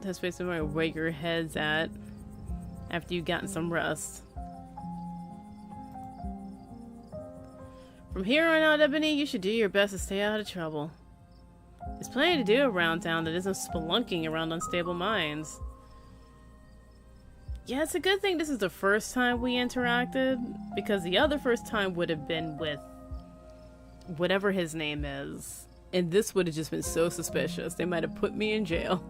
S1: Touch base in the morning where your head's at after you've gotten some rest. From here on out, Ebony, you should do your best to stay out of trouble. There's plenty to do around town that isn't spelunking around unstable mines. Yeah, it's a good thing this is the first time we interacted, because the other first time would have been with whatever his name is. And this would have just been so suspicious. They might have put me in jail.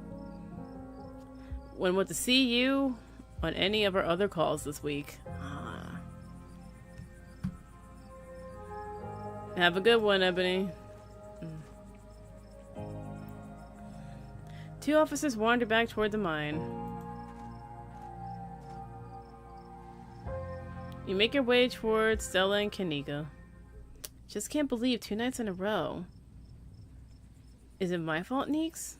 S1: Wouldn't want to see you on any of our other calls this week. Have a good one, Ebony. Two officers wander back toward the mine. You make your way towards Stella and Kanika. Just can't believe 2 nights in a row. Is it my fault, Neeks?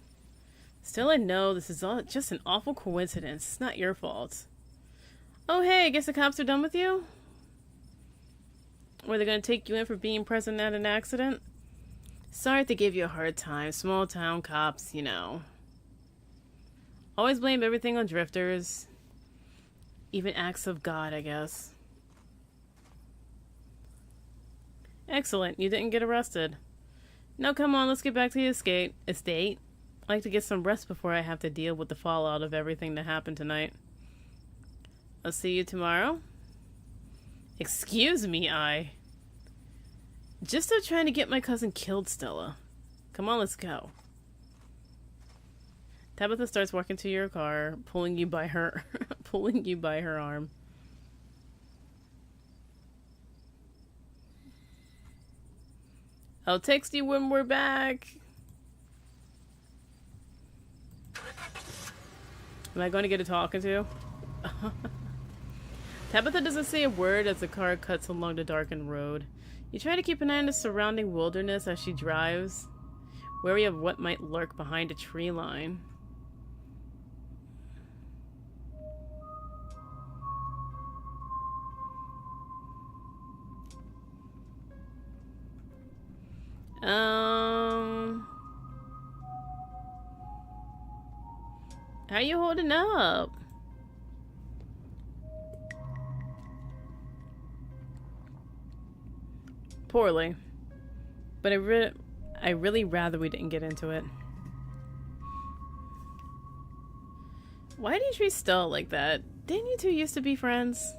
S1: Stella, no, this is all just an awful coincidence. It's not your fault. Oh hey, I guess the cops are done with you? Were they going to take you in for being present at an accident? Sorry to give you a hard time. Small town cops, you know. Always blame everything on drifters. Even acts of God, I guess. Excellent. You didn't get arrested. No, come on. Let's get back to the estate. I like to get some rest before I have to deal with the fallout of everything that happened tonight. I'll see you tomorrow. Excuse me, Just stop trying to get my cousin killed, Stella. Come on, let's go. Tabitha starts walking to your car, pulling you by her arm. I'll text you when we're back. Am I going to get a talking to? Tabitha doesn't say a word as the car cuts along the darkened road. You try to keep an eye on the surrounding wilderness as she drives, wary of what might lurk behind a tree line. How you holding up? Poorly. But I really rather we didn't get into it. Why do you treat Stella like that? Didn't you two used to be friends?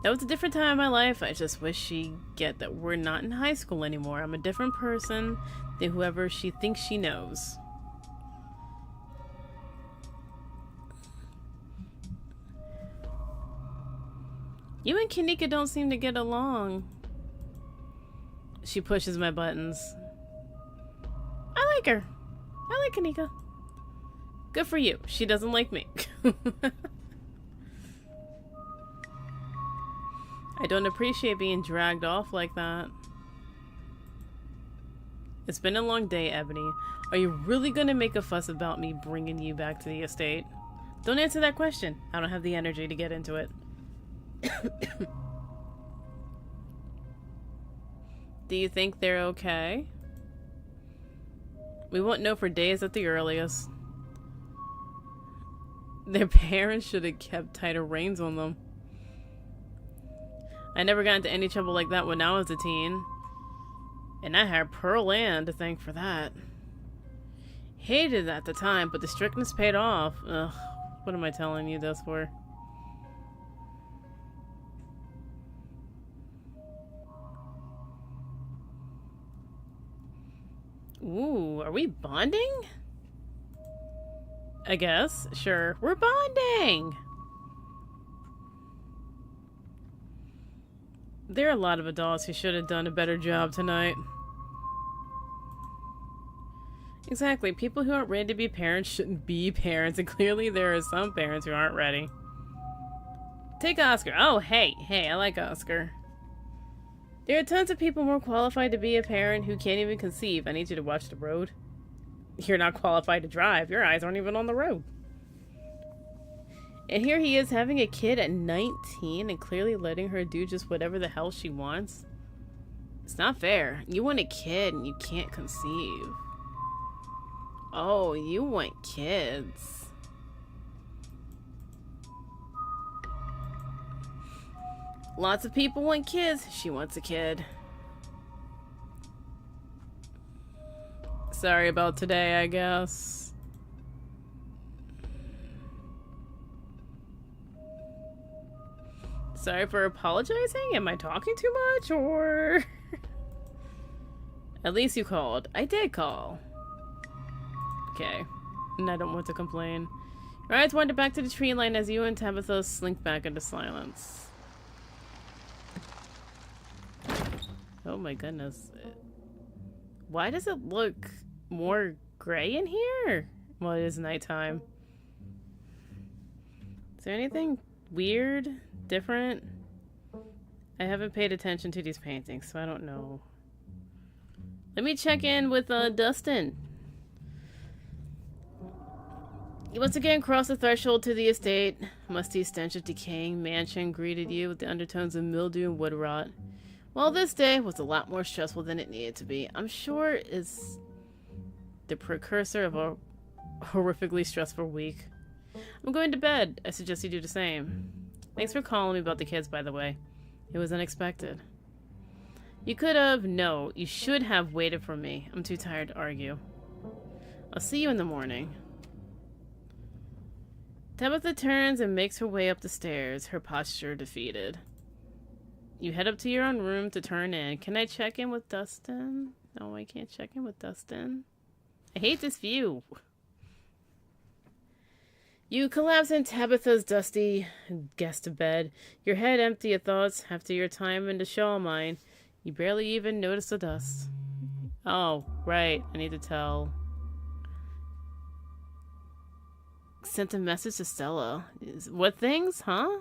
S1: That was a different time in my life. I just wish she'd get that we're not in high school anymore. I'm a different person than whoever she thinks she knows. You and Kanika don't seem to get along. She pushes my buttons. I like her. I like Kanika. Good for you. She doesn't like me. I don't appreciate being dragged off like that. It's been a long day, Ebony. Are you really gonna make a fuss about me bringing you back to the estate? Don't answer that question. I don't have the energy to get into it. Do you think they're okay? We won't know for days at the earliest. Their parents should have kept tighter reins on them. I never got into any trouble like that when I was a teen. And I had Pearl Ann to thank for that. Hated it at the time, but the strictness paid off. Ugh, what am I telling you this for? Ooh, are we bonding? I guess. Sure. We're bonding! There are a lot of adults who should have done a better job tonight. Exactly. People who aren't ready to be parents shouldn't be parents, and clearly there are some parents who aren't ready. Take Oscar. Oh, hey, I like Oscar. There are tons of people more qualified to be a parent who can't even conceive. I need you to watch the road. You're not qualified to drive. Your eyes aren't even on the road. And here he is having a kid at 19 and clearly letting her do just whatever the hell she wants. It's not fair. You want a kid and you can't conceive. Oh, you want kids. Lots of people want kids. She wants a kid. Sorry about today, I guess. Sorry for apologizing? Am I talking too much, or... At least you called. I did call. Okay. And I don't want to complain. Your eyes wander back to the tree line as you and Tabitha slink back into silence. Oh my goodness. Why does it look more gray in here? Well, it is nighttime. Is there anything weird? Different? I haven't paid attention to these paintings, so I don't know. Let me check in with Dustin. You once again crossed the threshold to the estate. A musty stench of decaying mansion greeted you with the undertones of mildew and wood rot. Well, this day was a lot more stressful than it needed to be. I'm sure it's the precursor of a horrifically stressful week. I'm going to bed. I suggest you do the same. Thanks for calling me about the kids, by the way. It was unexpected. You could have... No, you should have waited for me. I'm too tired to argue. I'll see you in the morning. Tabitha turns and makes her way up the stairs, her posture defeated. You head up to your own room to turn in. Can I check in with Dustin? No, I can't check in with Dustin. I hate this view. You collapse in Tabitha's dusty guest bed, your head empty of thoughts after your time in the Shaw mine. You barely even notice the dust. Oh, right. I need to tell. Sent a message to Stella. What things, huh?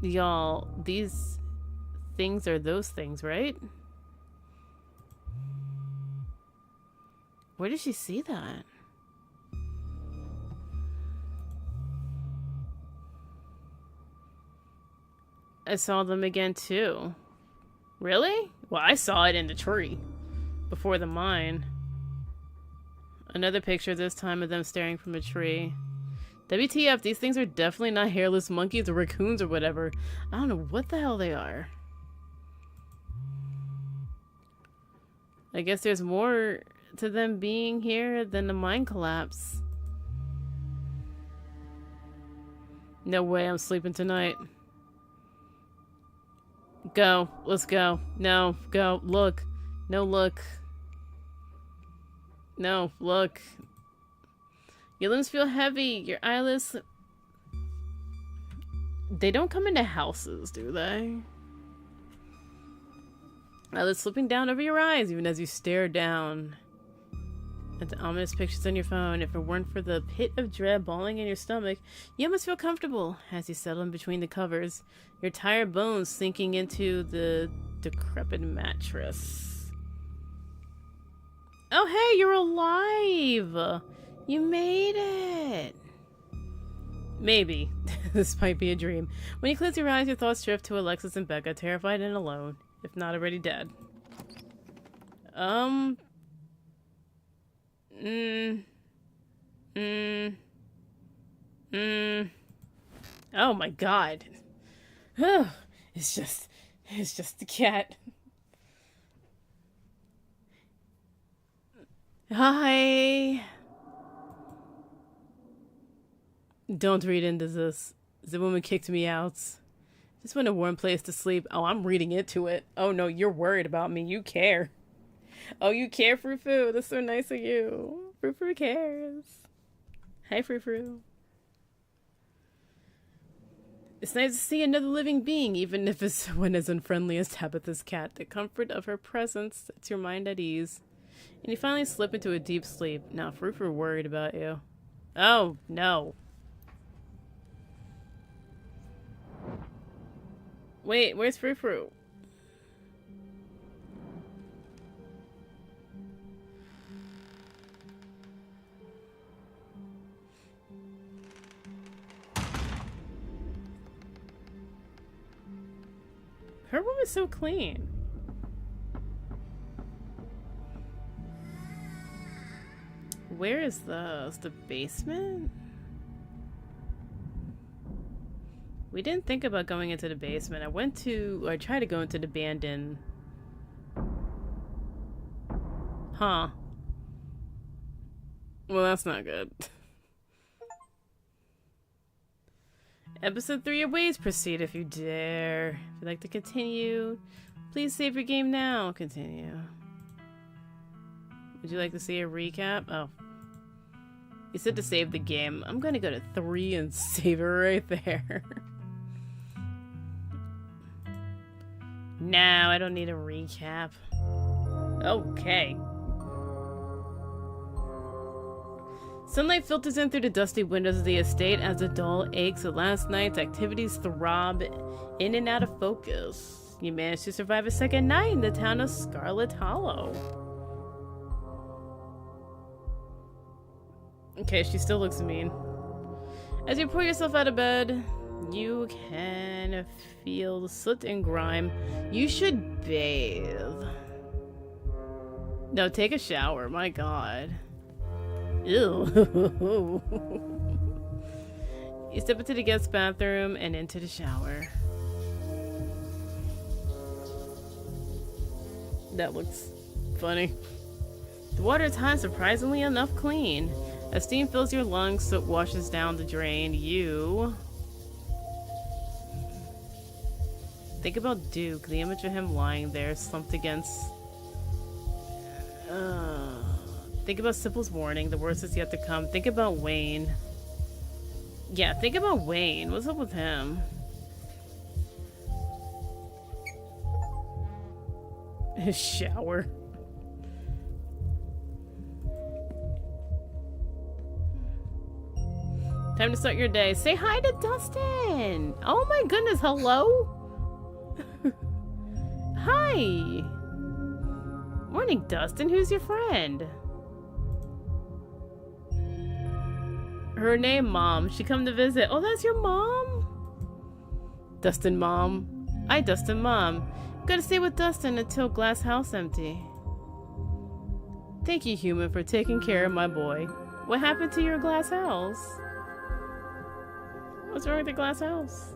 S1: Y'all, these things are those things, right? Where did she see that? I saw them again too. Really? Well, I saw it in the tree before the mine. Another picture, this time of them staring from a tree. WTF, these things are definitely not hairless monkeys or raccoons or whatever. I don't know what the hell they are. I guess there's more to them being here than the mine collapse. No way I'm sleeping tonight. Go. Let's go. No. Go. Look. No, look. No, look. Your limbs feel heavy. Your eyelids... They don't come into houses, do they? Eyelids slipping down over your eyes even as you stare down at the ominous pictures on your phone. If it weren't for the pit of dread balling in your stomach, you almost feel comfortable as you settle in between the covers, your tired bones sinking into the decrepit mattress. Oh, hey, you're alive! You made it! Maybe. This might be a dream. When you close your eyes, your thoughts drift to Alexis and Becca, terrified and alone, if not already dead. Mm. Mm. Mm. Oh my god. It's just the cat. Hi. Don't read into this. The woman kicked me out. Just want a warm place to sleep. Oh, I'm reading into it. Oh no, you're worried about me. You care. Oh, you care, Frou Frou. That's so nice of you. Frou Frou cares. Hi, Frou Frou. It's nice to see another living being, even if it's one as unfriendly as Tabitha's cat. The comfort of her presence sets your mind at ease. And you finally slip into a deep sleep. Now, Frou Frou worried about you. Oh, no. Wait, where's Frou Frou? Her room is so clean. Where is the basement? We didn't think about going into the basement. I tried to go into the abandoned. Huh. Well, that's not good. Episode 3 awaits. Proceed if you dare. If you'd like to continue, please save your game now. Continue. Would you like to see a recap? Oh. You said to save the game. I'm gonna go to 3 and save it right there. No, I don't need a recap. Okay. Sunlight filters in through the dusty windows of the estate as the dull aches of last night's activities throb in and out of focus. You managed to survive a second night in the town of Scarlet Hollow. Okay, she still looks mean. As you pull yourself out of bed, you can feel the soot and grime. You should bathe. No, take a shower. My god. Ew. You step into the guest bathroom and into the shower. That looks funny. The water is hot and surprisingly enough clean. As steam fills your lungs, soot washes down the drain. You think about Duke, the image of him lying there, slumped against. Think about Sybil's warning, the worst is yet to come. Think about Wayne. Yeah, think about Wayne. What's up with him? His shower. Time to start your day. Say hi to Dustin! Oh my goodness, hello? Hi! Morning, Dustin. Who's your friend? Her name, Mom. She come to visit. Oh, that's your mom? Dustin, Mom. I, Dustin, Mom. Gotta stay with Dustin until glass house empty. Thank you, human, for taking care of my boy. What happened to your glass house? What's wrong with the glass house?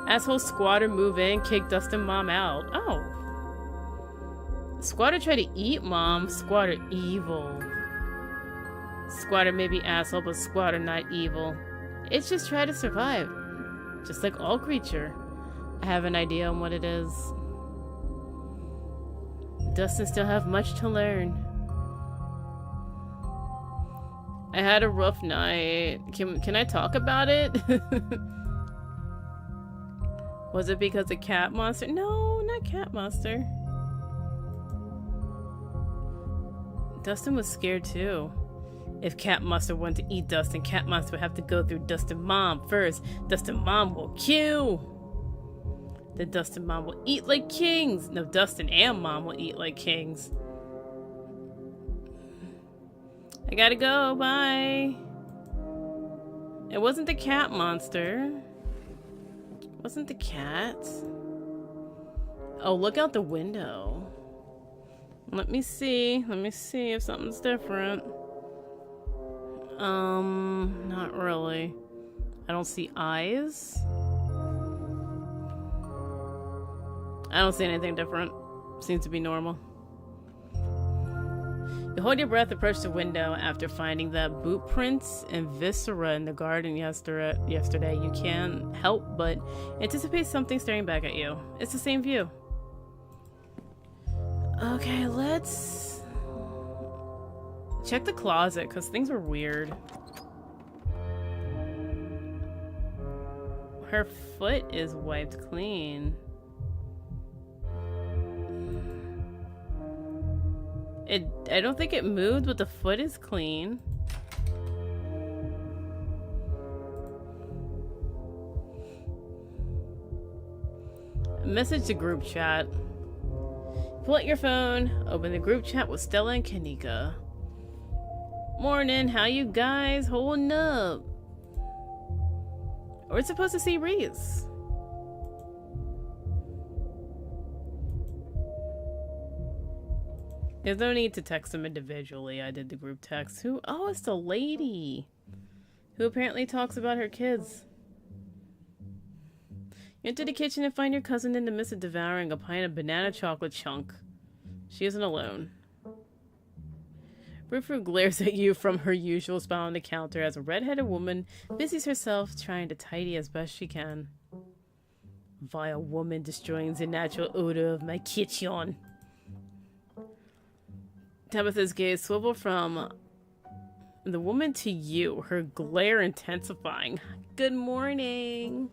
S1: Asshole squatter move in, kick Dustin Mom out. Oh. Squatter try to eat Mom. Squatter evil. Squatter may be asshole, but squatter not evil. It's just try to survive. Just like all creature. I have an idea on what it is. Dustin still have much to learn. I had a rough night. Can I talk about it? Was it because of Cat Monster? No, not Cat Monster. Dustin was scared too. If Cat Monster wanted to eat Dustin, Cat Monster would have to go through Dustin Mom first. Dustin Mom will kill. Then Dustin Mom will eat like kings. No, Dustin and Mom will eat like kings. I gotta go, bye. It wasn't the Cat Monster. It wasn't the cat. Oh, look out the window. Let me see. Let me see if something's different. Not really. I don't see eyes. I don't see anything different. Seems to be normal. You hold your breath, approach the window after finding the boot prints and viscera in the garden yesterday. You can't help but anticipate something staring back at you. It's the same view. Okay, let's check the closet because things are weird. Her foot is wiped clean. I don't think it moved, but the foot is clean. Message to group chat. Pull out your phone, open the group chat with Stella and Kanika. Morning, how you guys holding up? We're supposed to see Reese. There's no need to text them individually. I did the group text. Who? Oh, it's the lady who apparently talks about her kids. You enter the kitchen and find your cousin in the midst of devouring a pint of banana chocolate chunk. She isn't alone. Rufru glares at you from her usual spot on the counter as a red-headed woman busies herself trying to tidy as best she can. Vile woman destroying the natural odor of my kitchen. Tabitha's gaze swivel from the woman to you, her glare intensifying. Good morning.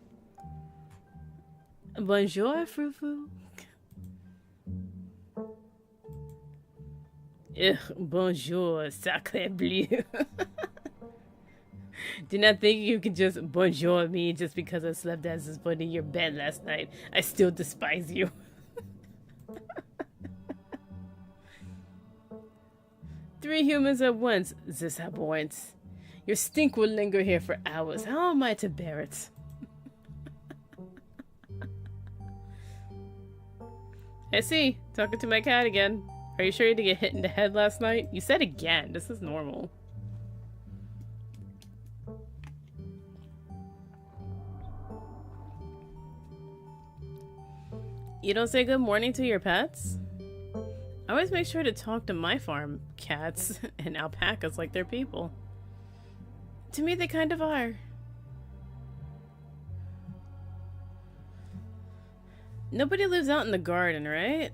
S1: Bonjour, Fufu. Bonjour, sacre bleu. Do not think you can just bonjour me just because I slept as this point in your bed last night. I still despise you. Three humans at once, this abhorrent. Your stink will linger here for hours. How am I to bear it? I see. Talking to my cat again. Are you sure you didn't get hit in the head last night? You said again. This is normal. You don't say good morning to your pets? I always make sure to talk to my farm cats and alpacas like they're people. To me, they kind of are. Nobody lives out in the garden, right?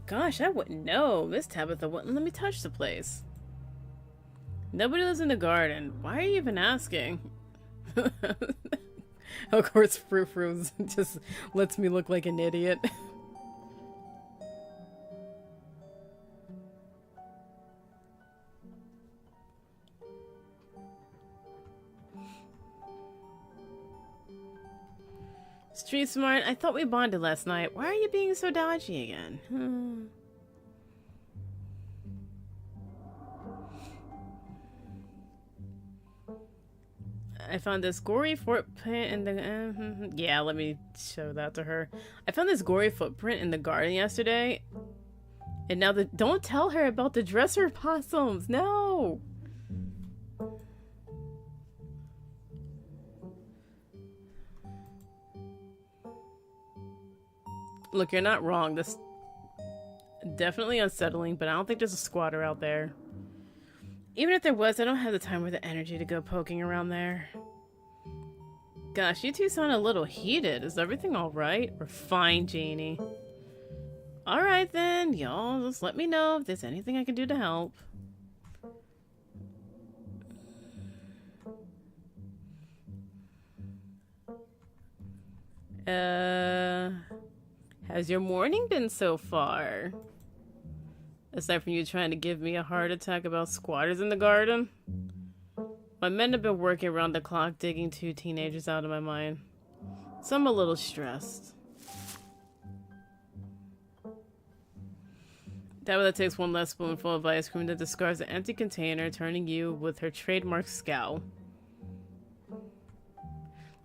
S1: Gosh, I wouldn't know. Miss Tabitha wouldn't let me touch the place. Nobody lives in the garden. Why are you even asking? Of course, Frou just lets me look like an idiot. Street smart, I thought we bonded last night. Why are you being so dodgy again? I found this gory footprint in the... yeah, let me show that to her. I found this gory footprint in the garden yesterday. And now don't tell her about the dresser possums. No! Look, you're not wrong. This definitely unsettling, but I don't think there's a squatter out there. Even if there was, I don't have the time or the energy to go poking around there. Gosh, you two sound a little heated. Is everything alright? We're fine, Janie. Alright then, y'all. Just let me know if there's anything I can do to help. How's your morning been so far? Aside from you trying to give me a heart attack about squatters in the garden? My men have been working around the clock digging two teenagers out of my mind. So I'm a little stressed. Tabitha takes one last spoonful of ice cream that discards the empty container, turning you with her trademark scowl.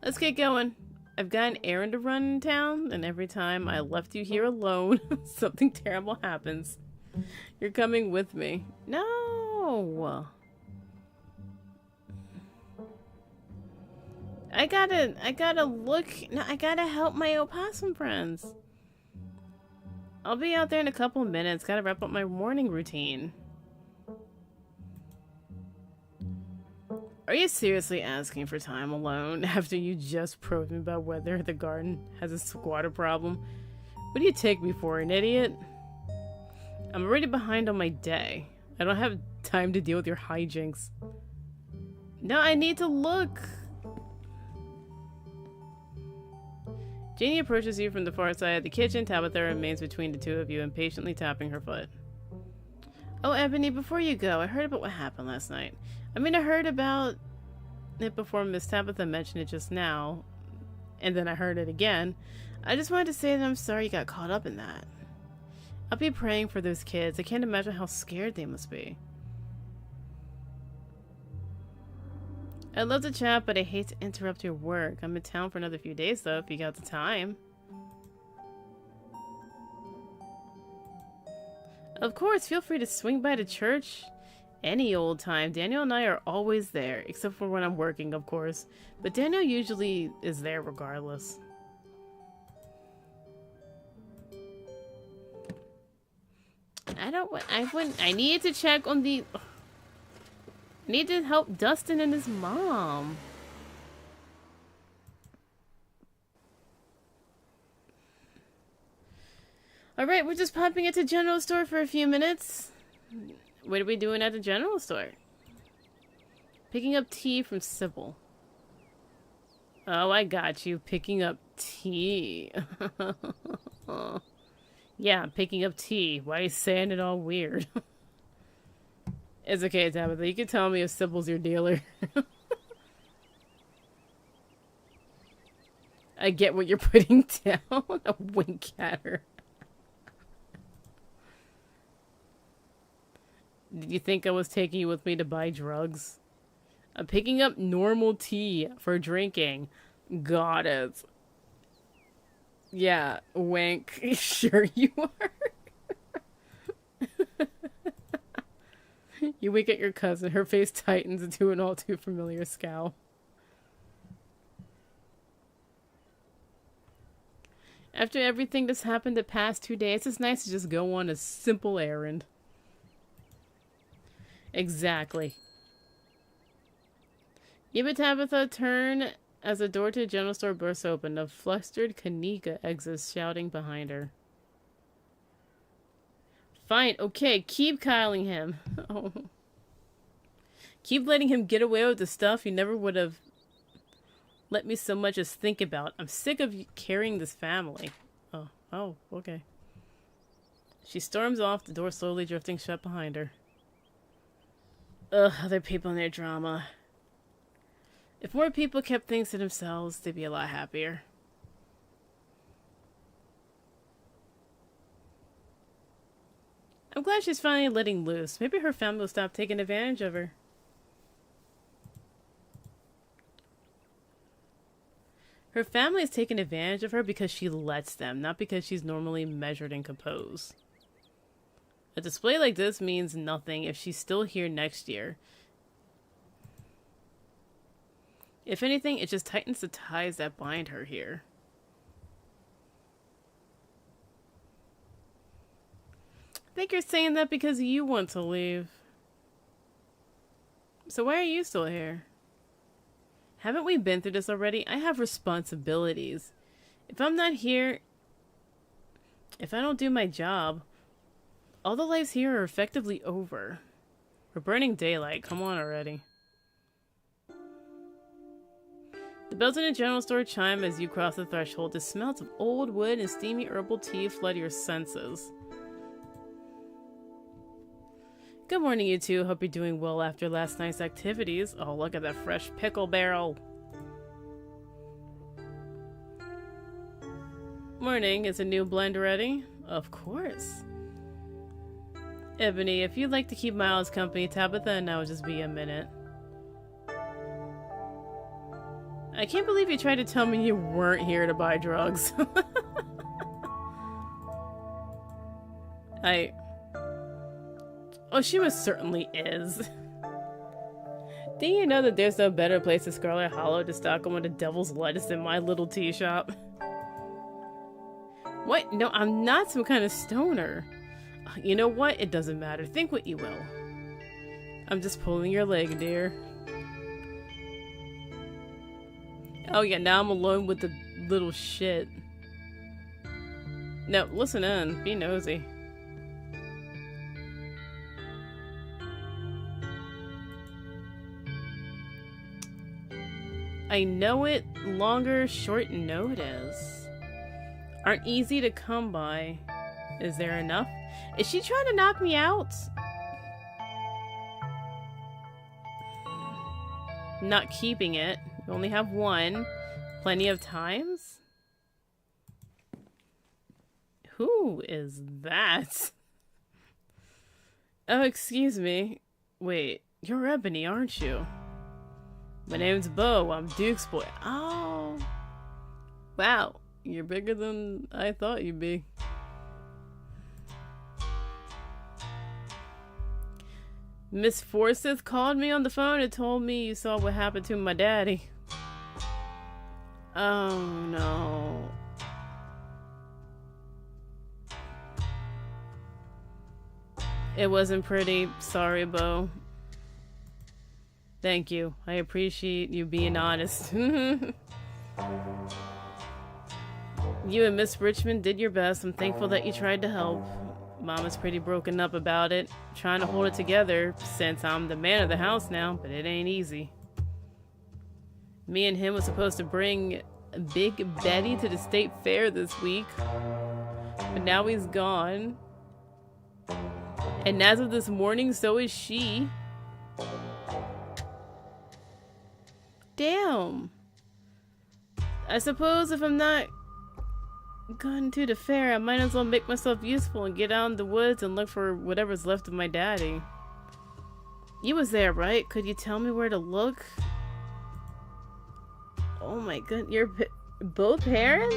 S1: Let's get going. I've got an errand to run in town, and every time I left you here alone, something terrible happens. You're coming with me. No! I gotta look. No, I gotta help my opossum friends. I'll be out there in a couple of minutes. Gotta wrap up my morning routine. Are you seriously asking for time alone after you just probed me about whether the garden has a squatter problem? What do you take me for, an idiot? I'm already behind on my day. I don't have time to deal with your hijinks. No, I need to look. Janie approaches you from the far side of the kitchen. Tabitha remains between the two of you, impatiently tapping her foot. Oh, Ebony, before you go, I heard about what happened last night. I mean, I heard about it before Miss Tabitha mentioned it just now, and then I heard it again. I just wanted to say that I'm sorry you got caught up in that. I'll be praying for those kids. I can't imagine how scared they must be. I'd love to chat, but I hate to interrupt your work. I'm in town for another few days, though, if you got the time. Of course, feel free to swing by the church any old time. Daniel and I are always there, except for when I'm working, of course. But Daniel usually is there regardless. I need to check on the... I need to help Dustin and his mom. Alright, we're just popping into the general store for a few minutes. What are we doing at the general store? Picking up tea from Sybil. Oh, I got you. Picking up tea. Yeah, picking up tea. Why are you saying it all weird? It's okay, Tabitha. You can tell me if Sybil's your dealer. I get what you're putting down. A wink at her. Did you think I was taking you with me to buy drugs? I'm picking up normal tea for drinking. Got it. Yeah, wink. Sure you are. You wink at your cousin. Her face tightens into an all too familiar scowl. After everything that's happened the past 2 days, it's nice to just go on a simple errand. Exactly. Give Tabitha a turn as the door to the general store bursts open. A flustered Kanika exits, shouting behind her. Fine, okay, keep coddling him. Oh. Keep letting him get away with the stuff you never would have let me so much as think about. I'm sick of carrying this family. Oh, okay. She storms off, the door slowly drifting shut behind her. Ugh, other people and their drama. If more people kept things to themselves, they'd be a lot happier. I'm glad she's finally letting loose. Maybe her family will stop taking advantage of her. Her family is taking advantage of her because she lets them, not because she's normally measured and composed. A display like this means nothing if she's still here next year. If anything, it just tightens the ties that bind her here. I think you're saying that because you want to leave. So why are you still here? Haven't we been through this already? I have responsibilities. If I'm not here, if I don't do my job, all the lives here are effectively over. We're burning daylight. Come on already. The bells in the general store chime as you cross the threshold. The smells of old wood and steamy herbal tea flood your senses. Good morning, you two. Hope you're doing well after last night's activities. Oh, look at that fresh pickle barrel. Morning. Is a new blend ready? Of course. Ebony, if you'd like to keep Miles company, Tabitha and I will just be a minute. I can't believe you tried to tell me you weren't here to buy drugs. Oh, she most certainly is. Do you know that there's no better place than Scarlet Hollow to stock on with the devil's lettuce than my little tea shop? What? No, I'm not some kind of stoner. You know what? It doesn't matter. Think what you will. I'm just pulling your leg, dear. Oh yeah, now I'm alone with the little shit. No, listen in. Be nosy. I know it. Longer, short notice. Aren't easy to come by. Is there enough? Is she trying to knock me out? Not keeping it. You only have one. Plenty of times? Who is that? Oh, excuse me. Wait, you're Ebony, aren't you? My name's Bo. I'm Duke's boy. Oh. Wow. You're bigger than I thought you'd be. Miss Forsyth called me on the phone and told me you saw what happened to my daddy. Oh no. It wasn't pretty. Sorry, Bo. Thank you. I appreciate you being honest. You and Miss Richmond did your best. I'm thankful that you tried to help. Mama's pretty broken up about it, trying to hold it together since I'm the man of the house now, but it ain't easy. Me and him was supposed to bring Big Betty to the state fair this week, but now he's gone. And as of this morning, so is she. Damn. I suppose if I'm not going to the fair, I might as well make myself useful and get out in the woods and look for whatever's left of my daddy. You was there, right? Could you tell me where to look? Oh my goodness, you're both parents?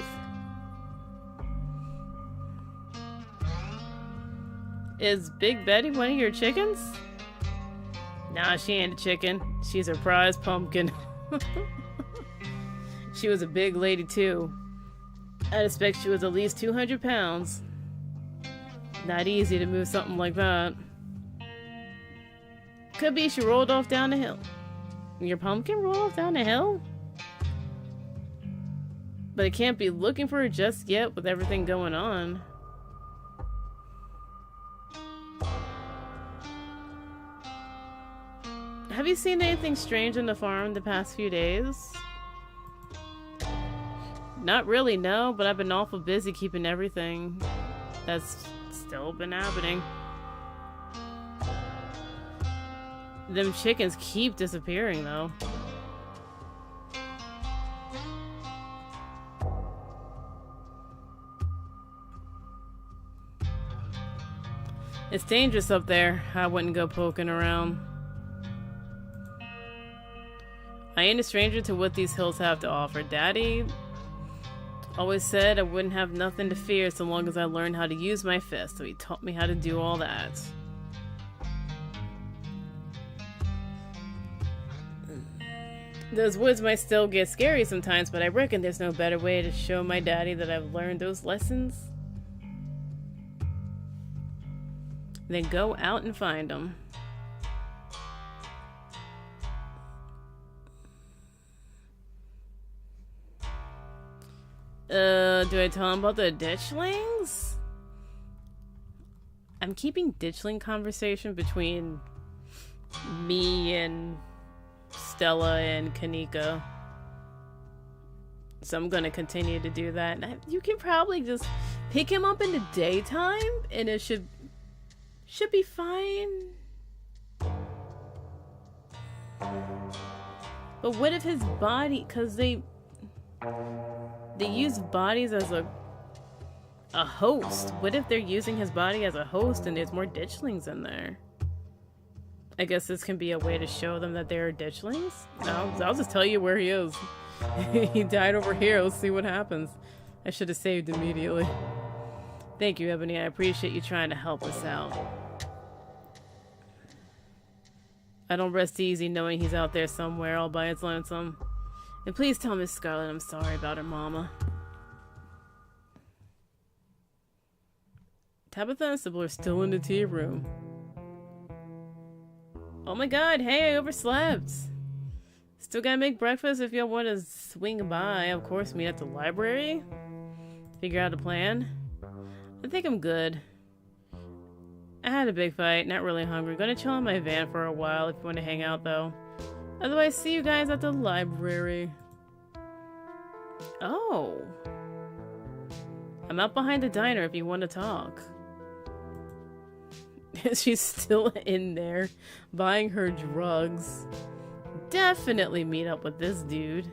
S1: Is Big Betty one of your chickens? Nah, she ain't a chicken. She's a prize pumpkin. She was a big lady too. I'd expect she was at least 200 pounds. Not easy to move something like that. Could be she rolled off down the hill. Your pumpkin rolled off down the hill? But I can't be looking for her just yet with everything going on. Have you seen anything strange on the farm the past few days? Not really, no, but I've been awful busy keeping everything. That's still been happening. Them chickens keep disappearing, though. It's dangerous up there. I wouldn't go poking around. I ain't a stranger to what these hills have to offer. Daddy always said I wouldn't have nothing to fear so long as I learned how to use my fist, so he taught me how to do all that. Those woods might still get scary sometimes, but I reckon there's no better way to show my daddy that I've learned those lessons than go out and find them. Do I tell him about the ditchlings? I'm keeping ditchling conversation between me and Stella and Kanika. So I'm gonna continue to do that. You can probably just pick him up in the daytime and it should be fine. But what if his body, because they use bodies as a host. What if they're using his body as a host and there's more ditchlings in there? I guess this can be a way to show them that there are ditchlings. No, I'll just tell you where he is. He died over here. Let's see what happens. I should have saved immediately. Thank you, Ebony. I appreciate you trying to help us out. I don't rest easy knowing he's out there somewhere all by his lonesome. And please tell Miss Scarlet I'm sorry about her mama. Tabitha and Sybil are still in the tea room. Oh my god, hey, I overslept. Still gotta make breakfast if y'all want to swing by. Of course, meet at the library. Figure out a plan. I think I'm good. I had a big fight, not really hungry. Gonna chill in my van for a while if you want to hang out though. Otherwise, see you guys at the library. Oh. I'm out behind the diner if you want to talk. She's still in there, buying her drugs. Definitely meet up with this dude.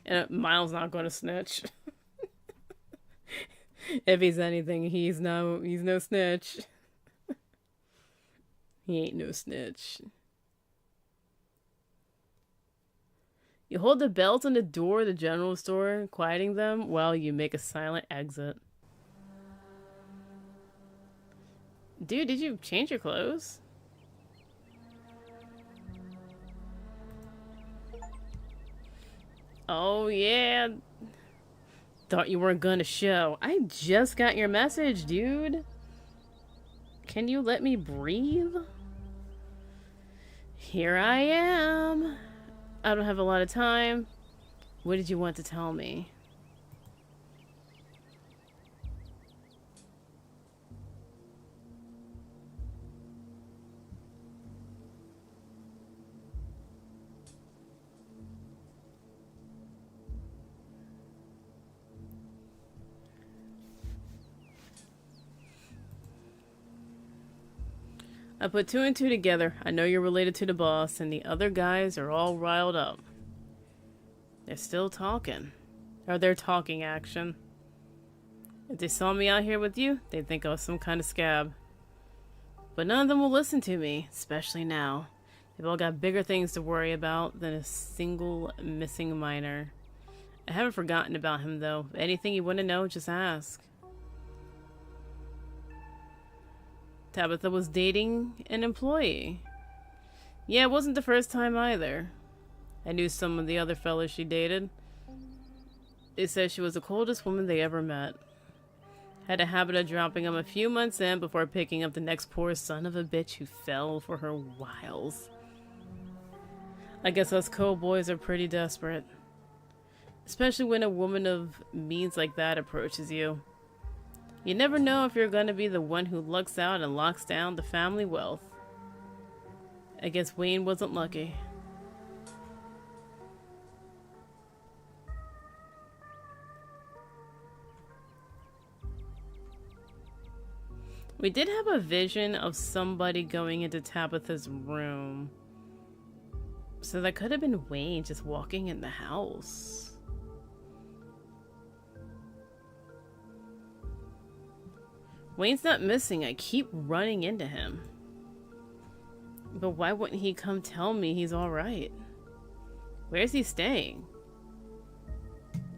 S1: And Miles not gonna snitch. If he's anything, he's no snitch. He ain't no snitch. You hold the belt on the door of the general store, quieting them while you make a silent exit. Dude, did you change your clothes? Oh, yeah. Thought you weren't gonna show. I just got your message, dude. Can you let me breathe? Here I am. I don't have a lot of time. What did you want to tell me? I put two and two together. I know you're related to the boss, and the other guys are all riled up. They're still talking. Or they're talking action. If they saw me out here with you, they'd think I was some kind of scab. But none of them will listen to me, especially now. They've all got bigger things to worry about than a single missing miner. I haven't forgotten about him, though. Anything you want to know, just ask. Tabitha was dating an employee. Yeah, it wasn't the first time either. I knew some of the other fellas she dated. They said she was the coldest woman they ever met. Had a habit of dropping them a few months in before picking up the next poor son of a bitch who fell for her wiles. I guess us co-boys are pretty desperate. Especially when a woman of means like that approaches you. You never know if you're gonna be the one who lucks out and locks down the family wealth. I guess Wayne wasn't lucky. We did have a vision of somebody going into Tabitha's room. So that could have been Wayne just walking in the house. Wayne's not missing. I keep running into him. But why wouldn't he come tell me he's alright? Where's he staying?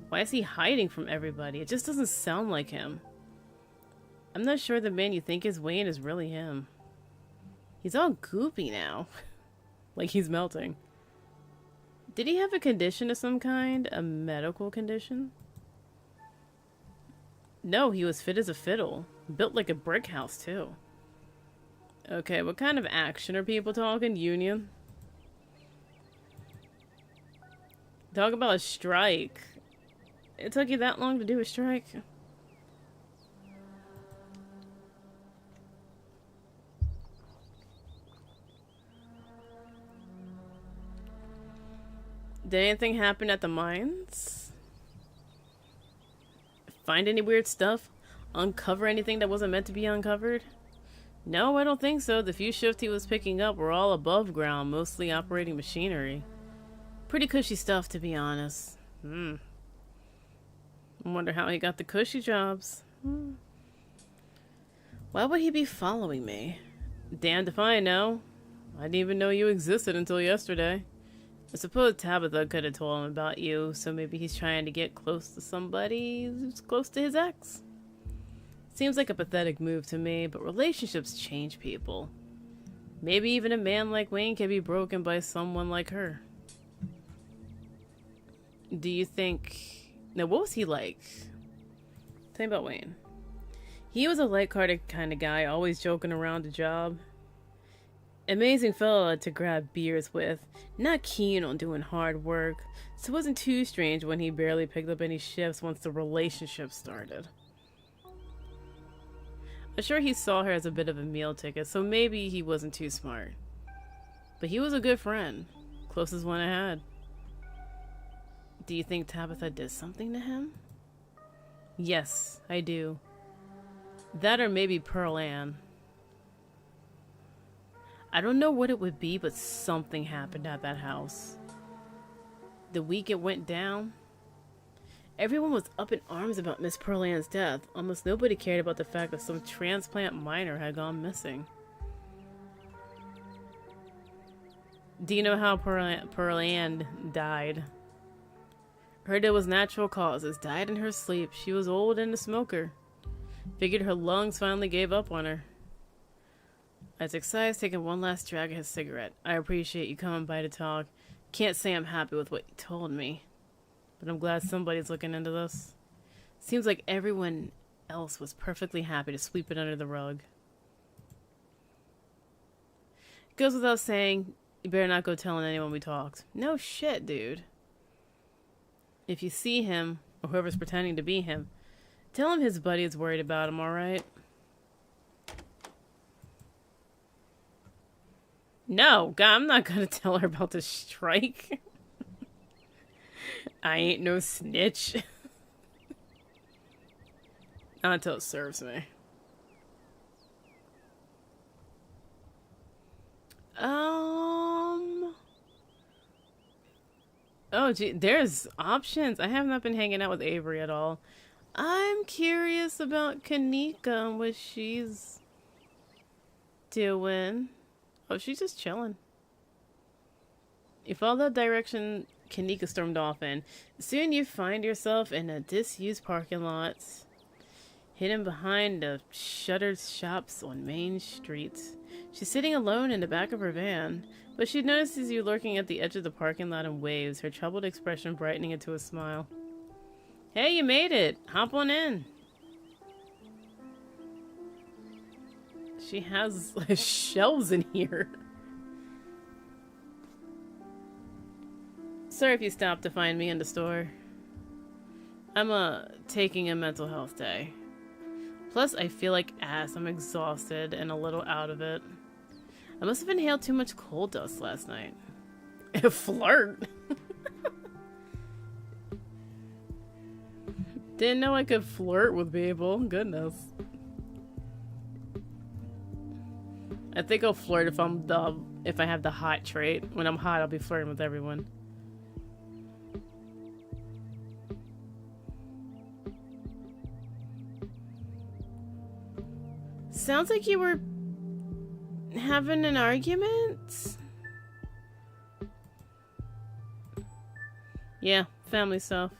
S1: Why is he hiding from everybody? It just doesn't sound like him. I'm not sure the man you think is Wayne is really him. He's all goopy now. Like he's melting. Did he have a condition of some kind? A medical condition? No, he was fit as a fiddle. Built like a brick house, too. Okay, what kind of action are people talking? Union? Talk about a strike. It took you that long to do a strike? Did anything happen at the mines? Find any weird stuff? Uncover anything that wasn't meant to be uncovered? No, I don't think so. The few shifts he was picking up were all above ground, mostly operating machinery. Pretty cushy stuff, to be honest. I wonder how he got the cushy jobs. Why would he be following me? Damned if I know. I didn't even know you existed until yesterday. I suppose Tabitha could have told him about you, so maybe he's trying to get close to somebody who's close to his ex. Seems like a pathetic move to me, but relationships change people. Maybe even a man like Wayne can be broken by someone like her. Do you think... Now, what was he like? Tell me about Wayne. He was a light-hearted kind of guy, always joking around the job. Amazing fella to grab beers with, not keen on doing hard work, so it wasn't too strange when he barely picked up any shifts once the relationship started. I'm sure he saw her as a bit of a meal ticket, so maybe he wasn't too smart. But he was a good friend, closest one I had. Do you think Tabitha did something to him? Yes, I do. That or maybe Pearl Ann. I don't know what it would be, but something happened at that house. The week it went down, everyone was up in arms about Miss Pearl Ann's death. Almost nobody cared about the fact that some transplant minor had gone missing. Do you know how Pearl Ann died? Heard it was natural causes. Died in her sleep. She was old and a smoker. Figured her lungs finally gave up on her. As Isaiah's taking one last drag of his cigarette. I appreciate you coming by to talk. Can't say I'm happy with what you told me, but I'm glad somebody's looking into this. Seems like everyone else was perfectly happy to sweep it under the rug. Goes without saying, you better not go telling anyone we talked. No shit, dude. If you see him, or whoever's pretending to be him, tell him his buddy is worried about him, alright? No, God, I'm not gonna tell her about the strike. I ain't no snitch. Not until it serves me. Oh, gee, there's options. I have not been hanging out with Avery at all. I'm curious about Kanika and what she's doing. Oh, she's just chilling. You follow that direction Kanika stormed off in. Soon you find yourself in a disused parking lot, hidden behind the shuttered shops on Main Street. She's sitting alone in the back of her van, but she notices you lurking at the edge of the parking lot and waves, her troubled expression brightening into a smile. Hey, you made it! Hop on in! She has shelves in here. Sorry if you stopped to find me in the store. I'm taking a mental health day. Plus, I feel like ass. I'm exhausted and a little out of it. I must have inhaled too much coal dust last night. Flirt? Didn't know I could flirt with people. Goodness. I think I'll flirt if I have the hot trait. When I'm hot, I'll be flirting with everyone. Sounds like you were having an argument? Yeah, family stuff.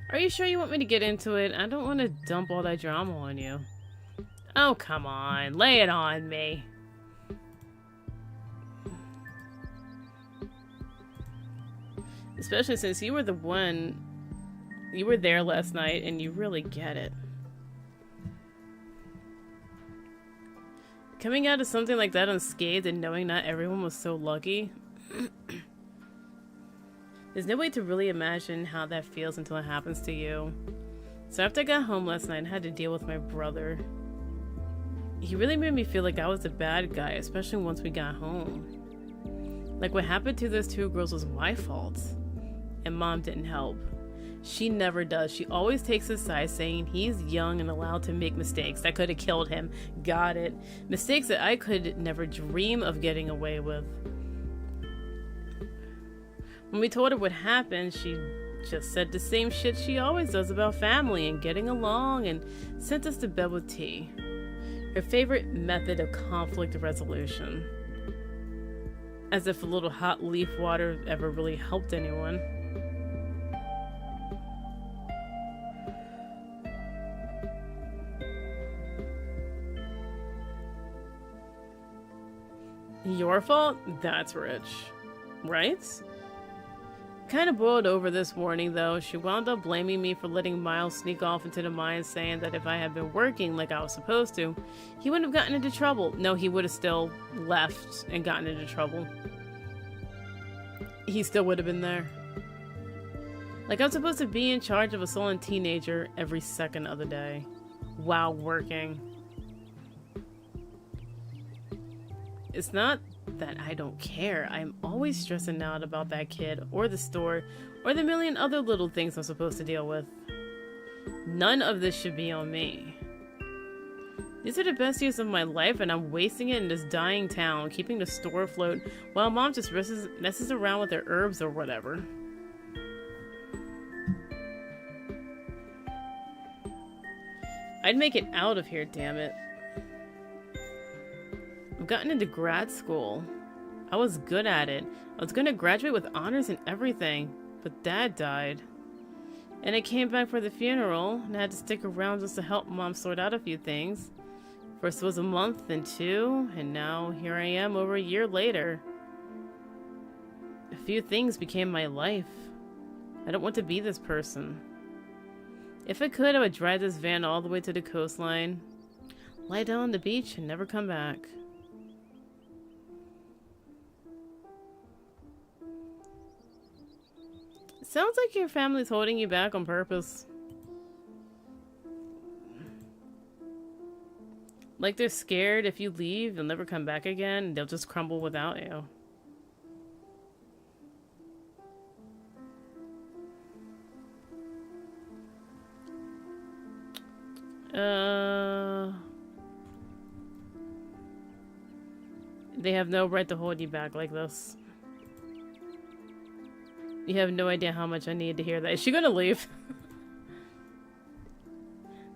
S1: Are you sure you want me to get into it? I don't want to dump all that drama on you. Oh, come on. Lay it on me. Especially since you were the one... You were there last night and you really get it. Coming out of something like that unscathed and knowing not everyone was so lucky. There's no way to really imagine how that feels until it happens to you. So after I got home last night and had to deal with my brother, he really made me feel like I was the bad guy, especially once we got home. Like what happened to those two girls was my fault. And Mom didn't help. She never does. She always takes his side, saying he's young and allowed to make mistakes that could have killed him. Got it. Mistakes that I could never dream of getting away with. When we told her what happened, she just said the same shit she always does about family and getting along and sent us to bed with tea. Her favorite method of conflict resolution. As if a little hot leaf water ever really helped anyone. Your fault? That's rich. Right? Kind of boiled over this morning, though. She wound up blaming me for letting Miles sneak off into the mines, saying that if I had been working like I was supposed to, he wouldn't have gotten into trouble. No, he would have still left and gotten into trouble. He still would have been there. Like I'm supposed to be in charge of a sullen teenager every second of the day while working. It's not that I don't care. I'm always stressing out about that kid or the store or the million other little things I'm supposed to deal with. None of this should be on me. These are the best years of my life and I'm wasting it in this dying town, keeping the store afloat while mom just messes around with her herbs or whatever. I'd make it out of here, damn it. I've gotten into grad school. I was good at it. I was going to graduate with honors and everything, but Dad died. And I came back for the funeral, and I had to stick around just to help Mom sort out a few things. First it was a month, then 2, and now here I am over a year later. A few things became my life. I don't want to be this person. If I could, I would drive this van all the way to the coastline, lie down on the beach, and never come back. Sounds like your family's holding you back on purpose. Like they're scared if you leave, you'll never come back again, and they'll just crumble without you. They have no right to hold you back like this. You have no idea how much I need to hear that. Is she gonna leave?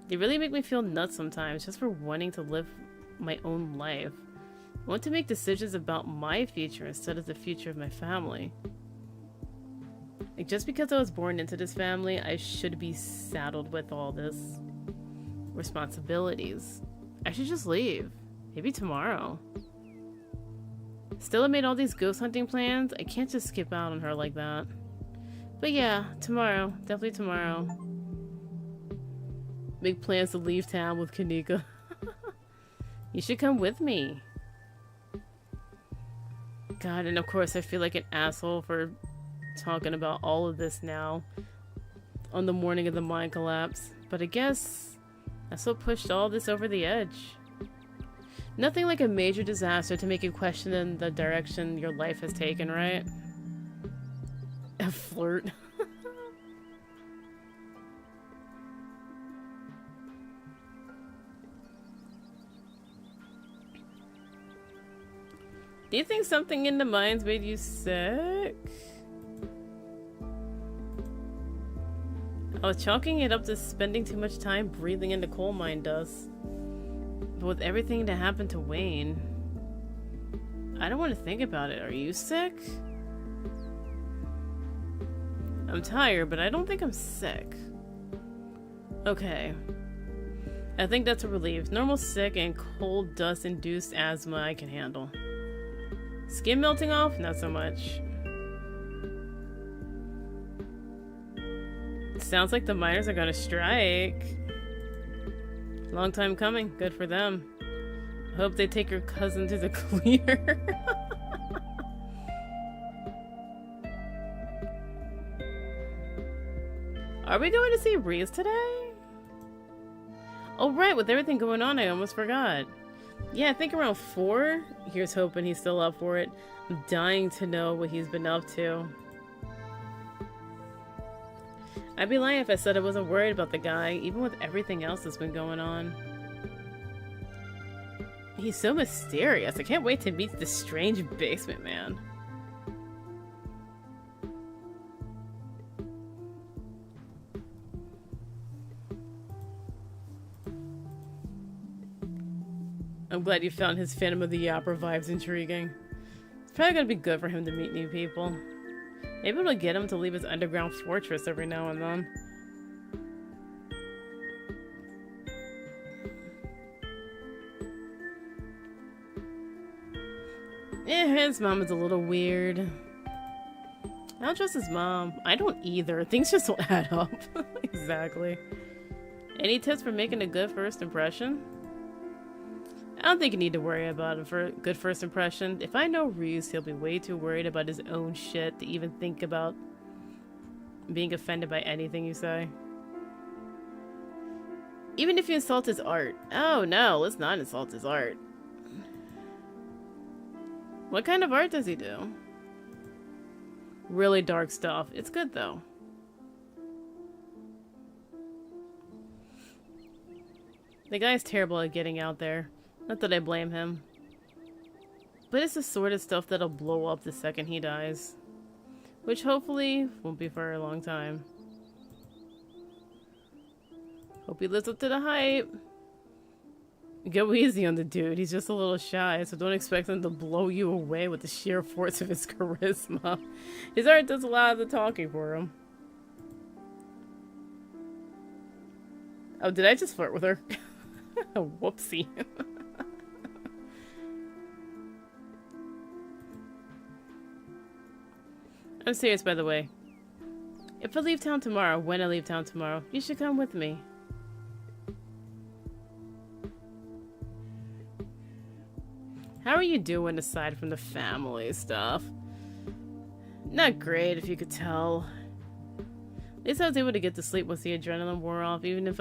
S1: They really make me feel nuts sometimes just for wanting to live my own life. I want to make decisions about my future instead of the future of my family. Like just because I was born into this family, I should be saddled with all this responsibilities. I should just leave. Maybe tomorrow. Still, I made all these ghost hunting plans. I can't just skip out on her like that. But yeah, tomorrow. Definitely tomorrow. Make plans to leave town with Kanika. You should come with me. God, and of course I feel like an asshole for talking about all of this now on the morning of the mine collapse. But I guess that's what pushed all this over the edge. Nothing like a major disaster to make you question the direction your life has taken, right? A flirt. Do you think something in the mines made you sick? I was chalking it up to spending too much time breathing in the coal mine dust. But with everything that happened to Wayne, I don't want to think about it. Are you sick? I'm tired, but I don't think I'm sick. Okay. I think that's a relief. Normal sick and cold dust-induced asthma I can handle. Skin melting off? Not so much. Sounds like the miners are gonna strike. Long time coming. Good for them. Hope they take your cousin to the cleaner. Are we going to see Reese today? Oh right, with everything going on, I almost forgot. Yeah, I think around 4. Here's hoping he's still up for it. I'm dying to know what he's been up to. I'd be lying if I said I wasn't worried about the guy, even with everything else that's been going on. He's so mysterious. I can't wait to meet this strange basement man. I'm glad you found his Phantom of the Opera vibes intriguing. It's probably gonna be good for him to meet new people. Maybe it'll get him to leave his underground fortress every now and then. Yeah, his mom is a little weird. I don't trust his mom. I don't either. Things just don't add up. Exactly. Any tips for making a good first impression? I don't think you need to worry about a good first impression. If I know Reese, he'll be way too worried about his own shit to even think about being offended by anything you say. Even if you insult his art. Oh no, let's not insult his art. What kind of art does he do? Really dark stuff. It's good though. The guy's terrible at getting out there. Not that I blame him. But it's the sort of stuff that'll blow up the second he dies. Which hopefully won't be for a long time. Hope he lives up to the hype. Go easy on the dude. He's just a little shy, so don't expect him to blow you away with the sheer force of his charisma. His art does a lot of the talking for him. Oh, did I just flirt with her? Whoopsie. I'm serious, by the way. If I leave town tomorrow, when I leave town tomorrow, you should come with me. How are you doing aside from the family stuff? Not great, if you could tell. At least I was able to get to sleep once the adrenaline wore off, even if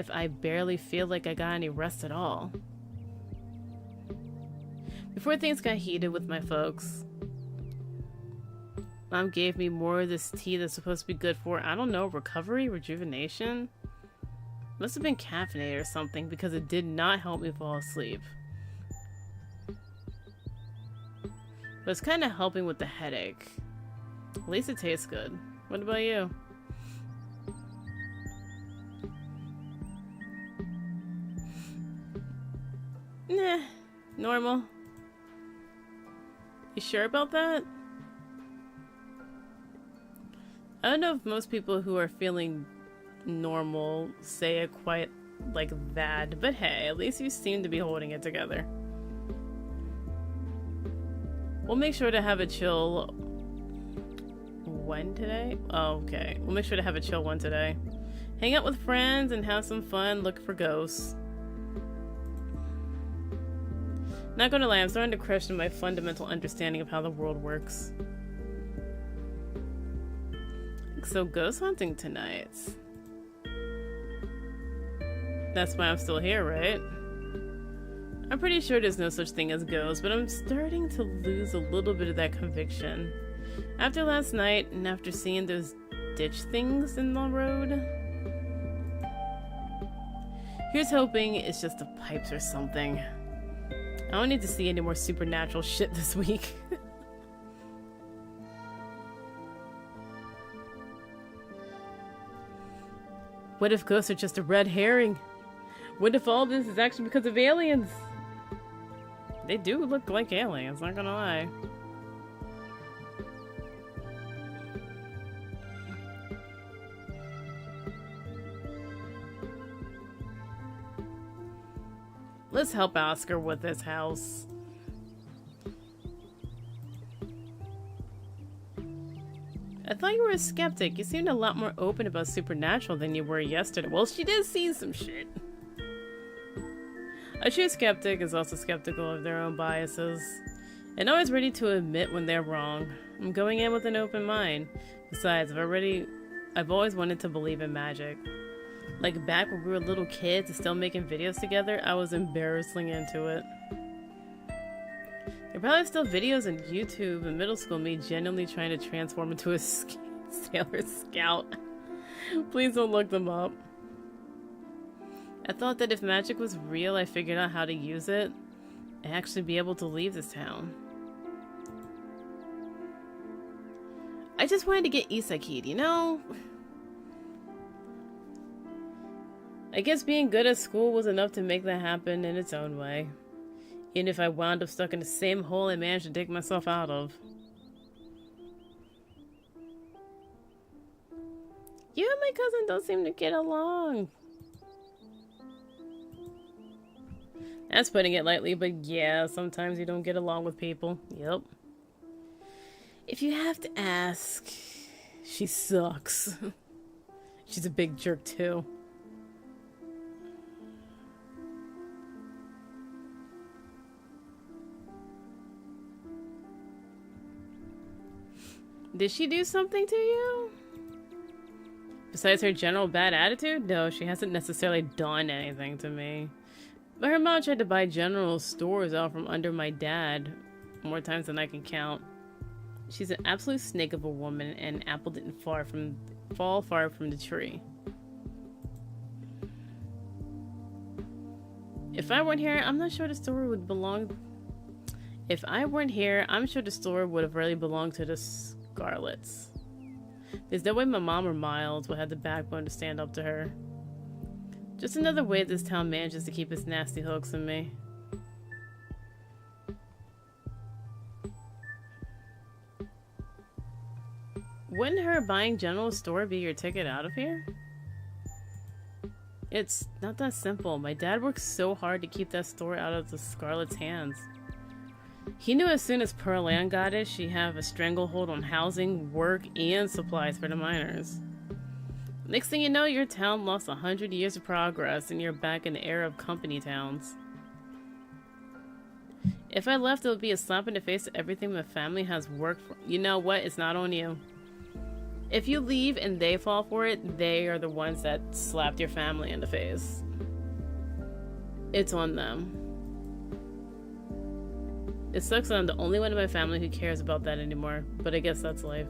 S1: I barely feel like I got any rest at all. Before things got heated with my folks, Mom gave me more of this tea that's supposed to be good for, I don't know, recovery, rejuvenation? Must have been caffeinated or something because it did not help me fall asleep. But it's kind of helping with the headache. At least it tastes good. What about you? Nah, normal. You sure about that? I don't know if most people who are feeling normal say it quite like that, but hey, at least you seem to be holding it together. We'll make sure to have a chill one today? Oh, okay. We'll make sure to have a chill one today. Hang out with friends and have some fun, look for ghosts. Not gonna lie, I'm starting to question my fundamental understanding of how the world works. So ghost hunting tonight. That's why I'm still here, right? I'm pretty sure there's no such thing as ghosts, but I'm starting to lose a little bit of that conviction. After last night, and after seeing those ditch things in the road. Here's hoping it's just the pipes or something. I don't need to see any more supernatural shit this week. What if ghosts are just a red herring? What if all this is actually because of aliens? They do look like aliens, not gonna lie. Let's help Oscar with this house. I thought you were a skeptic. You seemed a lot more open about supernatural than you were yesterday. Well, she did see some shit. A true skeptic is also skeptical of their own biases, and always ready to admit when they're wrong. I'm going in with an open mind. Besides, I've always wanted to believe in magic. Like back when we were little kids and still making videos together, I was embarrassingly into it. There are probably still videos on YouTube in middle school, me genuinely trying to transform into a Sailor Scout. Please don't look them up. I thought that if magic was real, I figured out how to use it and actually be able to leave this town. I just wanted to get iseki'd, you know? I guess being good at school was enough to make that happen in its own way. Even if I wound up stuck in the same hole I managed to dig myself out of. You and my cousin don't seem to get along. That's putting it lightly, but yeah, sometimes you don't get along with people. Yep. If you have to ask, she sucks. She's a big jerk too. Did she do something to you? Besides her general bad attitude? No, she hasn't necessarily done anything to me. But her mom tried to buy general stores out from under my dad more times than I can count. She's an absolute snake of a woman, and an apple didn't fall far from the tree. If I weren't here, I'm not sure the store would belong. If I weren't here, I'm sure the store would have really belonged to the Scarlets. There's no way my mom or Miles would have the backbone to stand up to her. Just another way this town manages to keep its nasty hooks in me. Wouldn't her buying general store be your ticket out of here? It's not that simple. My dad worked so hard to keep that store out of the Scarlet's hands. He knew as soon as Pearl Ann got it, she'd have a stranglehold on housing, work, and supplies for the miners. Next thing you know, your town lost 100 years of progress and you're back in the era of company towns. If I left, it would be a slap in the face to everything my family has worked for. You know what? It's not on you. If you leave and they fall for it, they are the ones that slapped your family in the face. It's on them. It sucks that I'm the only one in my family who cares about that anymore, but I guess that's life.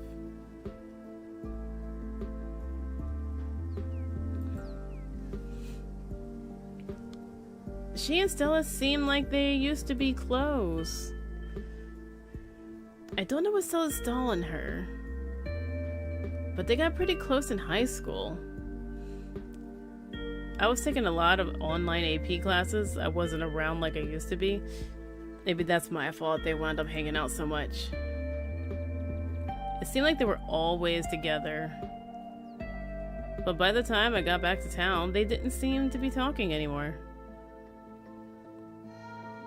S1: She and Stella seem like they used to be close. I don't know what Stella's stalling her, but they got pretty close in high school. I was taking a lot of online AP classes. I wasn't around like I used to be. Maybe that's my fault they wound up hanging out so much. It seemed like they were always together. But by the time I got back to town, they didn't seem to be talking anymore.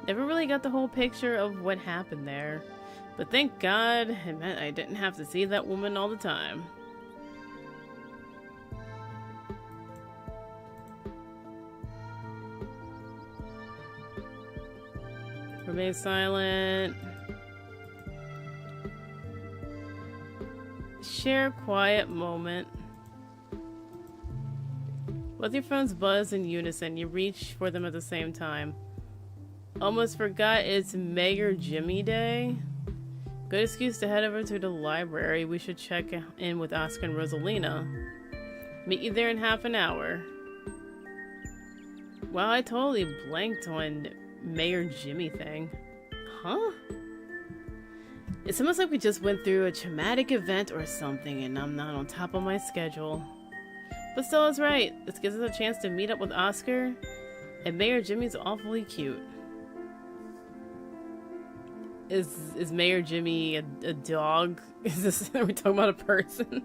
S1: Never really got the whole picture of what happened there. But thank God, it meant I didn't have to see that woman all the time. Remain silent. Share quiet moment. Both your phones buzz in unison. You reach for them at the same time. Almost forgot it's Mayor Jimmy Day. Good excuse to head over to the library. We should check in with Oscar and Rosalina. Meet you there in half an hour. Wow, I totally blanked on Mayor Jimmy thing. Huh? It's almost like we just went through a traumatic event or something and I'm not on top of my schedule. But Stella's right. This gives us a chance to meet up with Oscar, and Mayor Jimmy's awfully cute. Is Mayor Jimmy a dog? Are we talking about a person?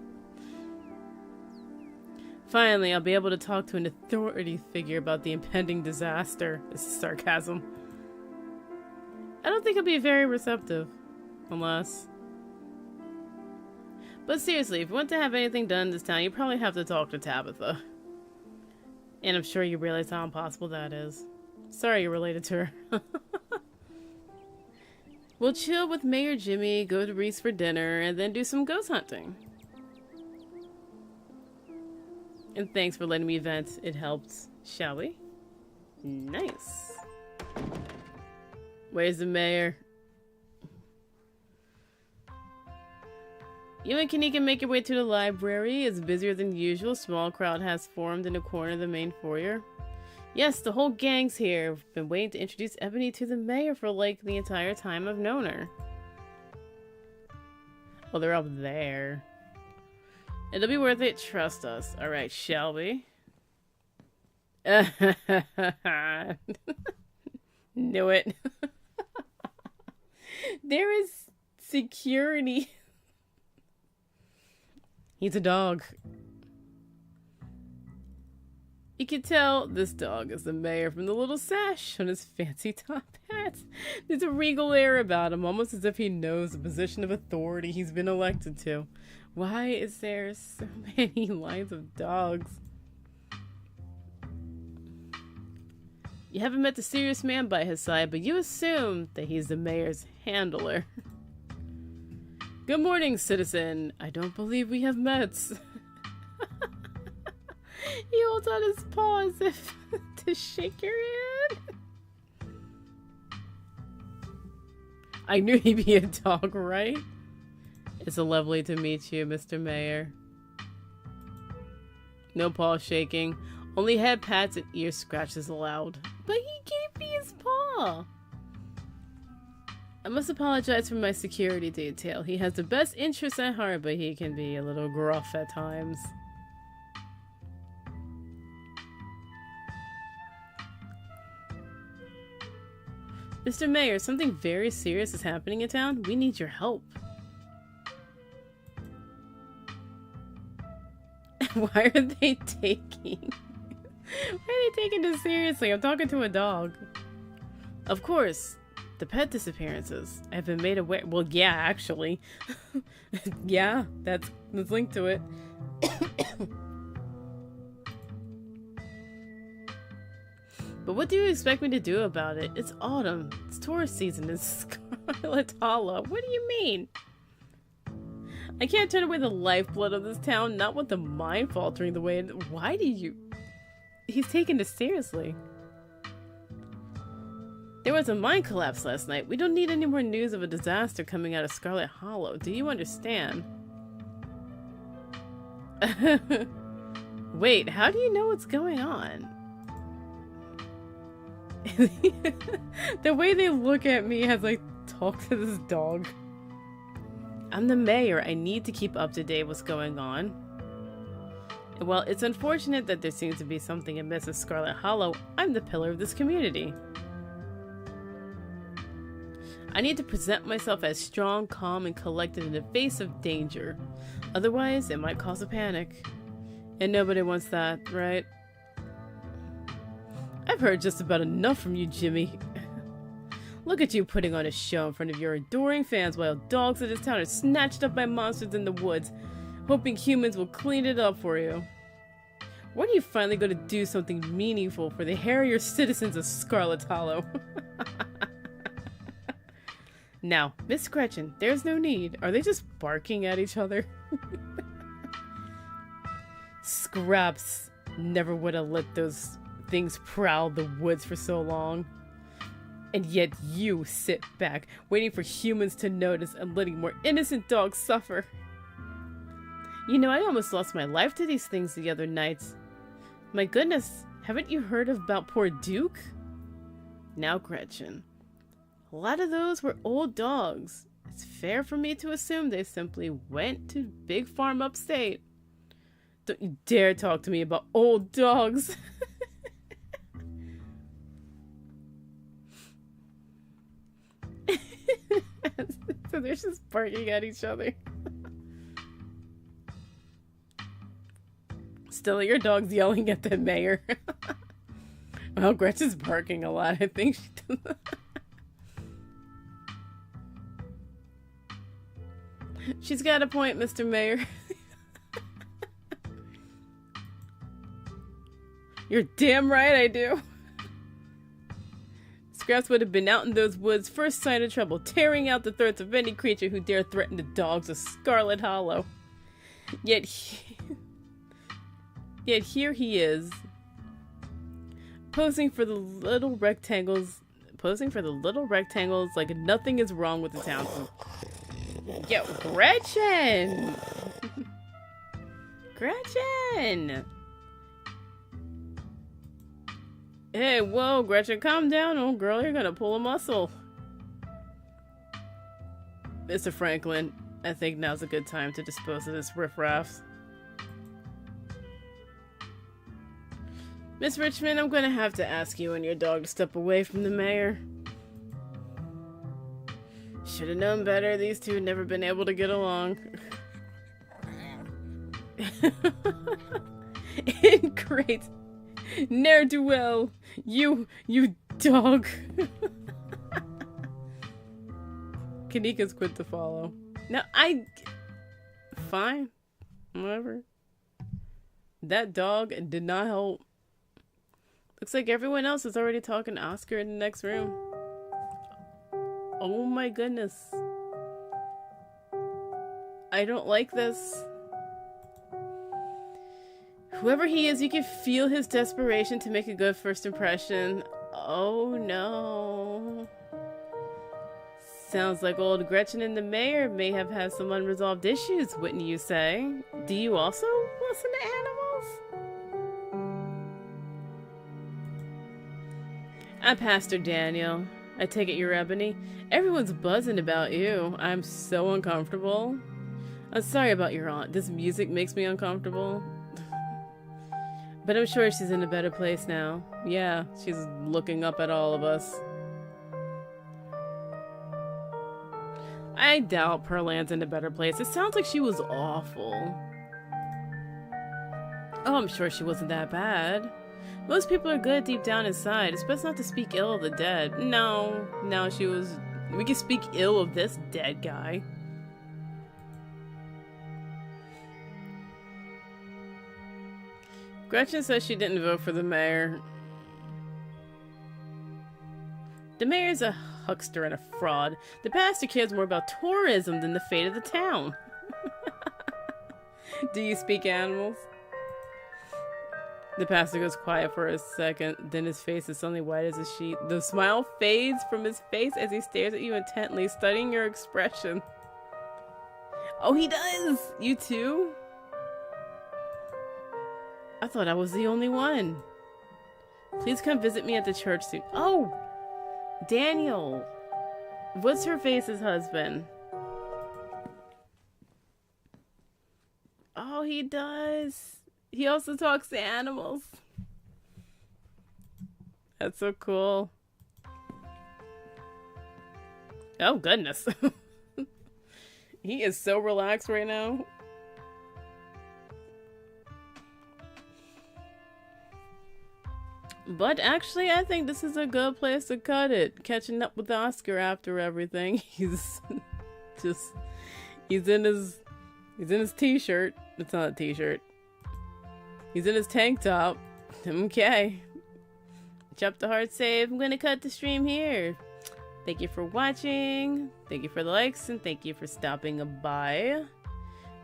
S1: Finally, I'll be able to talk to an authority figure about the impending disaster. This is sarcasm. I don't think he'll be very receptive. Unless... But seriously, if you want to have anything done in this town, you probably have to talk to Tabitha. And I'm sure you realize how impossible that is. Sorry you're related to her. We'll chill with Mayor Jimmy, go to Reese for dinner, and then do some ghost hunting. And thanks for letting me vent. It helped. Shall we? Nice. Where's the mayor? You and Kanika make your way to the library. It's busier than usual. A small crowd has formed in the corner of the main foyer. Yes, the whole gang's here. I've been waiting to introduce Ebony to the mayor for like the entire time I've known her. Well, they're up there. It'll be worth it. Trust us. Alright, shall we? Knew it. There is security. He's a dog. You can tell this dog is the mayor from the little sash on his fancy top hat. There's a regal air about him, almost as if he knows the position of authority he's been elected to. Why is there so many lines of dogs? You haven't met the serious man by his side, but you assume that he's the mayor's handler. Good morning, citizen. I don't believe we have met. He holds out his paw as if to shake your hand. I knew he'd be a dog, right? It's lovely to meet you, Mr. Mayor. No paw shaking, only head pats and ear scratches allowed. But he gave me his paw. I must apologize for my security detail. He has the best interests at heart, but he can be a little gruff at times. Mr. Mayor, something very serious is happening in town. We need your help. Why are they taking... Why are they taking this seriously? I'm talking to a dog. Of course, the pet disappearances have been made aware. Well, yeah, actually. Yeah, that's linked to it. But what do you expect me to do about it? It's autumn. It's tourist season. It's Scarlet Hollow. What do you mean? I can't turn away the lifeblood of this town, not with the mind faltering the way. Why do you... He's taking this seriously. There was a mine collapse last night. We don't need any more news of a disaster coming out of Scarlet Hollow. Do you understand? Wait, how do you know what's going on? The way they look at me as I talk to this dog. I'm the mayor. I need to keep up to date what's going on. And while it's unfortunate that there seems to be something amiss with Scarlet Hollow, I'm the pillar of this community. I need to present myself as strong, calm, and collected in the face of danger. Otherwise, it might cause a panic. And nobody wants that, right? I've heard just about enough from you, Jimmy. Look at you putting on a show in front of your adoring fans while dogs in this town are snatched up by monsters in the woods, hoping humans will clean it up for you. When are you finally going to do something meaningful for the hairier citizens of Scarlet Hollow? Now, Miss Gretchen, there's no need. Are they just barking at each other? Scraps never would have let those things prowl the woods for so long. And yet you sit back, waiting for humans to notice and letting more innocent dogs suffer. You know, I almost lost my life to these things the other night. My goodness, haven't you heard about poor Duke? Now, Gretchen, a lot of those were old dogs. It's fair for me to assume they simply went to Big Farm upstate. Don't you dare talk to me about old dogs. So they're just barking at each other. Still, your dog's yelling at the mayor. Well, Gretchen's barking a lot. I think she does. She's got a point, Mr. Mayor. You're damn right I do. Scraps would have been out in those woods first sign of trouble, tearing out the throats of any creature who dare threaten the dogs of Scarlet Hollow. Yet here he is, posing for the little rectangles like nothing is wrong with the town. Yo, Gretchen! Gretchen! Hey, whoa, Gretchen, calm down, old girl. You're gonna pull a muscle. Mr. Franklin, I think now's a good time to dispose of this riffraff. Miss Richmond, I'm gonna have to ask you and your dog to step away from the mayor. Should have known better. These two never been able to get along. Great. Ne'er-do-well. You dog. Kanika's quit to follow. No, fine. Whatever. That dog did not help. Looks like everyone else is already talking to Oscar in the next room. Oh my goodness. I don't like this. Whoever he is, you can feel his desperation to make a good first impression. Oh no. Sounds like old Gretchen and the mayor may have had some unresolved issues, wouldn't you say? Do you also listen to animals? I'm Pastor Daniel. I take it you're Ebony. Everyone's buzzing about you. I'm so uncomfortable. I'm sorry about your aunt. This music makes me uncomfortable. But I'm sure she's in a better place now. Yeah, she's looking up at all of us. I doubt Pearland's in a better place. It sounds like she was awful. Oh, I'm sure she wasn't that bad. Most people are good deep down inside. It's best not to speak ill of the dead. No, she was... We can speak ill of this dead guy. Gretchen says she didn't vote for the mayor. The mayor's a huckster and a fraud. The pastor cares more about tourism than the fate of the town. Do you speak animals? The pastor goes quiet for a second, then his face is suddenly white as a sheet. The smile fades from his face as he stares at you intently, studying your expression. Oh, he does! You too? I thought I was the only one. Please come visit me at the church soon. Oh! Daniel! What's her face's husband? Oh, he does. He also talks to animals. That's so cool. Oh, goodness. He is so relaxed right now. But actually, I think this is a good place to cut it. Catching up with Oscar after everything. He's in his t-shirt. It's not a t-shirt. He's in his tank top. Okay. Chop the hard save. I'm gonna cut the stream here. Thank you for watching. Thank you for the likes, and thank you for stopping by.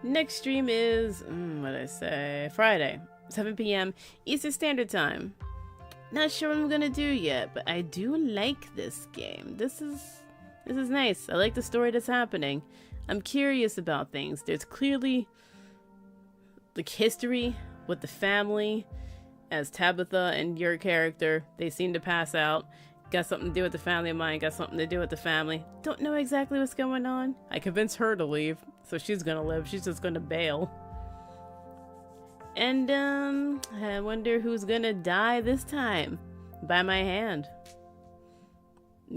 S1: Next stream is what did I say? Friday, 7 p.m. Eastern Standard Time. Not sure what I'm gonna do yet, but I do like this game. This is nice. I like the story that's happening. I'm curious about things. There's clearly like history with the family, as Tabitha and your character, they seem to pass out. Got something to do with the family of mine, got something to do with the family. Don't know exactly what's going on. I convinced her to leave, so she's gonna live. She's just gonna bail. And I wonder who's gonna die this time by my hand.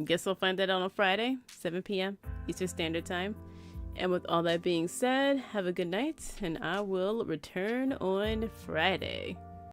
S1: Guess I'll find that out on Friday, 7 p.m. Eastern Standard Time. And with all that being said, have a good night, and I will return on Friday.